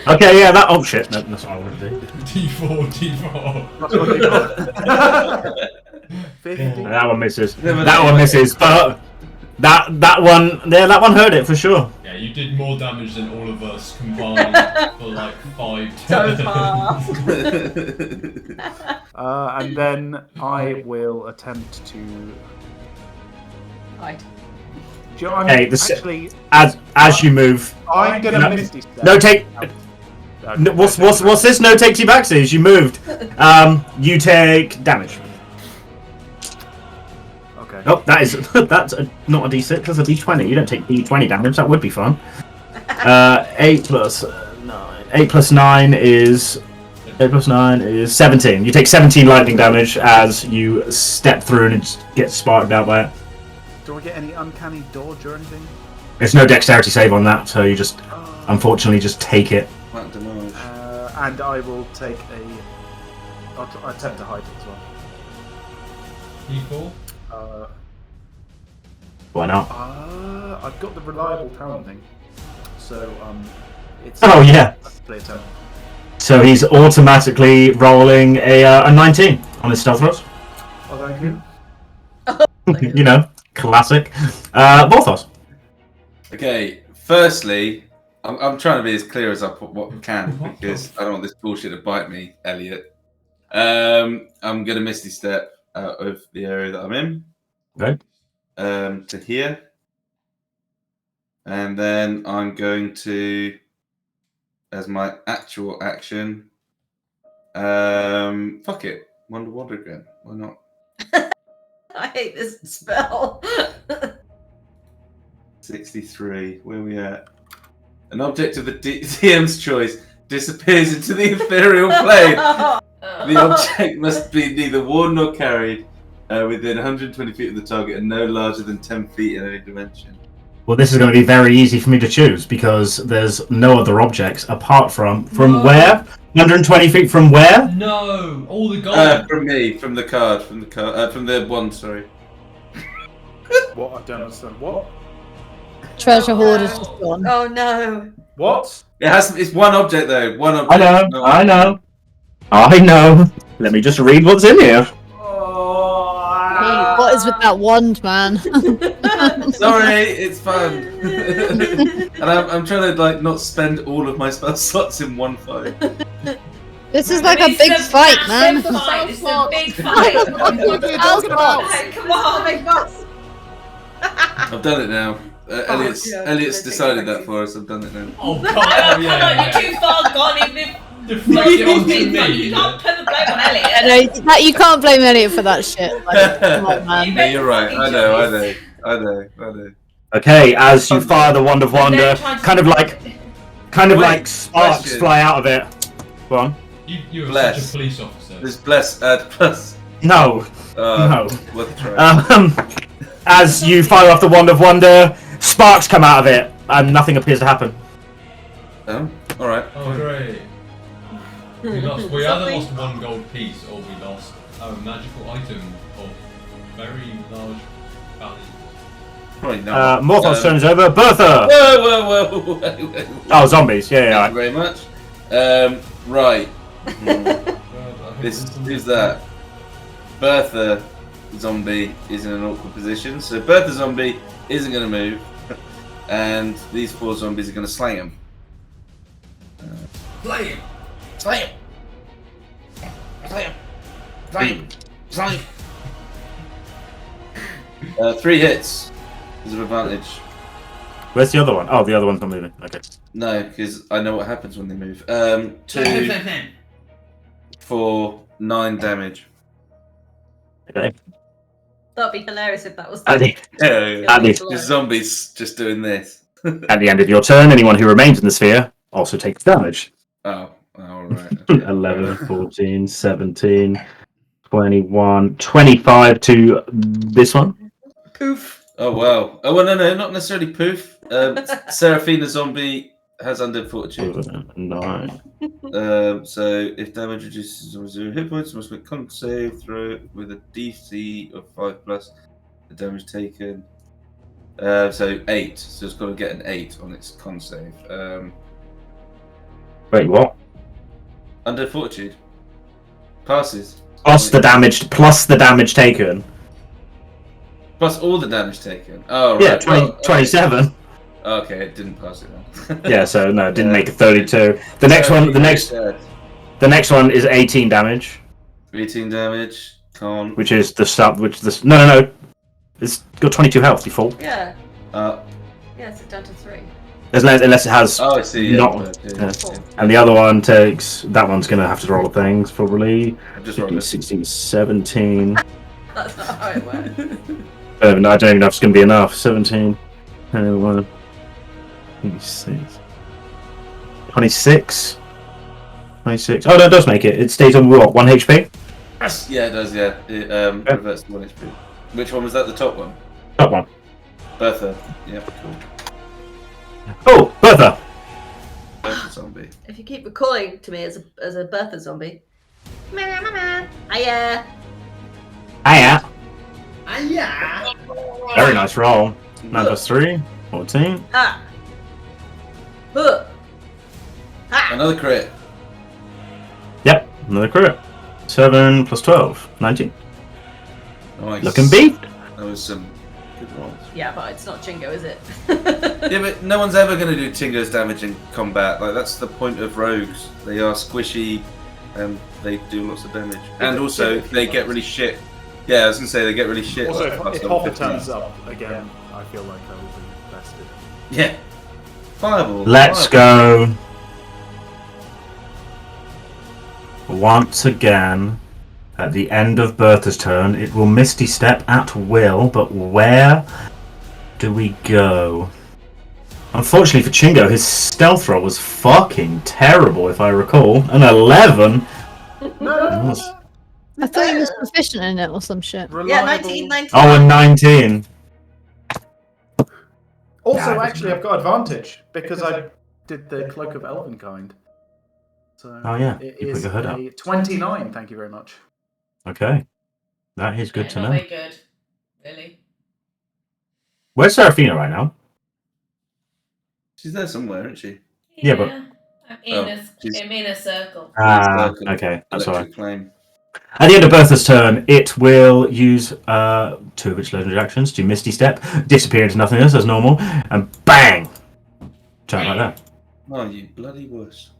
Okay, yeah, that. Oh shit, no, that's what I want to do. D4. That's what you got. 50. That one misses. Never That know. one misses, but that one, yeah, that one heard it for sure. Yeah, you did more damage than all of us combined for like 5 So turns. far. And then I will attempt to. Right. Do you know what Hey, actually, as you move. I'm gonna No. Misty Step. No, take. Okay, No, what's this? No takes you back to as you moved. You take damage. Okay. Oh, that's not a d6. That's a d20. You don't take d20 damage. That would be fun. 8 plus 9. 8 plus 9 is 17. You take 17 lightning damage as you step through and just get sparked out by it. Do I get any uncanny dodge or anything? There's no dexterity save on that, so you just unfortunately just take it. And I will take a. I'll attempt to hide it as well. D4? Why not? I've got the reliable talent thing, so it's. Oh yeah. Play turn. So he's automatically rolling a 19 on his stealth rolls. Oh, thank you. You know, classic. Morthos. Okay, firstly, I'm trying to be as clear as I can because I don't want this bullshit to bite me, Elliot. I'm gonna Misty Step out of the area that I'm in. Okay. To here. And then I'm going to, as my actual action, fuck it. Wander again. Why not? I hate this spell. 63. Where are we at? An object of the DM's choice disappears into the ethereal plane. The object must be neither worn nor carried within 120 feet of the target and no larger than 10 feet in any dimension. Well, this is going to be very easy for me to choose because there's no other objects apart from where? 120 feet from where? No! All the gold! From me, from the card, from the one, sorry. What? I don't understand. What? Treasure hoard is just gone. Oh no. What? It's one object though. One object. I know. No. I know. I know. Let me just read what's in here. Hey, what is with that wand, man? Sorry, it's fun. And I'm trying to not spend all of my spell slots in one fight. This is like a big fight, man. It's a big fight. Talking about? Come on, big boss. I've done it now. Elliot's yeah. decided that for us. I've done it now. Oh, God! Come yeah, on, you're too far gone. Even if Deflect it onto you me. can't put the blame on Elliot. No, you can't blame Elliot for that shit. Like, come on, man. Yeah, you're right. I know. Okay, as you fire the wand of And then wonder, try to- kind of Wait, like sparks question. fly out of it. Go on. You're Bless. such a police officer. There's plus. No. No. No. Worth a try. As you fire off the wand of wonder, sparks come out of it, and nothing appears to happen. Oh, all right. Oh, great. We either lost one gold piece or we lost a magical item of very large value. Probably not. Morthos turns over. Bertha! Whoa. Oh, zombies. Yeah, Thank you very much. Right. Who's that? Bertha zombie is in an awkward position. So Bertha zombie isn't going to move, and these 4 zombies are going to slay him. Slay him! 3 hits is an advantage. Where's the other one? Oh, the other one's not moving. Okay. No, because I know what happens when they move. 2 for 9 damage. Okay. That'd be hilarious if that was. At the, Yeah. the- The zombies just doing this. at the end of your turn, anyone who remains in the sphere also takes damage. Oh, alright. Okay. 11, 14, 17, 21, 25 to this one. Poof. Oh, wow. Oh, well, no, not necessarily poof. Seraphina zombie has undead fortitude. 9. So if damage reduces or 0 hit points, must make con save throw it with a DC of 5 plus the damage taken. So 8. So it's got to get an 8 on its con save. Wait, what? Under Fortitude. Passes. Plus the damage taken. Plus all the damage taken. Oh, right. Yeah, 27. Okay, it didn't pass it then. Yeah, so no, it didn't make a 32. The next one is 18 damage. 18 damage. Con. Which is the sub. No. It's got 22 health. Default. Yeah. Uh, Yes, it's down to 3. Unless it has. Oh, I see. Yeah, not. And the other one takes. That one's gonna have to roll things probably. Just 15, 16, 17. That's not how it works. I don't even know if it's gonna be enough. 17. 21. 26. 26. 26. Oh, no, it does make it. It stays on what? 1 HP? Yeah, it does. Yeah, it reverts to 1 HP. Which one was that? The top one. Top one. Bertha. Yeah, cool. Oh, Bertha. Bertha zombie. If you keep recalling to me as a Bertha zombie. Hiya. Hiya. Yeah. Very nice roll. 9 plus 3. 14. Ha. Huh. Ha. Another crit. Yep, another crit. 7 plus 12. 19. Nice. Looking beat. That was some good rolls. Yeah, but it's not Chingo, is it? Yeah, but no one's ever going to do Chingo's damage in combat. Like, that's the point of rogues. They are squishy and they do lots of damage. And also, they get really shit. Yeah, I was going to say, they get really shit. Also, like, if Hoffa turns up again, I feel like I will be bested. Yeah. Fireball. Let's go. Once again, at the end of Bertha's turn, it will Misty Step at will, but where do we go? Unfortunately for Chingo, his stealth roll was fucking terrible, if I recall. An 11. No. I thought he was proficient in it or some shit. Yeah, 19. Oh, and 19. Also, Yeah, actually, I've got advantage because I did the Cloak of Elvenkind. So Oh, yeah. it You put is your hood up. a 29. Thank you very much. Okay. That is good to Not know. very good. Really. Where's Seraphina right now? She's there somewhere, isn't she? Yeah, but- I'm in a circle. Ah, Circle. okay. That's alright. Electric flame. At the end of Bertha's turn, it will use 2 of its legendary actions to Misty Step, disappear into nothingness as normal, and bang! Turn like that. Oh, you bloody wuss.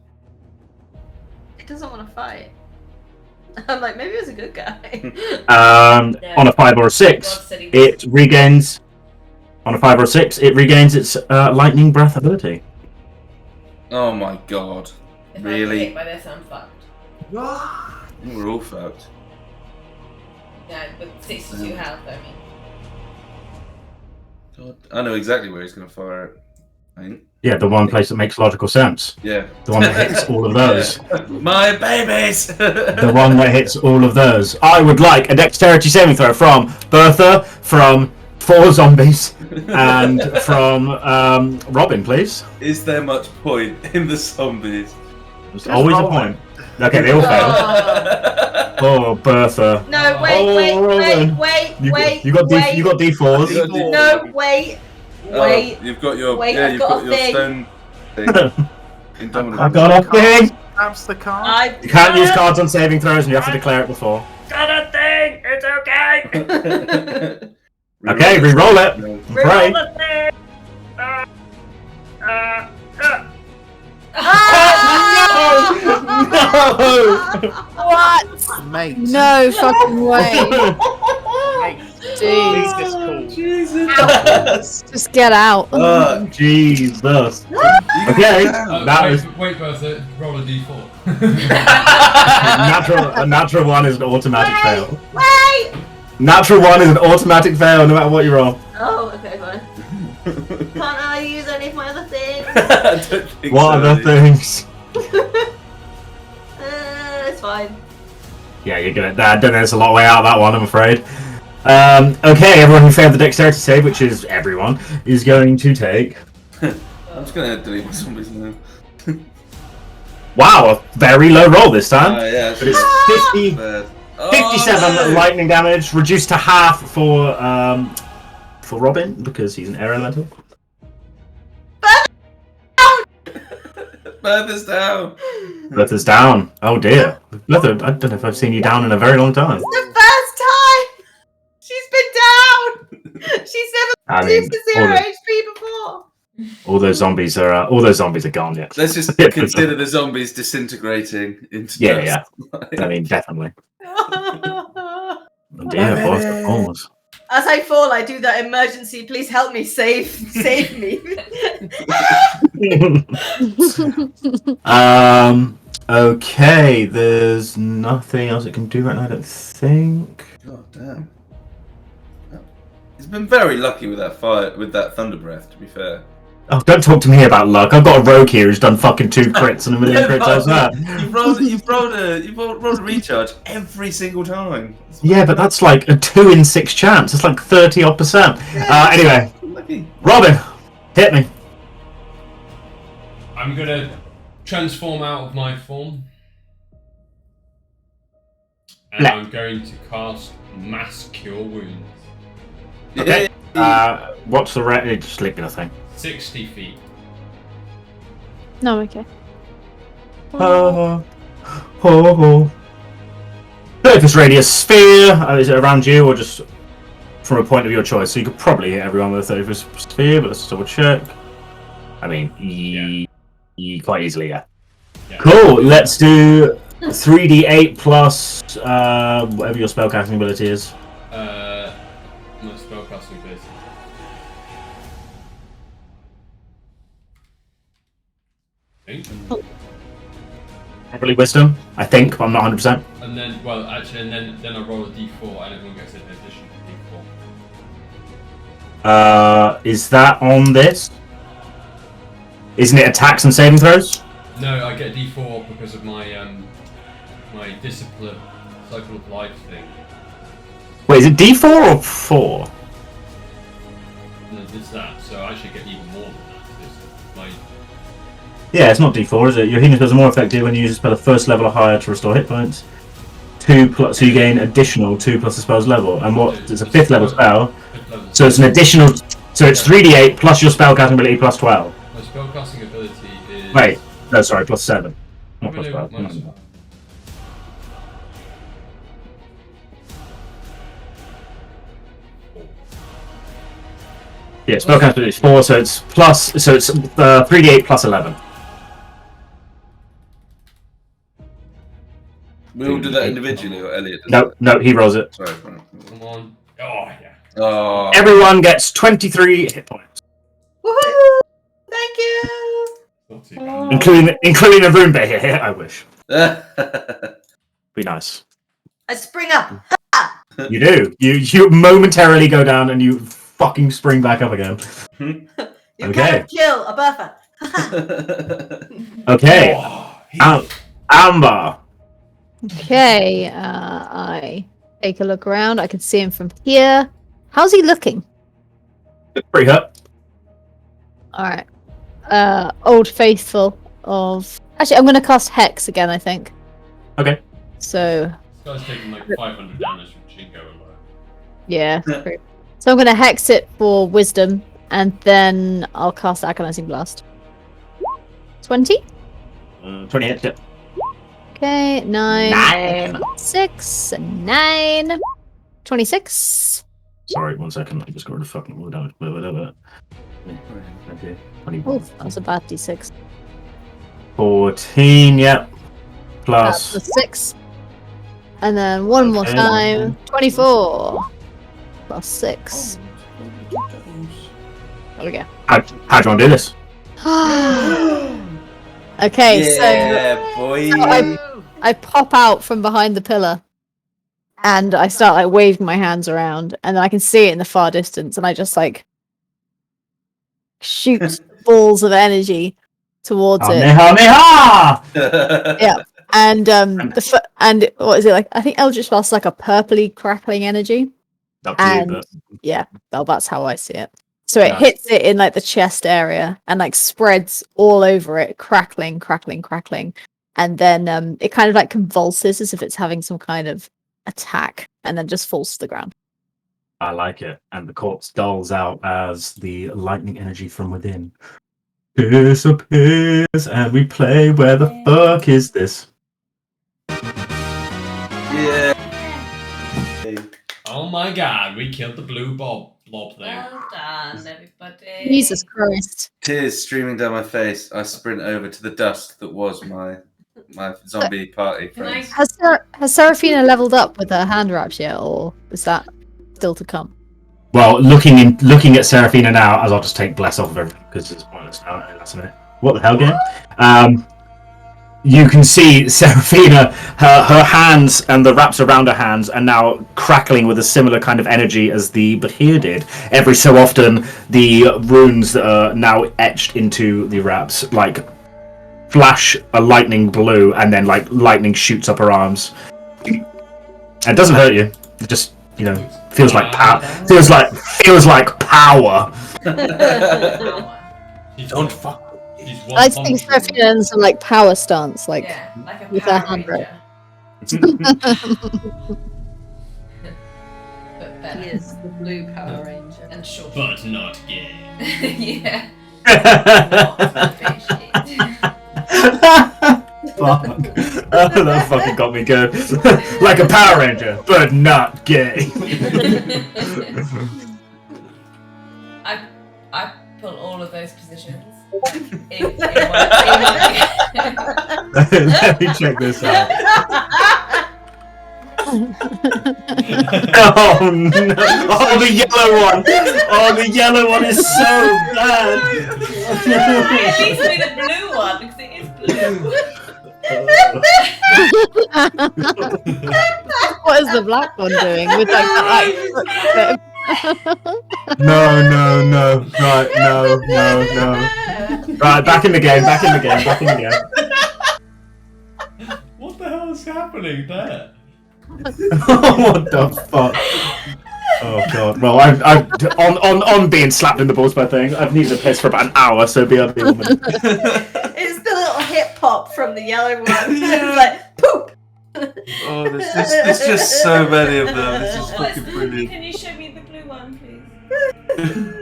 It doesn't want to fight. I'm like, maybe it was a good guy. On a 5 or a 6, God said he it regains. On a 5 or a 6, it regains its lightning breath ability. Oh my god. If I Really? get hit by this, I'm fucked. We're all fucked. Yeah, with 62 health, I mean. God. I know exactly where he's going to fire it. I think. Yeah, the one place that makes logical sense. Yeah. The one that hits all of those. My babies! The one that hits all of those. I would like a dexterity saving throw from Bertha, from 4 zombies, and from Robin, please. Is there much point in the zombies? There's always a point. Okay, they all fail. Oh, Bertha. No, Oh, wait. You got D4s. You got D4s. No, wait. Oh, you've got your Wait, yeah, I've you've got got a your thing. stone thing. Indomitable. I've got a thing. Taps the card. You can't use cards on saving throws, and you have to declare it before. Got a thing. It's okay. Okay, re-roll it. No. Pray. the thing. No! What? Mate. No fucking way. Mate. Jeez. Please, cool. Jesus! Just get out. Jesus. Okay, that is Wait, Bertha, roll a d4. a natural 1 is an automatic fail. Wait. Natural 1 is an automatic fail, no matter what you roll. Oh, okay, fine. Can't I use any of my other things? I don't think What so, other dude. things? It's fine. Yeah, you're gonna. There's a lot of way out of that one, I'm afraid. Okay, everyone who failed the dexterity save, which is everyone, is going to take. I'm just gonna delete my zombies now. Wow, a very low roll this time. Yeah, But it's 50, bad. 57 Oh, no. lightning damage, reduced to half for for Robin because he's an air elemental. Bertha's down. Bertha's down. Oh dear. Bertha, I don't know if I've seen you down in a very long time. The first time she's been down. She's never reduced to 0 HP before. All those zombies are gone. Yeah. Let's just consider the zombies disintegrating into dust. Yeah. I mean, definitely. Oh dear, boss, of course. As I fall, I do that emergency. Please help me, save me. Okay. There's nothing else it can do right now. I don't think. God damn. He's been very lucky with that fire, with that thunder breath. To be fair. Oh, don't talk to me about luck. I've got a rogue here who's done fucking 2 crits and a million crits. How's that? You've rolled a recharge every single time. Yeah, but that's like a 2 in 6 chance. It's like 30-odd%. Anyway, Lucky. Robin, hit me. I'm gonna transform out of my form. And I'm going to cast Mass Cure Wounds. Okay. What's the rate? Just leave me the thing. 60 feet. No, okay. Surface radius sphere. Is it around you or just from a point of your choice? So you could probably hit everyone with a surface sphere, but let's double check. I mean, quite easily, yeah. Cool. Let's do 3d8 plus whatever your spellcasting ability is. My spellcasting ability. Probably wisdom, I think, but I'm not 100%. And then, well, actually, and then I roll a d4 and everyone gets an additional d4. Is that on this? Isn't it attacks and saving throws? No, I get a d4 because of my my discipline, cycle of life thing. Wait, is it D4 or 4? No, it's that, so I actually get even more than that. It's my... Yeah, it's not D4, is it? Your healing spells are more effective when you use a spell at first level or higher to restore hit points. 2 plus, so you gain additional 2 plus the spell's level. And what? It's a 5th level spell. So it's an additional. So it's 3d8 plus your spellcasting ability plus 12. My spellcasting ability is. Wait, no, sorry, plus 7. Not plus No, 12. mine's- No. Yeah, spellcasting ability is 4, so it's plus. So it's 3d8 plus 11. We all do that individually, or Elliot? No, he rolls it. Sorry. Come on. Oh, yeah. Oh. Everyone gets 23 hit points, Woohoo! Thank you. Not too bad. including a rune bear here. I wish. Be nice. I spring up. You do. You momentarily go down and you fucking spring back up again. You Okay. cannot kill a Bertha. Okay. Oh, Amber. Okay, I take a look around. I can see him from here. How's he looking? Pretty hurt. Alright. Old Faithful of... Actually, I'm going to cast Hex again, I think. Okay. So, this guy's taking like 500 damage from Chingo alone. yeah. True. So I'm going to Hex it for Wisdom, and then I'll cast Agonizing Blast. 20? 20 hits, yeah. Okay, 9. 6, 9. 26. Sorry, 1 second. I just got rid of fucking more damage. Okay. 21. Oof, that was a bad d6. 14, yep. That's Plus. the 6. And then one more Okay. time. 24. Plus 6. There we go. How do you want to do this? Okay, Yeah, boy. so I pop out from behind the pillar and I start like waving my hands around, and then I can see it in the far distance, and I just like shoot balls of energy towards it. Kamehameha! Yeah. And and what is it like? I think Eldritch Blast is like a purpley crackling energy. Up to you, And but yeah, well, that's how I see it. So it Nice. hits it in like the chest area and like spreads all over it, crackling, and then it kind of like convulses as if it's having some kind of attack, and then just falls to the ground. I like it. And the corpse dulls out as the lightning energy from within disappears, and we play Where the Fuck Is This? Yeah. Oh my god, we killed the blue blob thing. Well done, everybody. Jesus Christ. Tears streaming down my face. I sprint over to the dust that was my zombie party Can I- friends. Has Seraphina leveled up with her hand wraps yet, or is that still to come? Well, looking at Seraphina now, as I'll just take bless off of everything because it's pointless now. That's it. What the hell, game? You can see Seraphina, her hands and the wraps around her hands are now crackling with a similar kind of energy as the Bahir did. Every so often, the runes that are now etched into the wraps, like, flash a lightning blue, and then, like, lightning shoots up her arms. And it doesn't hurt you. It just, feels like power. Feels like power. Don't fuck. I think Seraphina in some like power stance, like Yeah, like a with her Power hand Ranger. But He better. is the blue Power Ranger. And short. But not gay. Yeah. Fuck. That fucking got me good. Like a Power Ranger, but not gay. I pull all of those positions. in one. Let me check this out. Oh no! Oh, the yellow one! Oh, the yellow one is so bad! At least be the blue one because it is blue. what is the black one doing with like that? No. Right, no. Right, back in the game. What the hell is happening there? What the fuck? Oh god. Well, I'm on being slapped in the balls by things. I've needed a piss for about an hour, so be a woman. It's the little hip hop from the yellow one. It's like poop. Oh, there's just so many of them. This is What's fucking brilliant. Can you show me the blue one, please?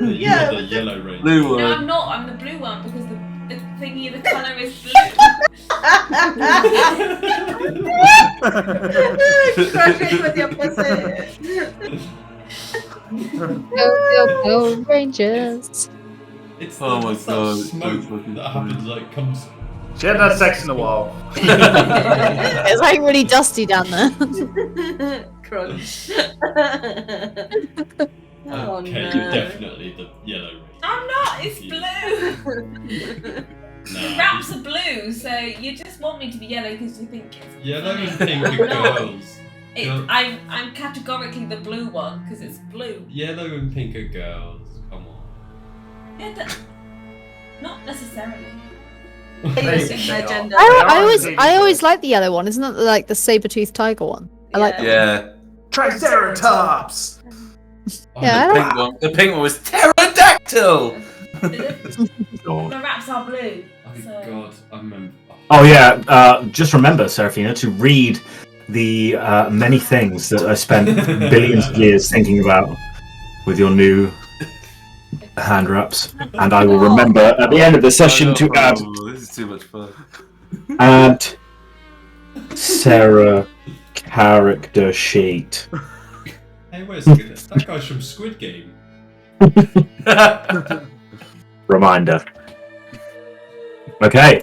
You're the yellow ranger. Blue No, one. I'm not. I'm the blue one because the thingy, the colour is blue. Crush it with your pussy. Go, Rangers. It's Oh my it's that God, it's so smoke fucking that happens like comes. She hadn't had sex in a while. It's like really dusty down there. Crunch. Oh, Okay, no. you're definitely the yellow ranger. I'm not. It's blue. The Nah, wraps are blue, so you just want me to be yellow because you think it's yellow funny. and pink are I'm not. girls. I'm categorically the blue one because it's blue. Yellow and pink are girls. Come on. Yeah, not necessarily. Basic their gender. I always like the yellow one. Isn't that like the saber-toothed tiger one? I like that. Yeah. Triceratops! Yeah, The pink one was pterodactyl. The wraps are blue. Oh So. god, I remember. Oh yeah, just remember, Seraphina, to read the many things that I spent billions of years thinking about with your new hand wraps, and I will remember at the end of the session to add This is too much fun. Sarah character sheet. Hey, wait a second. That guy's from Squid Game. Reminder. Okay.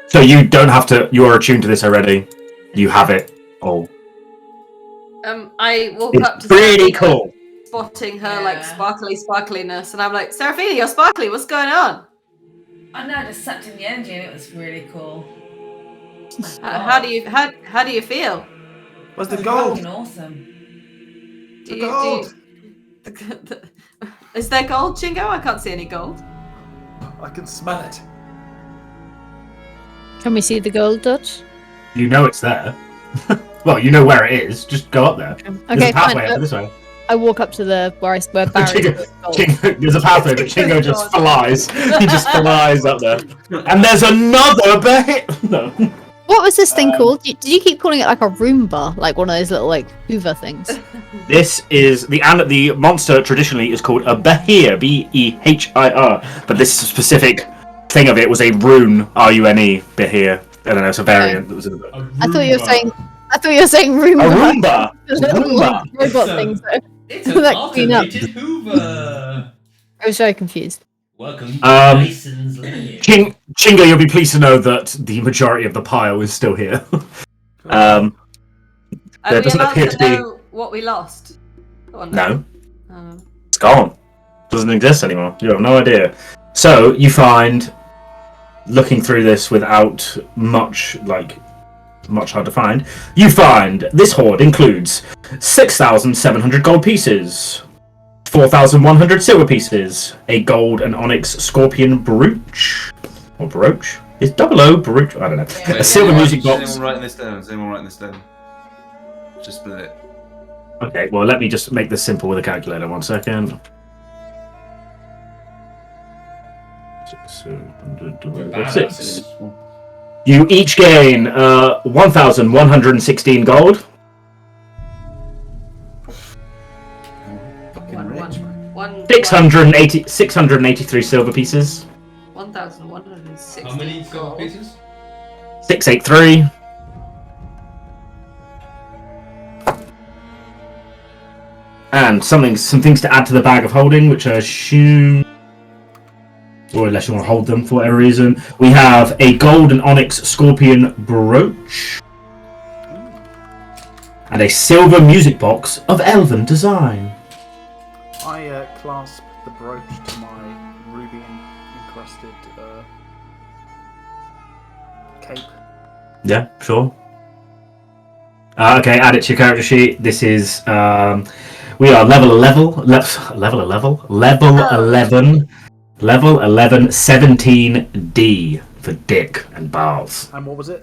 So you don't have to. You are attuned to this already. You have it all. I walk up It's to pretty Seraphina, cool. spotting her like Yeah. sparkliness, and I'm like, Seraphina, you're sparkly. What's going on? I know, I just sucked in the energy and it was really cool. How do you feel? Where's the It was gold? fucking awesome. Do The gold! Is there gold, Chingo? I can't see any gold. I can smell it. Can we see the gold, Dutch? You know it's there. Well, you know where it is. Just go up there. There's Okay, a pathway fine. up this way. I walk up to where Barry Chingo, is. Chingo, there's a pathway, but Chingo just flies. He just flies up there. And there's another bit. No. What was this thing called? Did you keep calling it like a Roomba, like one of those little like Hoover things? This is the monster traditionally is called a Behir, Behir, but this specific thing of it was a rune, Rune, Behir. I don't know, it's a variant. That was I thought you were saying Roomba. a Roomba. The little like, robot things. It's an That clean up. automated Hoover. I was very confused. Welcome to Tyson's Lair. Chingo, you'll be pleased to know that the majority of the pile is still here. There doesn't appear to be. What we lost? No. It's gone. Doesn't exist anymore. You have no idea. So you find, looking through this without much hard to find, you find this hoard includes 6,700 gold pieces, 4,100 silver pieces, a gold and onyx scorpion brooch, or brooch? Is 00 brooch? I don't know. Yeah, a silver music box. Is anyone writing this down? Just split it. Okay, well, let me just make this simple with a calculator. 1 second. 6. You each gain 1,116 gold. 683 silver pieces. 1,160. How many silver pieces? 683. And some things to add to the bag of holding, which I assume, or unless you want to hold them for whatever reason, we have a gold and onyx scorpion brooch and a silver music box of elven design. I clasp the brooch to my ruby encrusted cape. Yeah, sure. Okay, add it to your character sheet. This is we are level 11, 17D for dick and balls. And what was it?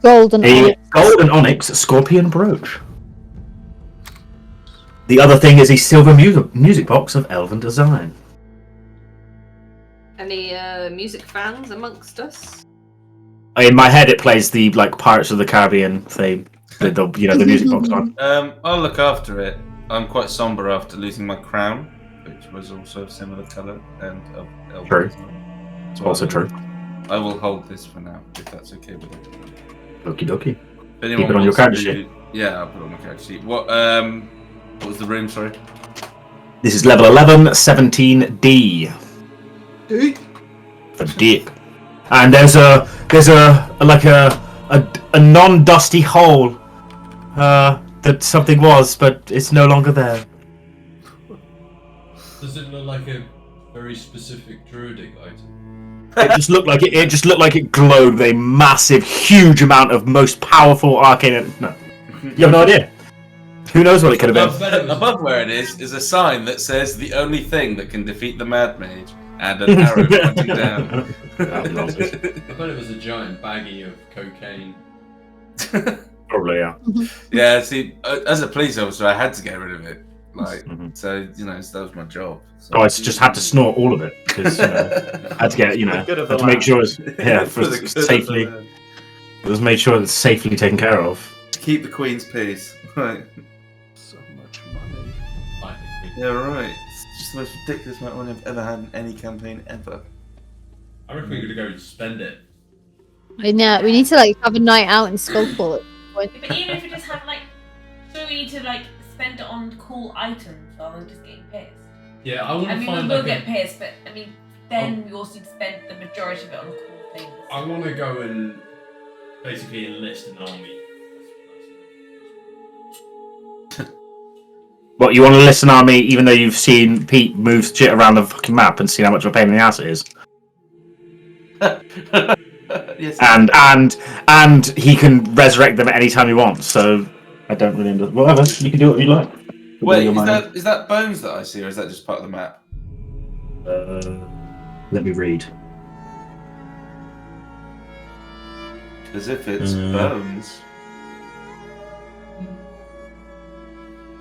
Golden A gold and onyx scorpion brooch. The other thing is a silver music box of elven design. Any music fans amongst us? In my head, it plays the Pirates of the Caribbean theme. The music box on. I'll look after it. I'm quite somber after losing my crown, which was also a similar colour and of elven. True. So Also true. I will hold this for now, if that's okay with you. Okie dokie. If anyone Keep it on your wants character to- sheet. Yeah, I'll put it on my character sheet. What was the room? Sorry. This is level 11, 17D. For dick. And there's a non-dusty hole that something was, but it's no longer there. Does it look like a very specific druidic item? It just looked like it glowed with a massive, huge amount of most powerful arcane. No, you have no idea. Who knows what it could have been? Above where it is a sign that says the only thing that can defeat the Mad Mage, and an arrow pointing down. I bet it was a giant baggie of cocaine. Probably, yeah. Yeah, see, as a police officer, I had to get rid of it. So that was my job. So. I just had to snort all of it because I had to get, had to make sure it's safely. Just made sure it's safely taken care of. Keep the Queen's peace. Right. So much money. Yeah, right. It's just the most ridiculous amount of money I've ever had in any campaign ever. I reckon we're gonna go spend it. I know, we need to have a night out in Skullport. But even if we just have so we need to spend it on cool items rather than just getting pissed. Yeah, I want to find. We will get pissed, but then we also need to spend the majority of it on cool things. I want to go and basically enlist an army. What, you want to list an army even though you've seen Pete move shit around the fucking map and seen how much of a pain in the ass it is? Yes. And he can resurrect them at any time he wants, so I don't really understand. Whatever, you can do what you like. Wait, is that bones that I see, or is that just part of the map? Let me read. As if it's bones.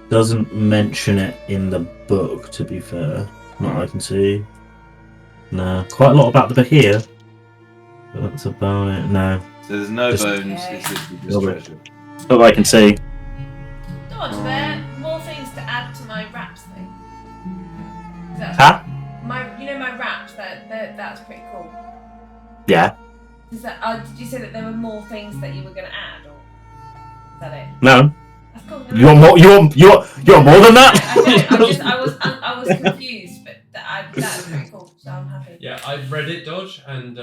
Doesn't mention it in the book, to be fair. Not that I can see. No. Quite a lot about the Behir. But that's about it. No. So there's no Just- bones, it's literally just treasure. Not that I can see. Dodge there. add to my wraps thing? Huh? My wraps. That's pretty cool. Yeah. Is that? Did you say that there were more things that you were going to add, or is that it? No. That's cool. You want more? You want more than that? I was confused, but that's pretty cool. So I'm happy. Yeah, I've read it, Dodge, and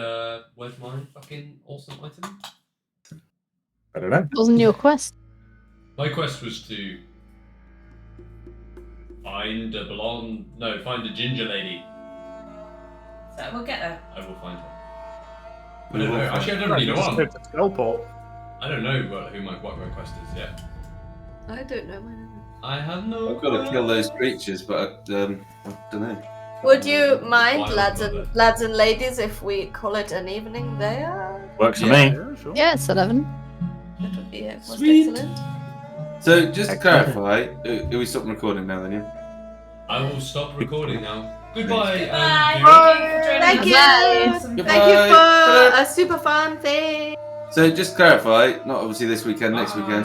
where's my fucking awesome item? I don't know. Wasn't your quest? My quest was to find a ginger lady. So we'll get there. I will find her. I don't know. Actually, I don't really know Just what. go to Skullport. I don't know who my what quest is yet. I don't know mine. I have no. I've got to kill those creatures, but I don't know. Would you mind, Wild lads brother. and ladies, if we call it an evening there? Works for Yeah. me. Yeah, sure. Yeah, it's 11. That would be most Sweet. excellent. So, just to Excellent. clarify, are we stopping recording now then, yeah? I will stop recording now. Goodbye. Goodbye. Thank you. Bye. Goodbye. Thank you for a super fun thing. So, just to clarify, not obviously this weekend, next weekend.